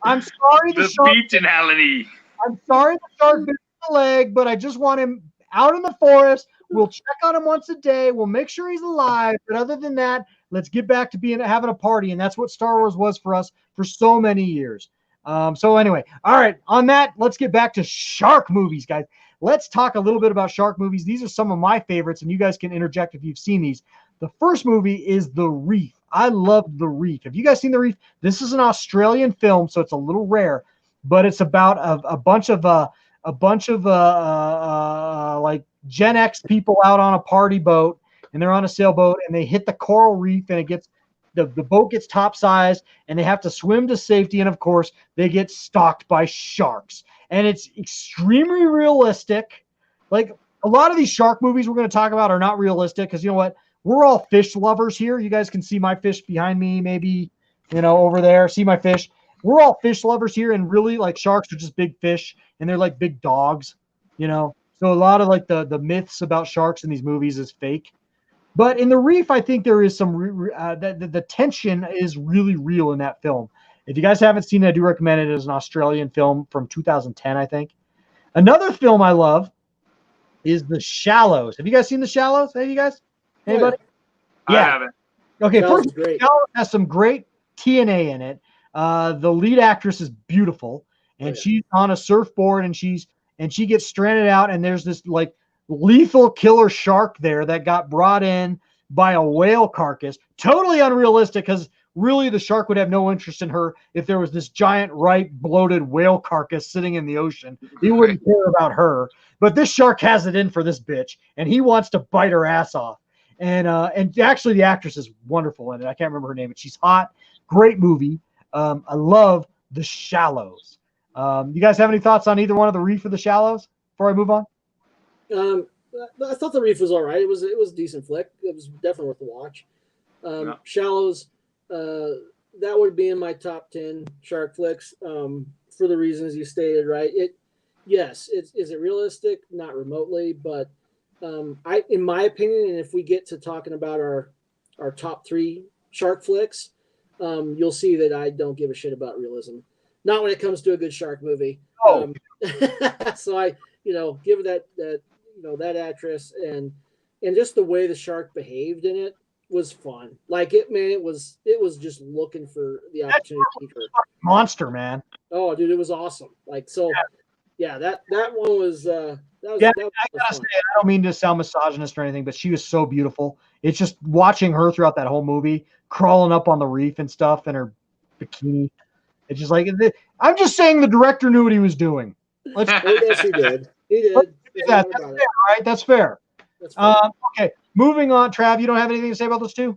I'm sorry
the beach analogy.
I'm sorry the shark bit the leg, but I just want him out in the forest. We'll check on him once a day. We'll make sure he's alive. But other than that, let's get back to having a party. And that's what Star Wars was for us for so many years. So anyway, all right. On that, let's get back to shark movies, guys. Let's talk a little bit about shark movies. These are some of my favorites, and you guys can interject if you've seen these. The first movie is The Reef. I love The Reef. Have you guys seen The Reef? This is an Australian film, so it's a little rare, but it's about a bunch of like Gen X people out on a party boat, and they're on a sailboat, and they hit the coral reef, and it gets the boat gets capsized, and they have to swim to safety, and of course they get stalked by sharks, and it's extremely realistic. Like a lot of these shark movies we're going to talk about are not realistic because you know what? We're all fish lovers here. You guys can see my fish behind me, maybe, over there. See my fish. We're all fish lovers here, and really, like, sharks are just big fish, and they're like big dogs, So a lot of like the myths about sharks in these movies is fake. But in The Reef, I think there is some the tension is really real in that film. If you guys haven't seen it, I do recommend it. It is an Australian film from 2010, I think. Another film I love is The Shallows. Have you guys seen The Shallows? Hey, you guys? Anybody?
Yeah. I haven't.
Okay, first, Shallows has some great TNA in it. The lead actress is beautiful, and she's on a surfboard, and she gets stranded out, and there's this like lethal killer shark there that got brought in by a whale carcass. Totally unrealistic because really the shark would have no interest in her if there was this giant, ripe, bloated whale carcass sitting in the ocean. He wouldn't care about her. But this shark has it in for this bitch, and he wants to bite her ass off. And actually the actress is wonderful in it. I can't remember her name, but she's hot. Great movie. I love The Shallows. You guys have any thoughts on either one of The Reef or The Shallows before I move on?
I thought The Reef was all right. It was a decent flick. It was definitely worth the watch. Shallows, that would be in my top 10 shark flicks for the reasons you stated, right? Is it realistic? Not remotely, but in my opinion, and if we get to talking about our top 3 shark flicks, you'll see that I don't give a shit about realism. Not when it comes to a good shark movie. So I, give that actress and just the way the shark behaved in it was fun. Like it was just looking for the opportunity to keep her.
Monster, man.
Oh, dude, it was awesome. Like, so yeah, that one was, I
gotta say, I don't mean to sound misogynist or anything, but she was so beautiful. It's just watching her throughout that whole movie, crawling up on the reef and stuff in her bikini. It's just like, I'm just saying the director knew what he was doing.
Yes, he did. He did.
That's fair, right? That's fair. Okay, moving on. Trav, you don't have anything to say about those two?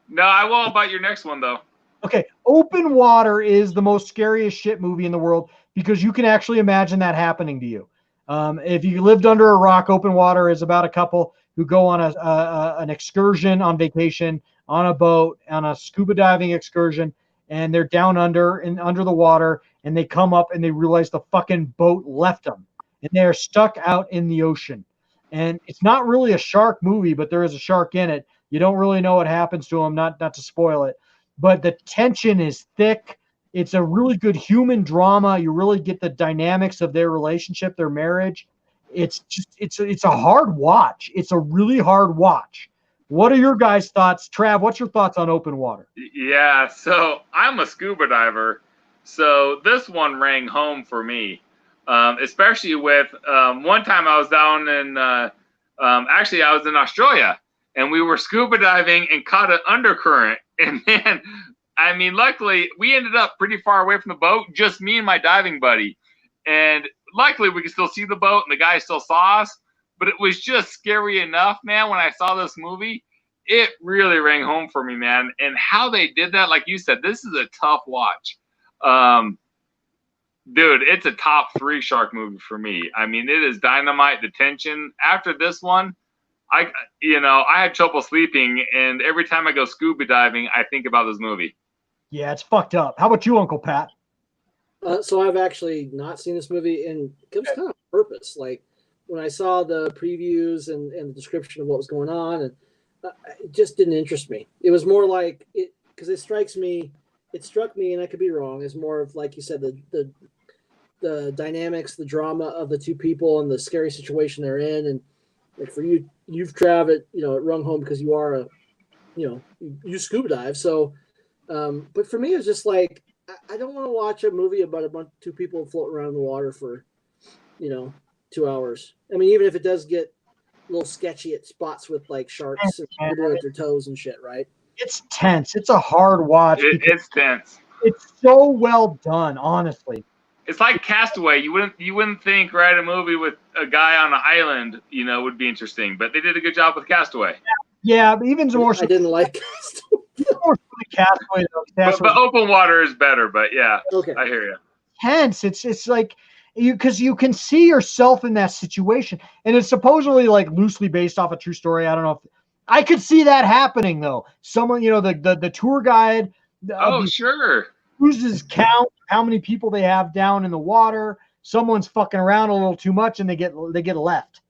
No, I will about your next one, though.
Okay, Open Water is the most scariest shit movie in the world because you can actually imagine that happening to you. If you lived under a rock, Open Water is about a couple who go on an excursion on vacation on a boat, on a scuba diving excursion, and they're down under the water, and they come up and they realize the fucking boat left them, and they're stuck out in the ocean. And it's not really a shark movie, but there is a shark in it. You don't really know what happens to them, not to spoil it, but the tension is thick. It's a really good human drama. You really get the dynamics of their relationship, their marriage. It's a hard watch. It's a really hard watch. What are your guys' thoughts? Trav, what's your thoughts on Open Water?
Yeah, so I'm a scuba diver, so this one rang home for me, especially with one time I was down in, actually I was in Australia, and we were scuba diving and caught an undercurrent. And man, I mean, luckily we ended up pretty far away from the boat, just me and my diving buddy. And luckily we could still see the boat and the guy still saw us. But it was just scary enough, man, when I saw this movie. It really rang home for me, man. And how they did that, like you said, this is a tough watch. Dude, it's a top 3 shark movie for me. I mean, it is dynamite, the tension. After this one, I had trouble sleeping, and every time I go scuba diving, I think about this movie.
Yeah, it's fucked up. How about you, Uncle Pat?
So I've actually not seen this movie, and it was kind of purpose. Like when I saw the previews and the description of what was going on, and it just didn't interest me. It was more like it because it struck me, and I could be wrong. It's more of like you said, the dynamics, the drama of the two people, and the scary situation they're in, and like for you, you've traveled, at Rung Home because you are you scuba dive. So, but for me, it's just like I don't want to watch a movie about two people floating around in the water for, 2 hours. I mean, even if it does get a little sketchy at spots with like sharks and people with their toes and shit, right?
It's tense. It's a hard watch.
It's tense.
It's so well done, honestly.
It's like Castaway. You wouldn't think a movie with a guy on an island, would be interesting, but they did a good job with Castaway.
Yeah, but even more so.
I didn't like Castaway.
More so Castaway though.
But open water is better. But yeah,
okay.
I hear you.
Tense. It's like because you can see yourself in that situation, and it's supposedly like loosely based off a true story. I don't know if I could see that happening though. Someone, the tour guide.
Sure.
Loses count how many people they have down in the water. Someone's fucking around a little too much and they get left.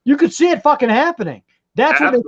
You could see it fucking happening. That's what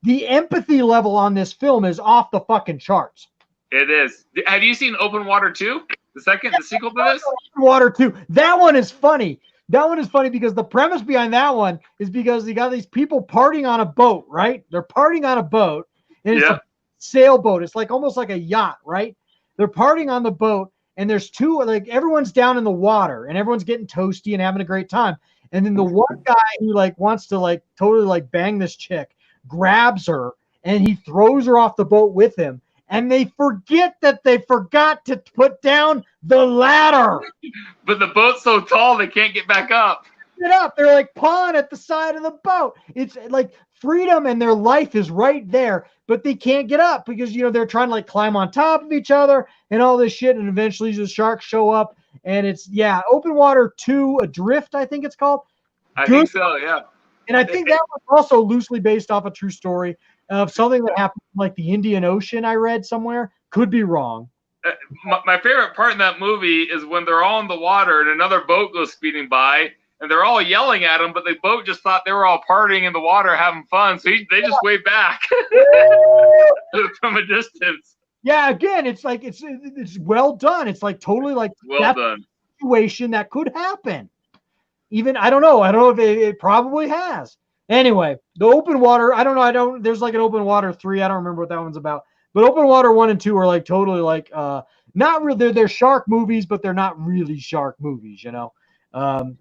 the empathy level on this film is off the fucking charts.
It is. Have you seen Open Water 2? The sequel to this?
Open Water 2. That one is funny. That one is funny because the premise behind that one is because you got these people partying on a boat, right? They're partying on a boat and it's a sailboat. It's like almost like a yacht, right? They're partying on the boat, and there's two, like everyone's down in the water, and everyone's getting toasty and having a great time. And then the one guy who like wants to like totally like bang this chick grabs her, and he throws her off the boat with him. And they forget that they forgot to put down the ladder.
But the boat's so tall they can't get back up.
They're like pawing at the side of the boat. It's like freedom and their life is right there, but they can't get up because they're trying to like climb on top of each other and all this shit, and eventually the sharks show up, and it's Open Water 2 Adrift, I think it's called.
I think so, yeah.
And I think that was also loosely based off a true story of something that happened in like the Indian Ocean. I read somewhere, could be wrong.
My favorite part in that movie is when they're all in the water and another boat goes speeding by. And they're all yelling at him, but the boat just thought they were all partying in the water, having fun. So they just wave back from a distance.
Yeah, again, it's like it's well done. It's like totally like
well done
situation that could happen. Even I don't know if it probably has. Anyway, the Open Water. I don't know. There's like an Open Water 3. I don't remember what that one's about. But Open Water 1 and 2 are like totally like not real. They're shark movies, but they're not really shark movies.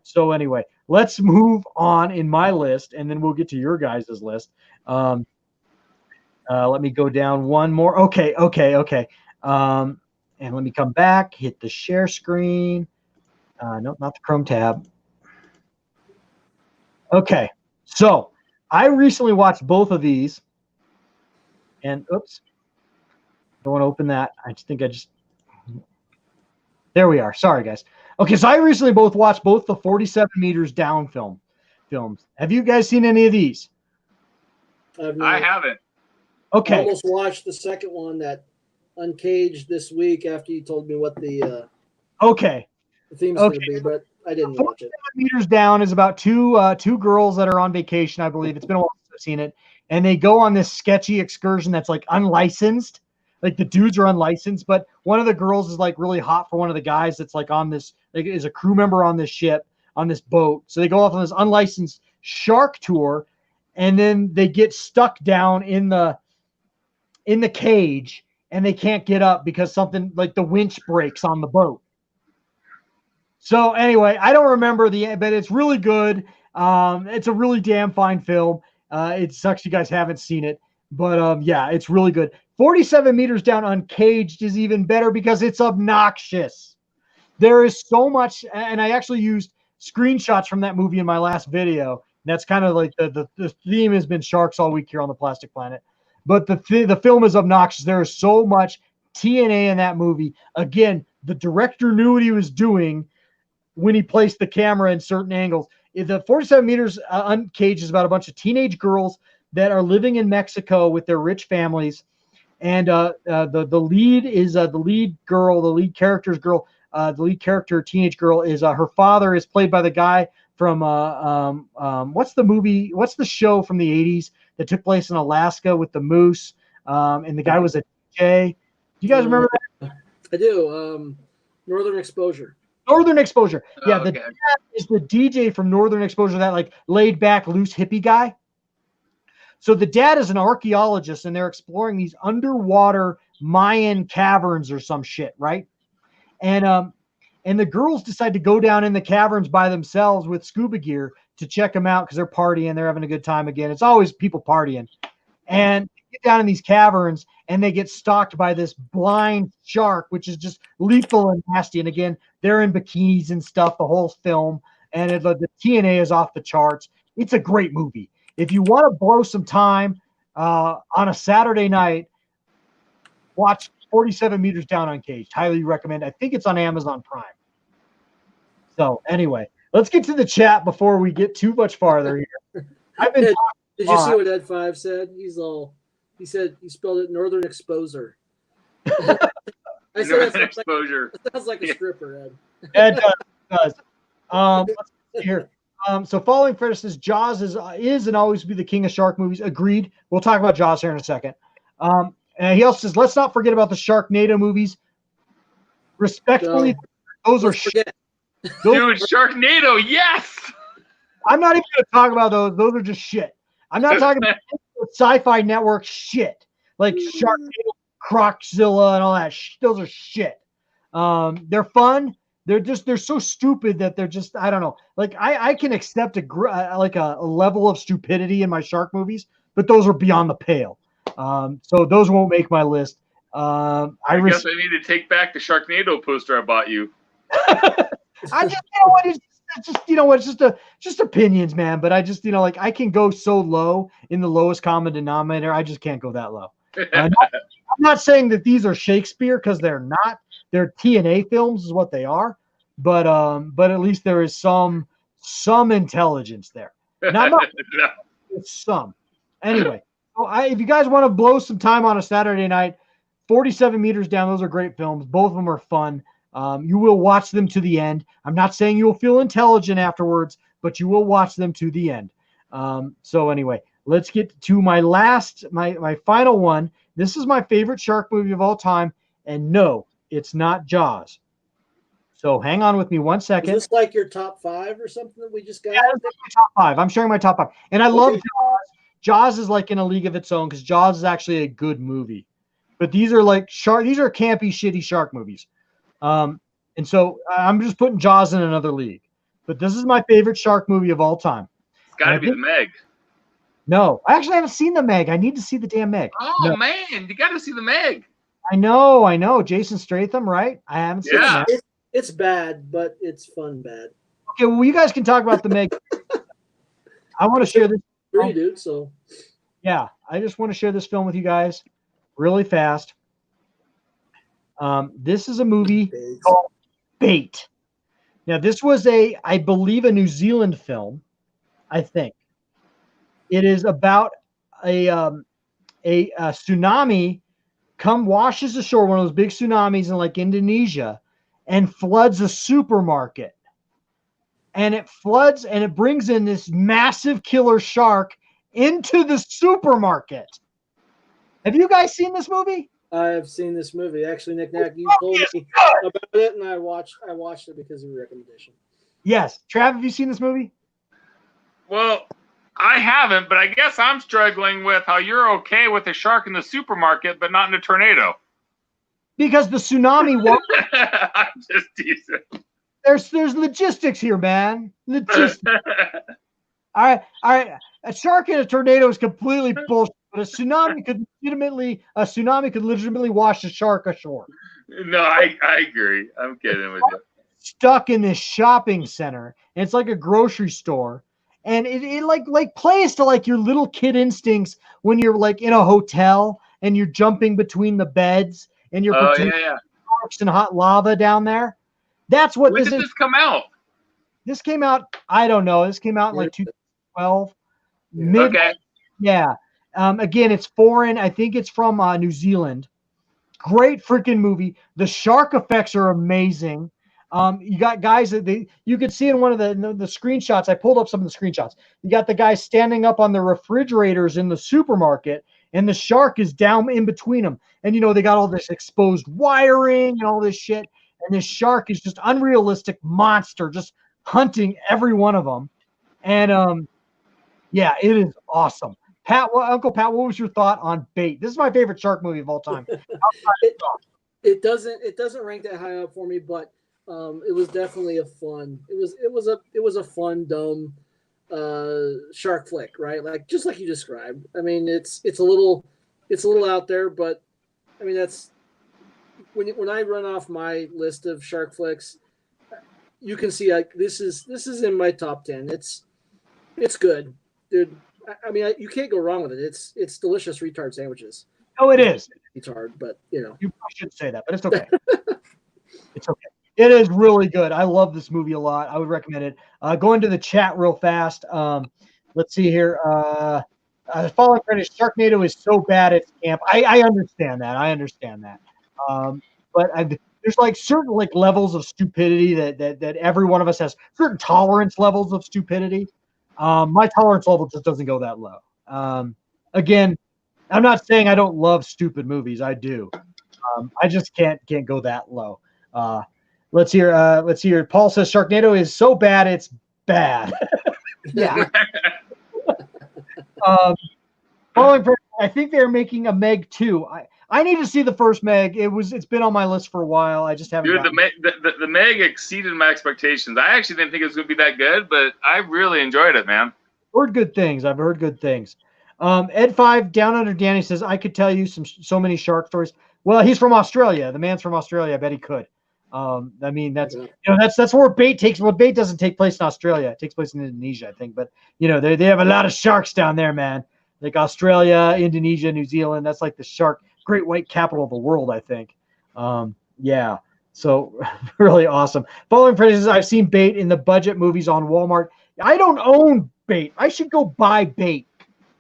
So anyway, let's move on in my list, and then we'll get to your guys' list. Let me go down one more. Okay. And let me come back, hit the share screen. Nope, not the Chrome tab. Okay, so I recently watched both of these, and oops, don't want to open that. There we are. Sorry, guys. Okay, so I recently watched both the 47 Meters Down films. Have you guys seen any of these?
I haven't.
Okay.
I almost watched the second one, that Uncaged, this week after you told me what the theme's going to be, but I didn't watch it.
47 Meters Down is about two girls that are on vacation, I believe. It's been a while since I've seen it. And they go on this sketchy excursion that's like unlicensed. Like the dudes are unlicensed, but one of the girls is like really hot for one of the guys that's like on this, like is a crew member on this ship, on this boat. So they go off on this unlicensed shark tour, and then they get stuck down in the cage, and they can't get up because something like the winch breaks on the boat. So anyway, I don't remember but it's really good. It's a really damn fine film. It sucks you guys haven't seen it, but it's really good. 47 Meters Down Uncaged is even better because it's obnoxious. There is so much, and I actually used screenshots from that movie in my last video. That's kind of like the theme has been sharks all week here on the Plastic Planet. But the film is obnoxious. There is so much TNA in that movie. Again, the director knew what he was doing when he placed the camera in certain angles. The 47 Meters Uncaged is about a bunch of teenage girls that are living in Mexico with their rich families. And the lead is the lead character's girl the lead character, teenage girl, is her father is played by the guy from what's the movie? What's the show from the 80s that took place in Alaska with the moose? And the guy was a DJ. Do you guys remember that?
I do. Northern Exposure.
Northern Exposure. Yeah,
Oh,
the
okay.
dad is the DJ from Northern Exposure, that like laid back, loose hippie guy. So the dad is an archaeologist, and they're exploring these underwater Mayan caverns or some shit, right? And the girls decide to go down in the caverns by themselves with scuba gear to check them out because they're partying, they're having a good time again. It's always people partying. And they get down in these caverns and they get stalked by this blind shark, which is just lethal and nasty. And again, they're in bikinis and stuff the whole film, and the TNA is off the charts. It's a great movie. If you want to blow some time on a Saturday night, watch 47 Meters Down Uncaged. Highly recommend. I think it's on Amazon Prime. So anyway, let's get to the chat before we get too much farther here. I've been.
Did you see what Ed 5 said? He said he spelled it Northern Exposure. I said
Northern Exposure.
That sounds like a stripper, Ed.
Ed does. Let's see here. So following Fred says Jaws is and always be the king of shark movies. Agreed. We'll talk about Jaws here in a second. And he also says, let's not forget about the Sharknado movies. Respectfully, those are shit.
Dude, Sharknado, yes!
I'm not even going to talk about those. Those are just shit. I'm not talking about Sci-Fi Network shit. Like Sharknado, Croczilla, and all that. Those are shit. They're fun. They're so stupid that they're just, I don't know. Like I can accept a level of stupidity in my shark movies, but those are beyond the pale. So those won't make my list.
I guess I need to take back the Sharknado poster I bought you.
I just, you know what, it's just, you know what, it's just opinions, man. But I just, you know, like I can go so low in the lowest common denominator. I just can't go that low. I'm not saying that these are Shakespeare, because they're not. They're TNA films is what they are. But at least there is some intelligence there. Not it's some. Anyway, so if you guys want to blow some time on a Saturday night, 47 Meters Down, those are great films. Both of them are fun. You will watch them to the end. I'm not saying you'll feel intelligent afterwards, but you will watch them to the end. So anyway, let's get to my final one. This is my favorite shark movie of all time, and no, it's not Jaws. So hang on with me 1 second.
Is this like your top 5 or something that we just got?
Yeah, this is my top 5. I'm sharing my top 5. And I love Jaws. Jaws is like in a league of its own because Jaws is actually a good movie. But these are like these are campy, shitty shark movies. And so I'm just putting Jaws in another league. But this is my favorite shark movie of all time.
It's got to be the Meg.
No, I actually haven't seen the Meg. I need to see the damn Meg.
Oh, man, you got to see the Meg.
I know. Jason Statham, right? I haven't seen it.
It's bad, but it's fun bad.
Okay, well, you guys can talk about the Meg. I want to share this.
Free, dude, so.
Yeah, I just want to share this film with you guys really fast. This is a movie called Bait. Now, this was I believe, a New Zealand film, I think. It is about a tsunami washes ashore, one of those big tsunamis in like Indonesia, and floods a supermarket. And it floods and it brings in this massive killer shark into the supermarket. Have you guys seen this movie?
I have seen this movie. Actually, Knick-Knack, you told me about it, and I watched it because of your recommendation.
Yes. Trav, have you seen this movie?
Well, I haven't, but I guess I'm struggling with how you're okay with a shark in the supermarket, but not in a tornado.
Because the tsunami
I'm just teasing.
There's logistics here, man. Logistics. All right. A shark in a tornado is completely bullshit. But a tsunami could legitimately wash a shark ashore.
No, I agree. I'm kidding with you.
Stuck in this shopping center, and it's like a grocery store, and it like plays to like your little kid instincts when you're like in a hotel and you're jumping between the beds and you're putting sharks and hot lava down there. That's what
when did this come out?
This came out, I don't know. This came out in like 2012.
Okay.
Yeah. Again, it's foreign. I think it's from New Zealand. Great freaking movie. The shark effects are amazing. You got guys that you could see in one of the screenshots. I pulled up some of the screenshots. You got the guy standing up on the refrigerators in the supermarket, and the shark is down in between them. And they got all this exposed wiring and all this shit. And this shark is just unrealistic monster, just hunting every one of them. And yeah, it is awesome. Uncle Pat, what was your thought on Bait? This is my favorite shark movie of all time.
It doesn't rank that high up for me, but it was definitely a fun. It was a fun, dumb shark flick, right? Like just like you described. I mean, it's a little out there, but I mean that's when I run off my list of shark flicks, you can see like this is in my top 10. It's good, dude. I mean, you can't go wrong with it. It's delicious retard sandwiches.
Oh, it is.
Retard, but you
probably shouldn't say that, but it's okay. It's okay. It is really good. I love this movie a lot. I would recommend it. Go into the chat real fast. Let's see here. Fallen Credit, Sharknado is so bad it's camp. I understand that. But there's like certain like levels of stupidity that every one of us has certain tolerance levels of stupidity. My tolerance level just doesn't go that low. Again, I'm not saying I don't love stupid movies. I do. I just can't go that low. Let's hear. Paul says Sharknado is so bad it's bad. Yeah. I think they're making a Meg 2. I need to see the first Meg. It's been on my list for a while. I just haven't.
Dude, the Meg exceeded my expectations. I actually didn't think it was going to be that good, but I really enjoyed it, man.
I've heard good things. Ed5 Down Under Danny says I could tell you so many shark stories. Well, he's from Australia. The man's from Australia. I bet he could. I mean, that's where Bait takes. Well, Bait doesn't take place in Australia. It takes place in Indonesia, I think. But they have a lot of sharks down there, man. Like Australia, Indonesia, New Zealand. That's like the great white capital of the world, I think. Yeah. So really awesome. Following phrases, I've seen Bait in the budget movies on Walmart. I don't own Bait. I should go buy Bait.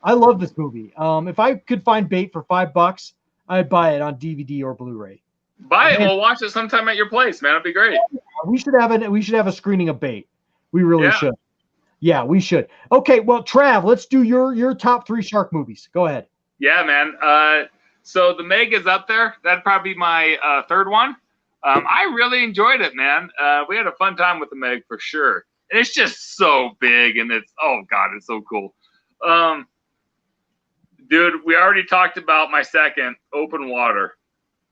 I love this movie. If I could find Bait for $5, I'd buy it on DVD or Blu-ray.
Buy it. We'll watch it sometime at your place, man. It'd be great.
We should have a screening of Bait. We really should. Yeah, we should. Okay, well, Trav, let's do your top 3 shark movies. Go ahead.
Yeah, man. So the Meg is up there. That'd probably be my third one. I really enjoyed it, man. We had a fun time with the Meg for sure. And it's just so big, and it's so cool. Dude, we already talked about my second, Open Water.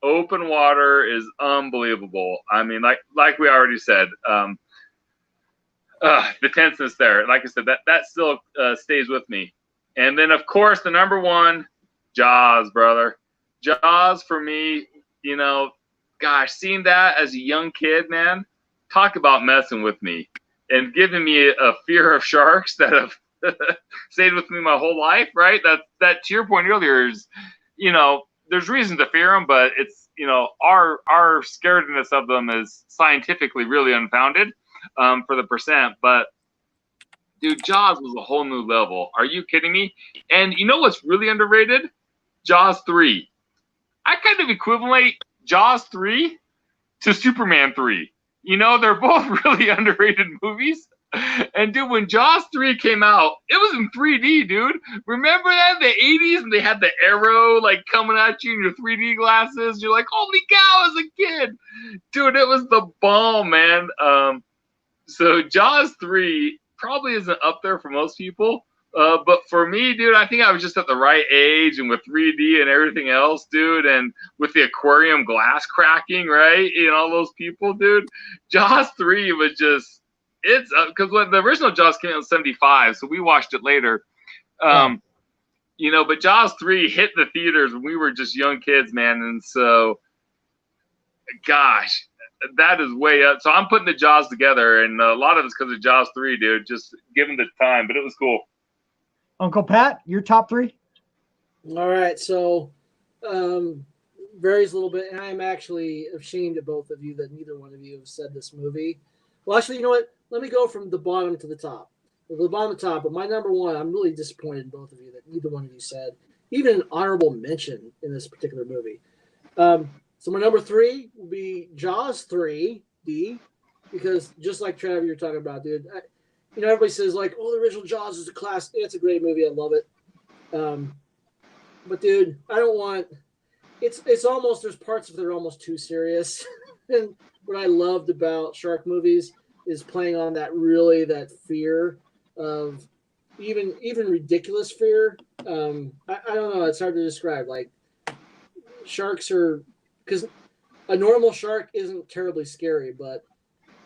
Open Water is unbelievable. I mean, like we already said, the tenseness there. Like I said, that still stays with me. And then, of course, the number one, Jaws, brother. Jaws for me, seeing that as a young kid, man, talk about messing with me and giving me a fear of sharks that have stayed with me my whole life, right? That to your point earlier is, there's reason to fear them, but it's, our scaredness of them is scientifically really unfounded for the percent. But dude, Jaws was a whole new level. Are you kidding me? And you know what's really underrated? Jaws 3. I kind of equivalent Jaws 3 to Superman 3. They're both really underrated movies. And dude, when Jaws 3 came out, it was in 3D, dude. Remember that in the 80s, and they had the arrow like coming at you in your 3D glasses? You're like, holy cow, as a kid. Dude, it was the bomb, man. So Jaws 3 probably isn't up there for most people. But for me, dude, I think I was just at the right age, and with 3D and everything else, dude, and with the aquarium glass cracking, right? All those people, dude. Jaws 3 was just, it's because when the original Jaws came out in 75, so we watched it later. But Jaws 3 hit the theaters when we were just young kids, man. And so, gosh, that is way up. So I'm putting the Jaws together, and a lot of it's because of Jaws 3, dude. Just given the time, but it was cool.
Uncle Pat, your top 3?
All right, so varies a little bit, and I'm actually ashamed of both of you that neither one of you have said this movie. Well, actually, you know what? Let me go from the bottom to the top. The bottom to top, but my number one, I'm really disappointed in both of you that neither one of you said even an honorable mention in this particular movie. So my number 3 will be Jaws 3D. because just like Trav, you're talking about, dude. Everybody says like, "Oh, the original Jaws is a class." It's a great movie. I love it. But dude, I don't want. It's almost, there's parts of it that are almost too serious. And what I loved about shark movies is playing on that fear of even ridiculous fear. I don't know. It's hard to describe. Like sharks are, because a normal shark isn't terribly scary, but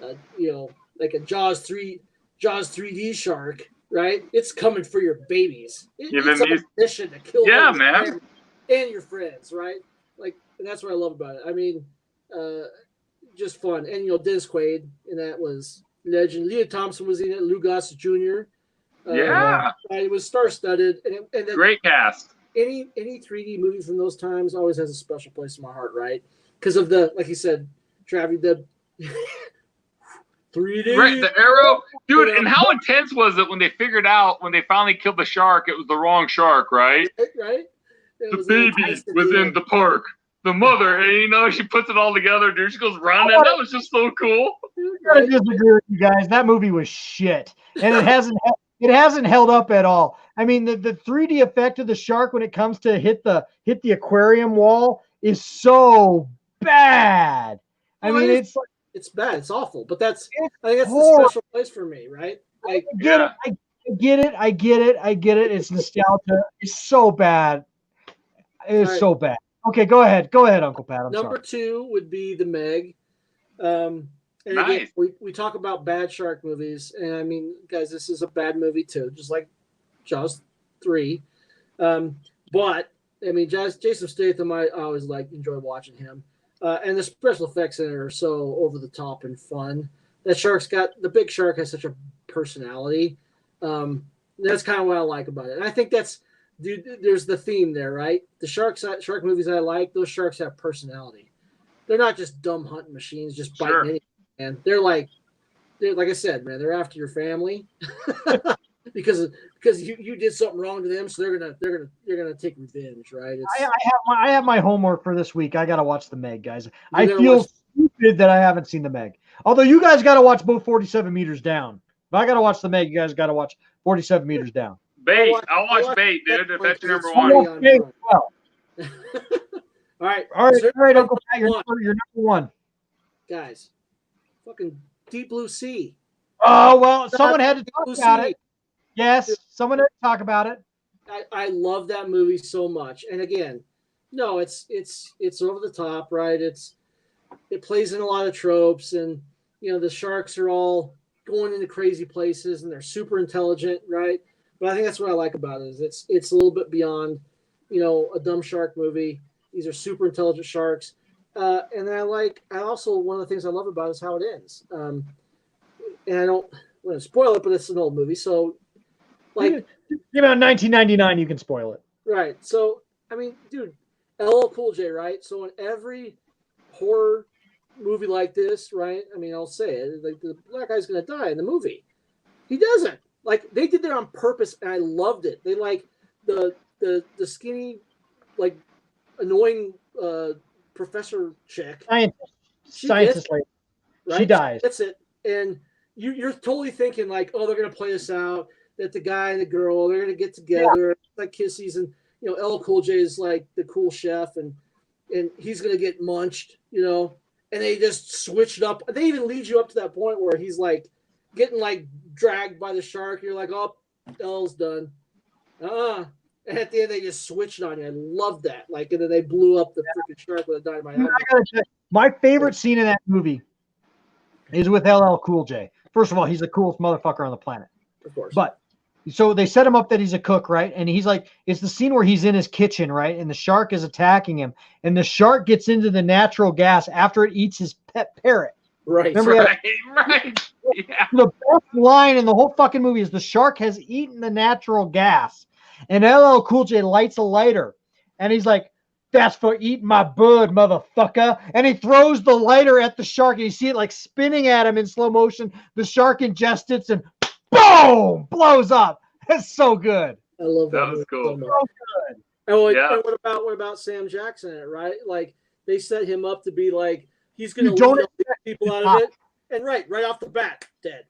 like a Jaws 3D shark, right? It's coming for your babies. It's a mission to kill
man,
and your friends, right? Like, and that's what I love about it. I mean, just fun. And Dennis Quaid in that was legend. Leah Thompson was in it. Lou Gossett Jr. It was star-studded, and
great cast.
Any 3D movie from those times always has a special place in my heart, right? Because of the, like you said, Travis, the 3D.
Right, the arrow. Dude, and how intense was it when they figured out, when they finally killed the shark, it was the wrong shark, right?
Right?
The baby was in the park. The mother, and she puts it all together, dude. She goes running. That was just so cool.
I disagree with you guys. That movie was shit. And it hasn't held up at all. I mean, the 3D effect of the shark when it comes to hit the aquarium wall is so bad. I mean, it's
bad. It's awful. But I think that's the special place for me, right? Like,
I get it. It's nostalgia. It's so bad. It's so bad. Okay, go ahead, Uncle Pat.
Number 2 would be The Meg. And
nice.
Again, we talk about bad shark movies, and I mean, guys, this is a bad movie too, just like Jaws 3. But I mean, Jason Statham, I always enjoy watching him, and the special effects in it are so over the top and fun. The big shark has such a personality. That's kind of what I like about it, and I think that's. Dude, there's the theme there, right? The shark movies I like, those sharks have personality. They're not just dumb hunting machines, just biting anything. And they're like I said, man, they're after your family because you did something wrong to them, so they're gonna take revenge, right?
I have my homework for this week. I gotta watch The Meg, guys. I feel stupid that I haven't seen The Meg. Although you guys gotta watch both 47 Meters down. If I gotta watch The Meg, you guys gotta watch 47 Meters down.
Bait. I'll watch Bait, dude. If that's your number one.
All right,
Uncle Pat, you're number 1.
Guys, fucking Deep Blue Sea.
Oh well, someone had to talk about it. Yes, someone had to talk about it.
I love that movie so much, and again, no, it's over the top, right? It plays in a lot of tropes, and the sharks are all going into crazy places, and they're super intelligent, right? But I think that's what I like about it is it's a little bit beyond, a dumb shark movie. These are super intelligent sharks, and then I also one of the things I love about it is how it ends. And I don't want to spoil it, but it's an old movie, so like
about 1999, you can spoil it,
right? So I mean, dude, LL Cool J, right? So in every horror movie like this, right? I mean, I'll say it, like the black guy's gonna die in the movie. He doesn't. Like they did that on purpose, and I loved it. They like the skinny, like annoying professor chick.
Scientist lady. Right? She dies.
That's it. And you're totally thinking like, oh, they're gonna play this out. That the guy and the girl, they're gonna get together, like kissies, and LL Cool J is like the cool chef, and he's gonna get munched, and they just switched up. They even lead you up to that point where he's like getting like dragged by the shark. You're like, oh, L's done. And at the end, they just switched on you. I love that. Like, and then they blew up the freaking shark with a dynamite.
My favorite scene in that movie is with LL Cool J. First of all, he's the coolest motherfucker on the planet.
Of course.
But so they set him up that he's a cook, right? And he's like, it's the scene where he's in his kitchen, right? And the shark is attacking him. And the shark gets into the natural gas after it eats his pet parrot.
Right.
Right. Yeah.
The best line in the whole fucking movie is the shark has eaten the natural gas. And LL Cool J lights a lighter. And he's like, that's for eating my bud, motherfucker. And he throws the lighter at the shark. And you see it like spinning at him in slow motion. The shark ingests it and boom, blows up. That's so good.
I love that.
That was cool.
So good.
And what about Sam Jackson in it, right? Like they set him up to be like he's gonna lead people out of it. And right off the bat, dead.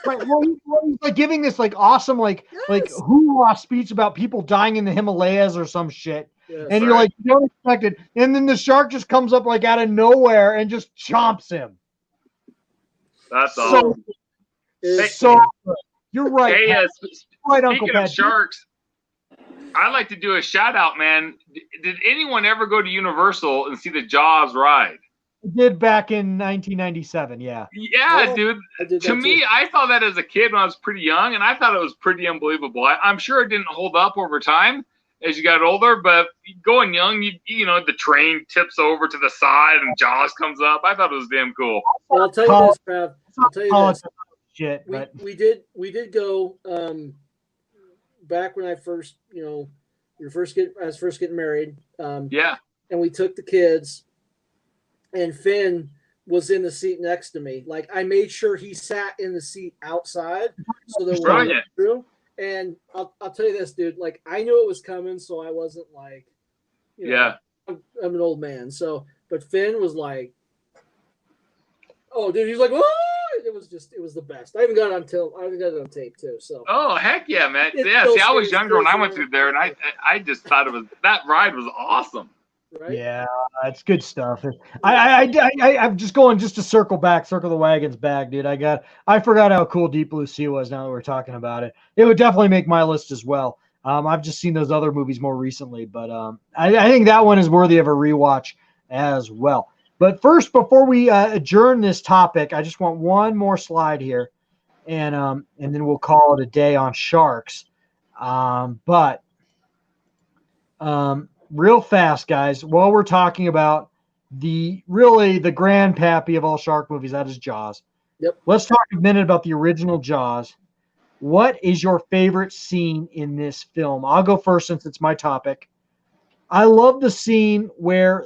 Right. Well, he's like giving this like awesome like hoorah speech about people dying in the Himalayas or some shit.
Yes.
And you're like, you don't expect it. And then the shark just comes up like out of nowhere and just chomps him.
That's
so,
awesome.
So good. You're right.
Hey,
right,
speaking
Uncle Pat.
of sharks, I'd like to do a shout out, man. Did anyone ever go to Universal and see the Jaws ride?
I did back in 1997, yeah.
Yeah, dude. To me, I saw that as a kid when I was pretty young, and I thought it was pretty unbelievable. I'm sure it didn't hold up over time as you got older, but going young, you know, the train tips over to the side and Jaws comes up. I thought it was damn cool.
Well, I'll tell you this, Trav. I'll tell you this.
Shit,
we did go back when I first, you know, I was first getting married.
Yeah.
And we took the kids, and Finn was in the seat next to me. Like, I made sure he sat in the seat outside so that we went through. And I'll tell you this, dude. Like, I knew it was coming, so I wasn't like, you know, I'm an old man. So, but Finn was like, oh, dude, he's like, oh, it was the best. I even got it on tape too. So.
Oh, heck yeah, man. Yeah, see, I was younger when I went through there, and I just thought that ride was awesome.
Right?
Yeah, it's good stuff. I'm just going to circle the wagons back, dude. I forgot how cool Deep Blue Sea was. Now that we're talking about it, it would definitely make my list as well. I've just seen those other movies more recently, but I think that one is worthy of a rewatch as well. But first, before we adjourn this topic, I just want one more slide here, and then we'll call it a day on sharks. Real fast, guys, while we're talking about the grandpappy of all shark movies, that is Jaws.
Yep.
Let's talk a minute about the original Jaws. What is your favorite scene in this film? I'll go first since it's my topic. I love the scene where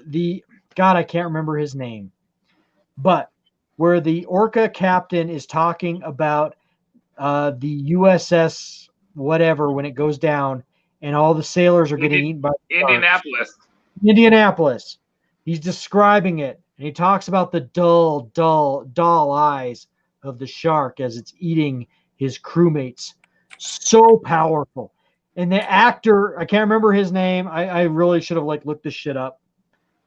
I can't remember his name, but where the orca captain is talking about the USS whatever when it goes down and all the sailors are getting eaten by Indianapolis. He's describing it, and he talks about the dull eyes of the shark as it's eating his crewmates. So powerful. And the actor, I can't remember his name. I really should have looked this shit up,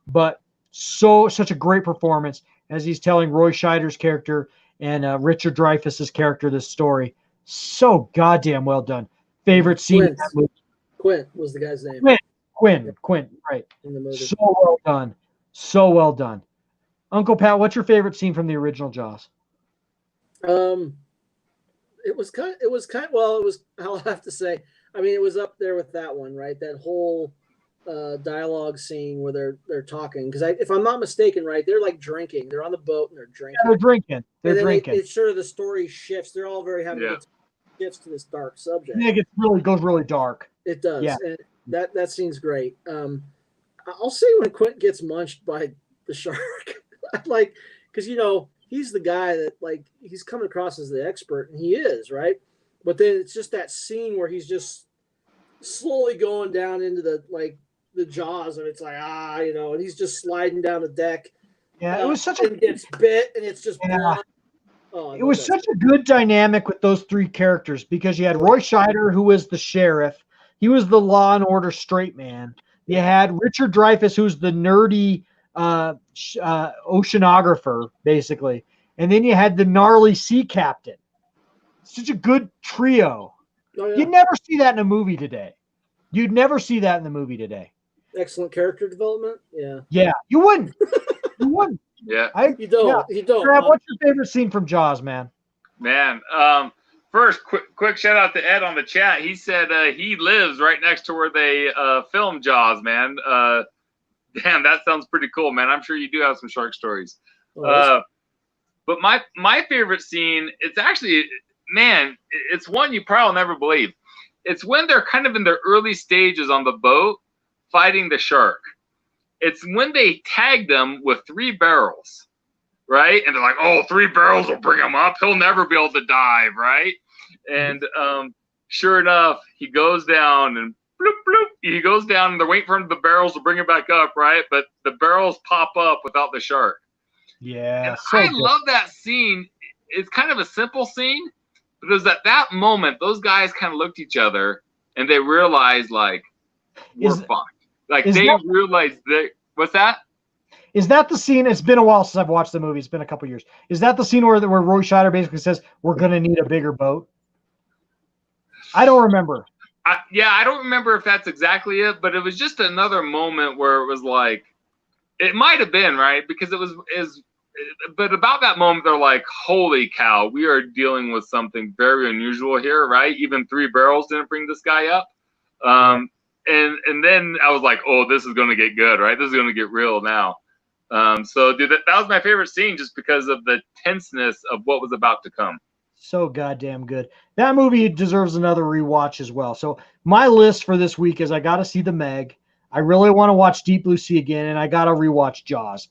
but such a great performance as he's telling Roy Scheider's character and Richard Dreyfuss's character this story. So goddamn well done. Favorite scene in that movie.
Quint was the guy's name.
Quint, right. In the movie. So well done. Uncle Pat, what's your favorite scene from the original Jaws?
I'll have to say, I mean, it was up there with that one, right? That whole dialogue scene where they're talking, because if I'm not mistaken, right, they're like drinking. They're on the boat and they're drinking.
Yeah, they're drinking.
It's sort of the story shifts. They're all very happy. Yeah. Shifts to this dark subject.
Yeah, it goes really dark.
It does.
Yeah.
And that scene's great. I'll say when Quint gets munched by the shark, because he's the guy that he's coming across as the expert, and he is, right? But then it's just that scene where he's just slowly going down into the jaws, and it's and he's just sliding down the deck.
Yeah, it was such
and gets bit, and it's just
it was such a good dynamic with those three characters, because you had Roy Scheider, who was the sheriff. He was the law and order straight man. You had Richard Dreyfuss, who's the nerdy oceanographer, basically. And then you had the gnarly sea captain. Such a good trio. Oh, yeah. You'd never see that in a movie today.
Excellent character development. Yeah.
Yeah, you wouldn't.
Yeah.
You don't.
Trav, what's your favorite scene from Jaws, man?
Man, first, quick shout out to Ed on the chat. He said he lives right next to where they filmed Jaws, man. Damn, that sounds pretty cool, man. I'm sure you do have some shark stories. But my favorite scene, it's actually, man, it's one you probably will never believe. It's when they're kind of in their early stages on the boat fighting the shark. It's when they tagged them with 3 barrels, right? And they're like, oh, 3 barrels will bring him up. He'll never be able to dive, right? And sure enough, he goes down and bloop, bloop. He goes down, and they're waiting for him, the barrels to bring him back up, right? But the barrels pop up without the shark.
Yeah,
And
so
I
good.
love that scene. It's kind of a simple scene, but it was at that moment those guys kind of looked at each other and they realized, like, we're
Is-
fucked. Like,
is
they
that-
realized that. What's that?
Is that the scene? It's been a while since I've watched the movie. It's been a couple years. Is that the scene where Roy Scheider basically says, we're going to need a bigger boat? I don't remember.
I don't remember if that's exactly it, but it was just another moment where it was like, it might have been, right? Because but about that moment, they're like, holy cow, we are dealing with something very unusual here, right? Even 3 barrels didn't bring this guy up. And then I was like, oh, this is going to get good, right? This is going to get real now. So, dude, that was my favorite scene just because of the tenseness of what was about to come.
So goddamn good. That movie deserves another rewatch as well. So my list for this week is I got to see The Meg. I really want to watch Deep Blue Sea again, and I got to rewatch Jaws.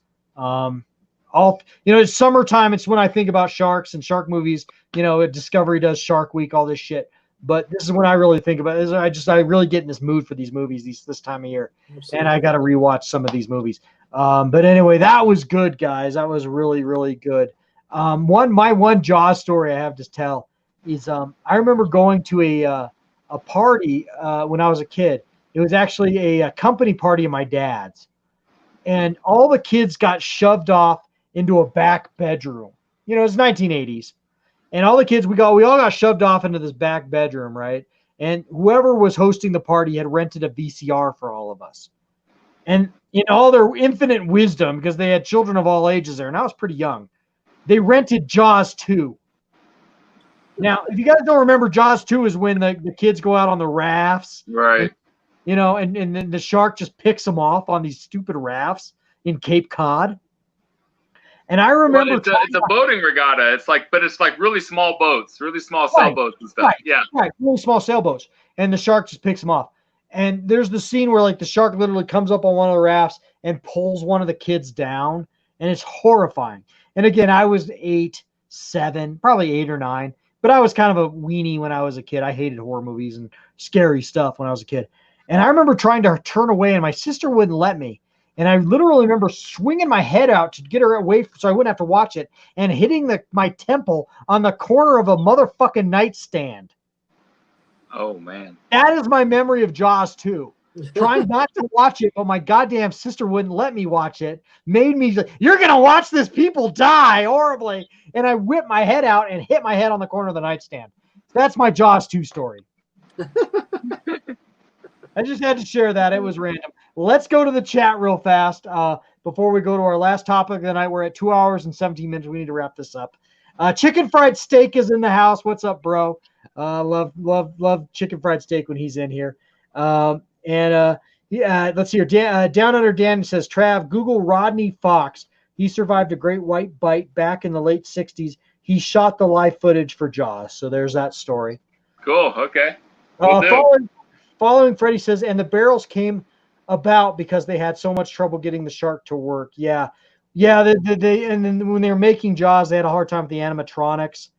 It's summertime. It's when I think about sharks and shark movies. Discovery does Shark Week, all this shit. But this is when I really think about it. I really get in this mood for these movies this time of year. Absolutely. And I got to rewatch some of these movies. But anyway, that was good, guys. That was really, really good. My one Jaws story I have to tell is I remember going to a party when I was a kid. It was actually a company party of my dad's, and all the kids got shoved off into a back bedroom. It's 1980s, and all the kids we all got shoved off into this back bedroom, right? And whoever was hosting the party had rented a VCR for all of us, and in all their infinite wisdom, because they had children of all ages there, and I was pretty young, they rented Jaws 2. Now, if you guys don't remember, Jaws 2 is when the kids go out on the rafts.
Right.
And then the shark just picks them off on these stupid rafts in Cape Cod. And I remember
it's a boating regatta. It's like really small boats, really small sailboats and stuff.
Right, really small sailboats. And the shark just picks them off. And there's the scene where like the shark literally comes up on one of the rafts and pulls one of the kids down, and it's horrifying. And again, I was 8, 7, probably 8 or 9, but I was kind of a weenie when I was a kid. I hated horror movies and scary stuff when I was a kid. And I remember trying to turn away, and my sister wouldn't let me. And I literally remember swinging my head out to get her away so I wouldn't have to watch it, and hitting my temple on the corner of a motherfucking nightstand.
Oh, man.
That is my memory of Jaws 2. Trying not to watch it, but my goddamn sister wouldn't let me watch it. Made me, you're going to watch this people die horribly. And I whipped my head out and hit my head on the corner of the nightstand. That's my Jaws 2 story. I just had to share that. It was random. Let's go to the chat real fast before we go to our last topic of the night. We're at 2 hours and 17 minutes. We need to wrap this up. Chicken Fried Steak is in the house. What's up, bro? Love Chicken Fried Steak when he's in here. Let's see here. Down Under Dan says, Trav, Google Rodney Fox. He survived a great white bite back in the late 60s. He shot the live footage for Jaws. So there's that story.
Cool. Okay.
Following Freddie says, and the barrels came about because they had so much trouble getting the shark to work. Yeah. And then when they were making Jaws, they had a hard time with the animatronics.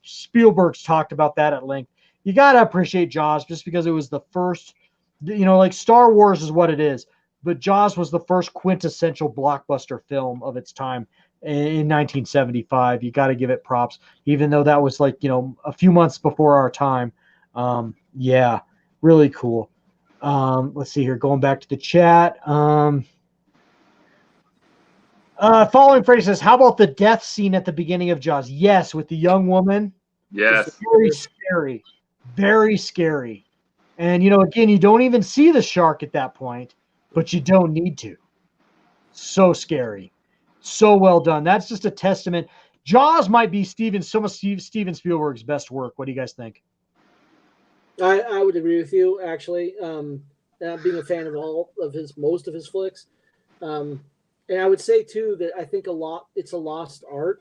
Spielberg's talked about that at length. You got to appreciate Jaws just because it was the first, like Star Wars is what it is, but Jaws was the first quintessential blockbuster film of its time in 1975. You got to give it props, even though that was like, a few months before our time. Yeah, really cool. Let's see here, going back to the chat. Following Freddie says, how about the death scene at the beginning of Jaws? Yes, with the young woman.
Yes.
It's very scary. Very scary. And, again, you don't even see the shark at that point, but you don't need to. So scary. So well done. That's just a testament. Jaws might be some of Steven Spielberg's best work. What do you guys think?
I would agree with you, actually. Being a fan of most of his flicks. And I would say, too, that I think it's a lost art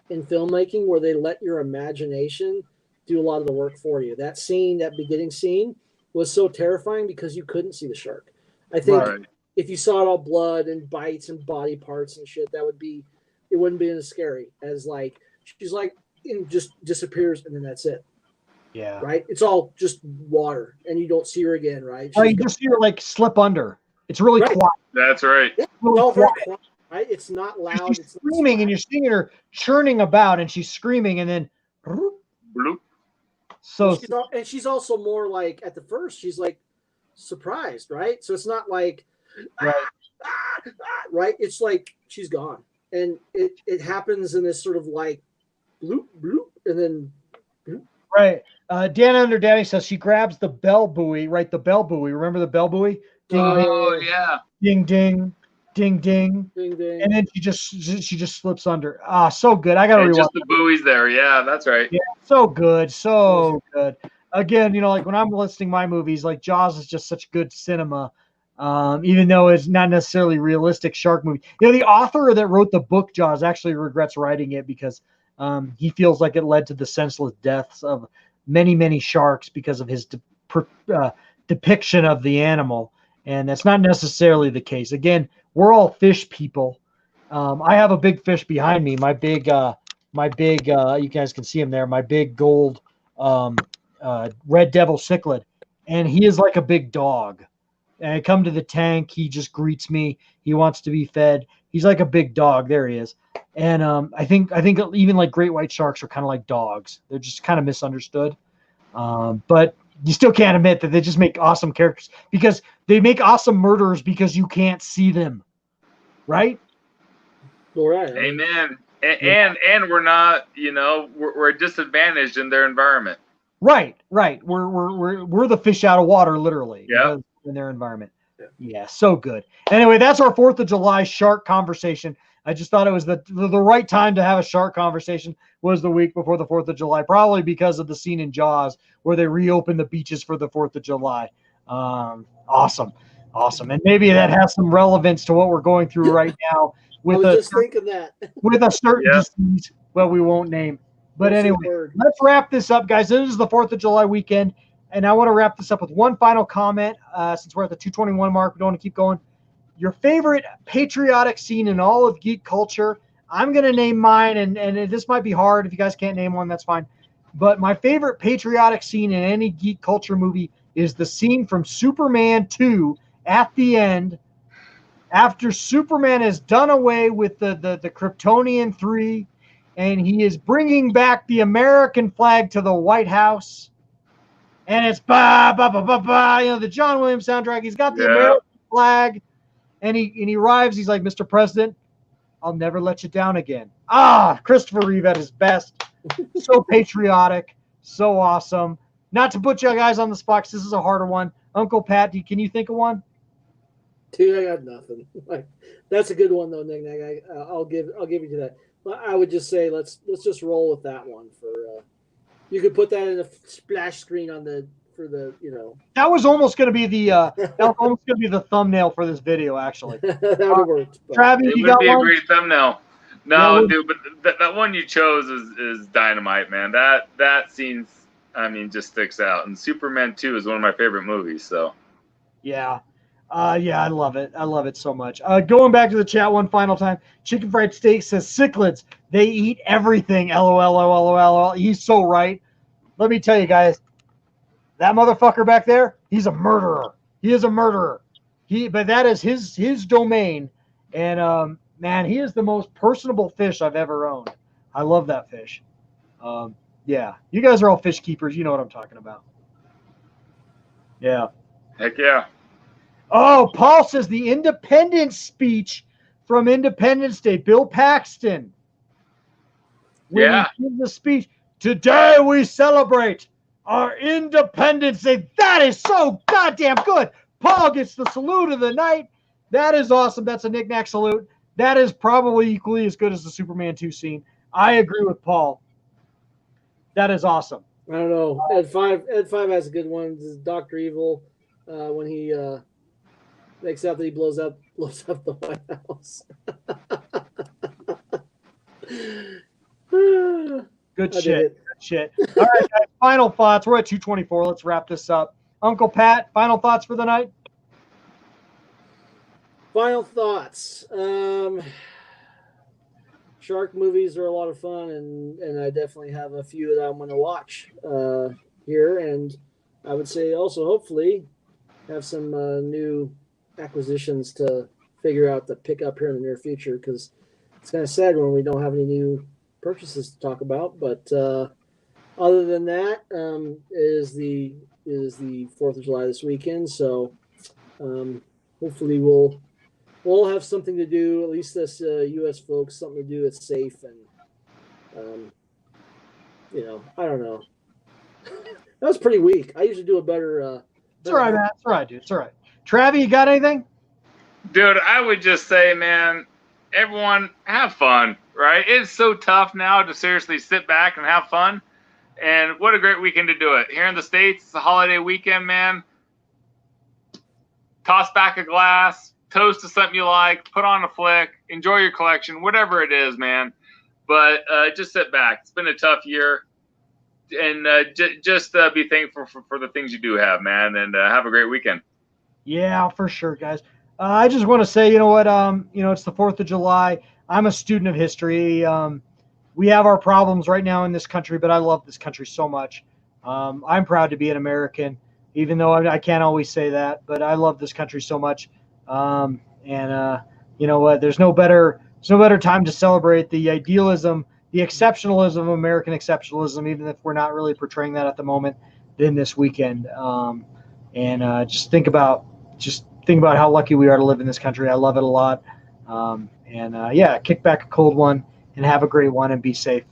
in filmmaking where they let your imagination do a lot of the work for you. That beginning scene was so terrifying because you couldn't see the shark. I think if you saw it all blood and bites and body parts and shit, it wouldn't be as scary as like, she's like, just disappears and then that's it.
Yeah.
Right? It's all just water and you don't see her again, right?
You just see her like slip under. It's really quiet.
That's right.
Yeah, it's all very quiet. It's not loud.
She's
It's
screaming,
not
and you're seeing her churning about, and she's screaming, and then
Bloop.
so
and she's also more like at the first she's like surprised, right? So it's not like
right.
right. It's like she's gone, and it happens in this sort of like bloop bloop, and then bloop.
Right. Dan Under Daddy says she grabs the bell buoy, right? The bell buoy. Remember the bell buoy? Ding,
Oh yeah.
ding, ding, ding, ding.
Ding ding.
And then she just slips under. Ah, so good. I gotta
And
rewatch.
just the buoys there. Yeah, that's right.
Yeah, so good, so good. Again, like when I'm listing my movies, like Jaws is just such good cinema. Even though it's not necessarily realistic shark movie. The author that wrote the book Jaws actually regrets writing it because he feels like it led to the senseless deaths of many, many sharks because of his depiction of the animal. And that's not necessarily the case. Again, we're all fish people. I have a big fish behind me. My big, you guys can see him there. My big gold red devil cichlid, and he is like a big dog. And I come to the tank, he just greets me. He wants to be fed. He's like a big dog. There he is. And I think even like great white sharks are kind of like dogs. They're just kind of misunderstood. But you still can't admit that they just make awesome characters because they make awesome murderers because you can't see them, right?
All right.
Amen. And we're not, we're disadvantaged in their environment.
Right. We're the fish out of water, literally.
Yeah.
In their environment. Yeah, so good. Anyway, that's our 4th of July shark conversation. I just thought it was the right time to have a shark conversation was the week before the 4th of July, probably because of the scene in Jaws where they reopened the beaches for the 4th of July. Awesome. And maybe that has some relevance to what we're going through right now with
thinking that.
with a certain disease, well, we won't name. But anyway, let's wrap this up, guys. This is the 4th of July weekend, and I want to wrap this up with one final comment since we're at the 221 mark. We don't want to keep going. Your favorite patriotic scene in all of geek culture. I'm going to name mine, and this might be hard. If you guys can't name one, that's fine. But my favorite patriotic scene in any geek culture movie is the scene from Superman 2 at the end after Superman has done away with the Kryptonian 3 and he is bringing back the American flag to the White House. And it's ba ba ba ba ba, the John Williams soundtrack. He's got the American flag, and he arrives. He's like, Mr. President, I'll never let you down again. Christopher Reeve at his best. So patriotic, so awesome. Not to put you guys on the spot, 'cause this is a harder one. Uncle Pat, can you think of one?
Dude, I got nothing. That's a good one though, Knick-Knack. I'll give you that. I would just say let's just roll with that one for. You could put that in a splash screen for the.
That was almost going to be the thumbnail for this video, actually.
That would work.
Travis,
it would be a great thumbnail. No, dude, but that one you chose is dynamite, man. That scene, just sticks out. And Superman 2 is one of my favorite movies. So.
Yeah. I love it. I love it so much. Going back to the chat one final time, Chicken Fried Steak says cichlids, they eat everything. LOL. He's so right. Let me tell you guys, that motherfucker back there, he's a murderer. He is a murderer. But that is his domain. And man, he is the most personable fish I've ever owned. I love that fish. Yeah, you guys are all fish keepers. You know what I'm talking about. Yeah.
Heck yeah.
Oh, Paul says the Independence speech from Independence Day. Bill Paxton. When he gives the speech, today we celebrate our Independence Day. That is so goddamn good. Paul gets the salute of the night. That is awesome. That's a Knick-Knack salute. That is probably equally as good as the Superman 2 scene. I agree with Paul. That is awesome.
I don't know. Ed 5 has a good one. This is Dr. Evil when he makes out that he blows up the White House.
Good shit. All right, guys. Final thoughts. We're at 224. Let's wrap this up. Uncle Pat, final thoughts for the night?
Final thoughts. Shark movies are a lot of fun, and I definitely have a few that I'm going to watch here. And I would say also, hopefully, have some new acquisitions to figure out the pickup here in the near future, because it's kind of sad when we don't have any new purchases to talk about. But other than that, is the 4th of July this weekend, so hopefully we'll have something to do. At least us U.S. folks, something to do that's safe, and I don't know. That was pretty weak. I usually do a better.
It's all right, man. It's all right, dude. It's all right. Travi, you got anything?
Dude, I would just say, man, everyone have fun, right? It's so tough now to seriously sit back and have fun. And what a great weekend to do it. Here in the States, it's a holiday weekend, man. Toss back a glass, toast to something you like, put on a flick, enjoy your collection, whatever it is, man. But just sit back. It's been a tough year. And just be thankful for the things you do have, man. And have a great weekend.
Yeah, for sure, guys. I just want to say, you know what? It's the 4th of July. I'm a student of history. We have our problems right now in this country, but I love this country so much. I'm proud to be an American, even though I can't always say that, but I love this country so much. You know what? There's no better time to celebrate the idealism, the exceptionalism of American exceptionalism, even if we're not really portraying that at the moment, than this weekend. Just think about how lucky we are to live in this country. I love it a lot. Kick back a cold one and have a great one and be safe,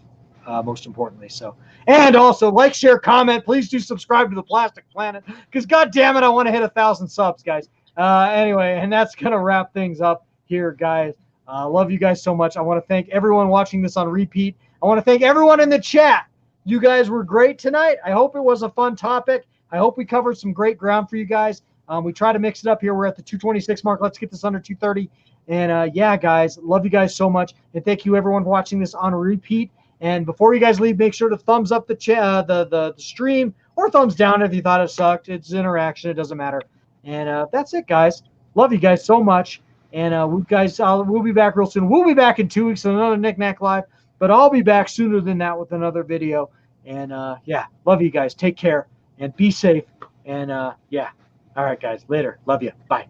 most importantly. So, and also like, share, comment. Please do subscribe to the Plastic Planet, because God damn it, I want to hit 1,000 subs, guys. Anyway, and that's gonna wrap things up here, guys. Love you guys so much. I want to thank everyone watching this on repeat. I want to thank everyone in the chat. You guys were great tonight. I hope it was a fun topic. I hope we covered some great ground for you guys. We try to mix it up here. We're at the 226 mark. Let's get this under 230. And guys, love you guys so much. And thank you everyone for watching this on repeat. And before you guys leave, make sure to thumbs up the stream, or thumbs down if you thought it sucked. It's interaction. It doesn't matter. And that's it, guys. Love you guys so much. And we'll be back real soon. We'll be back in 2 weeks with another Knick-Knack Live. But I'll be back sooner than that with another video. And love you guys. Take care and be safe. And all right, guys. Later. Love you. Bye.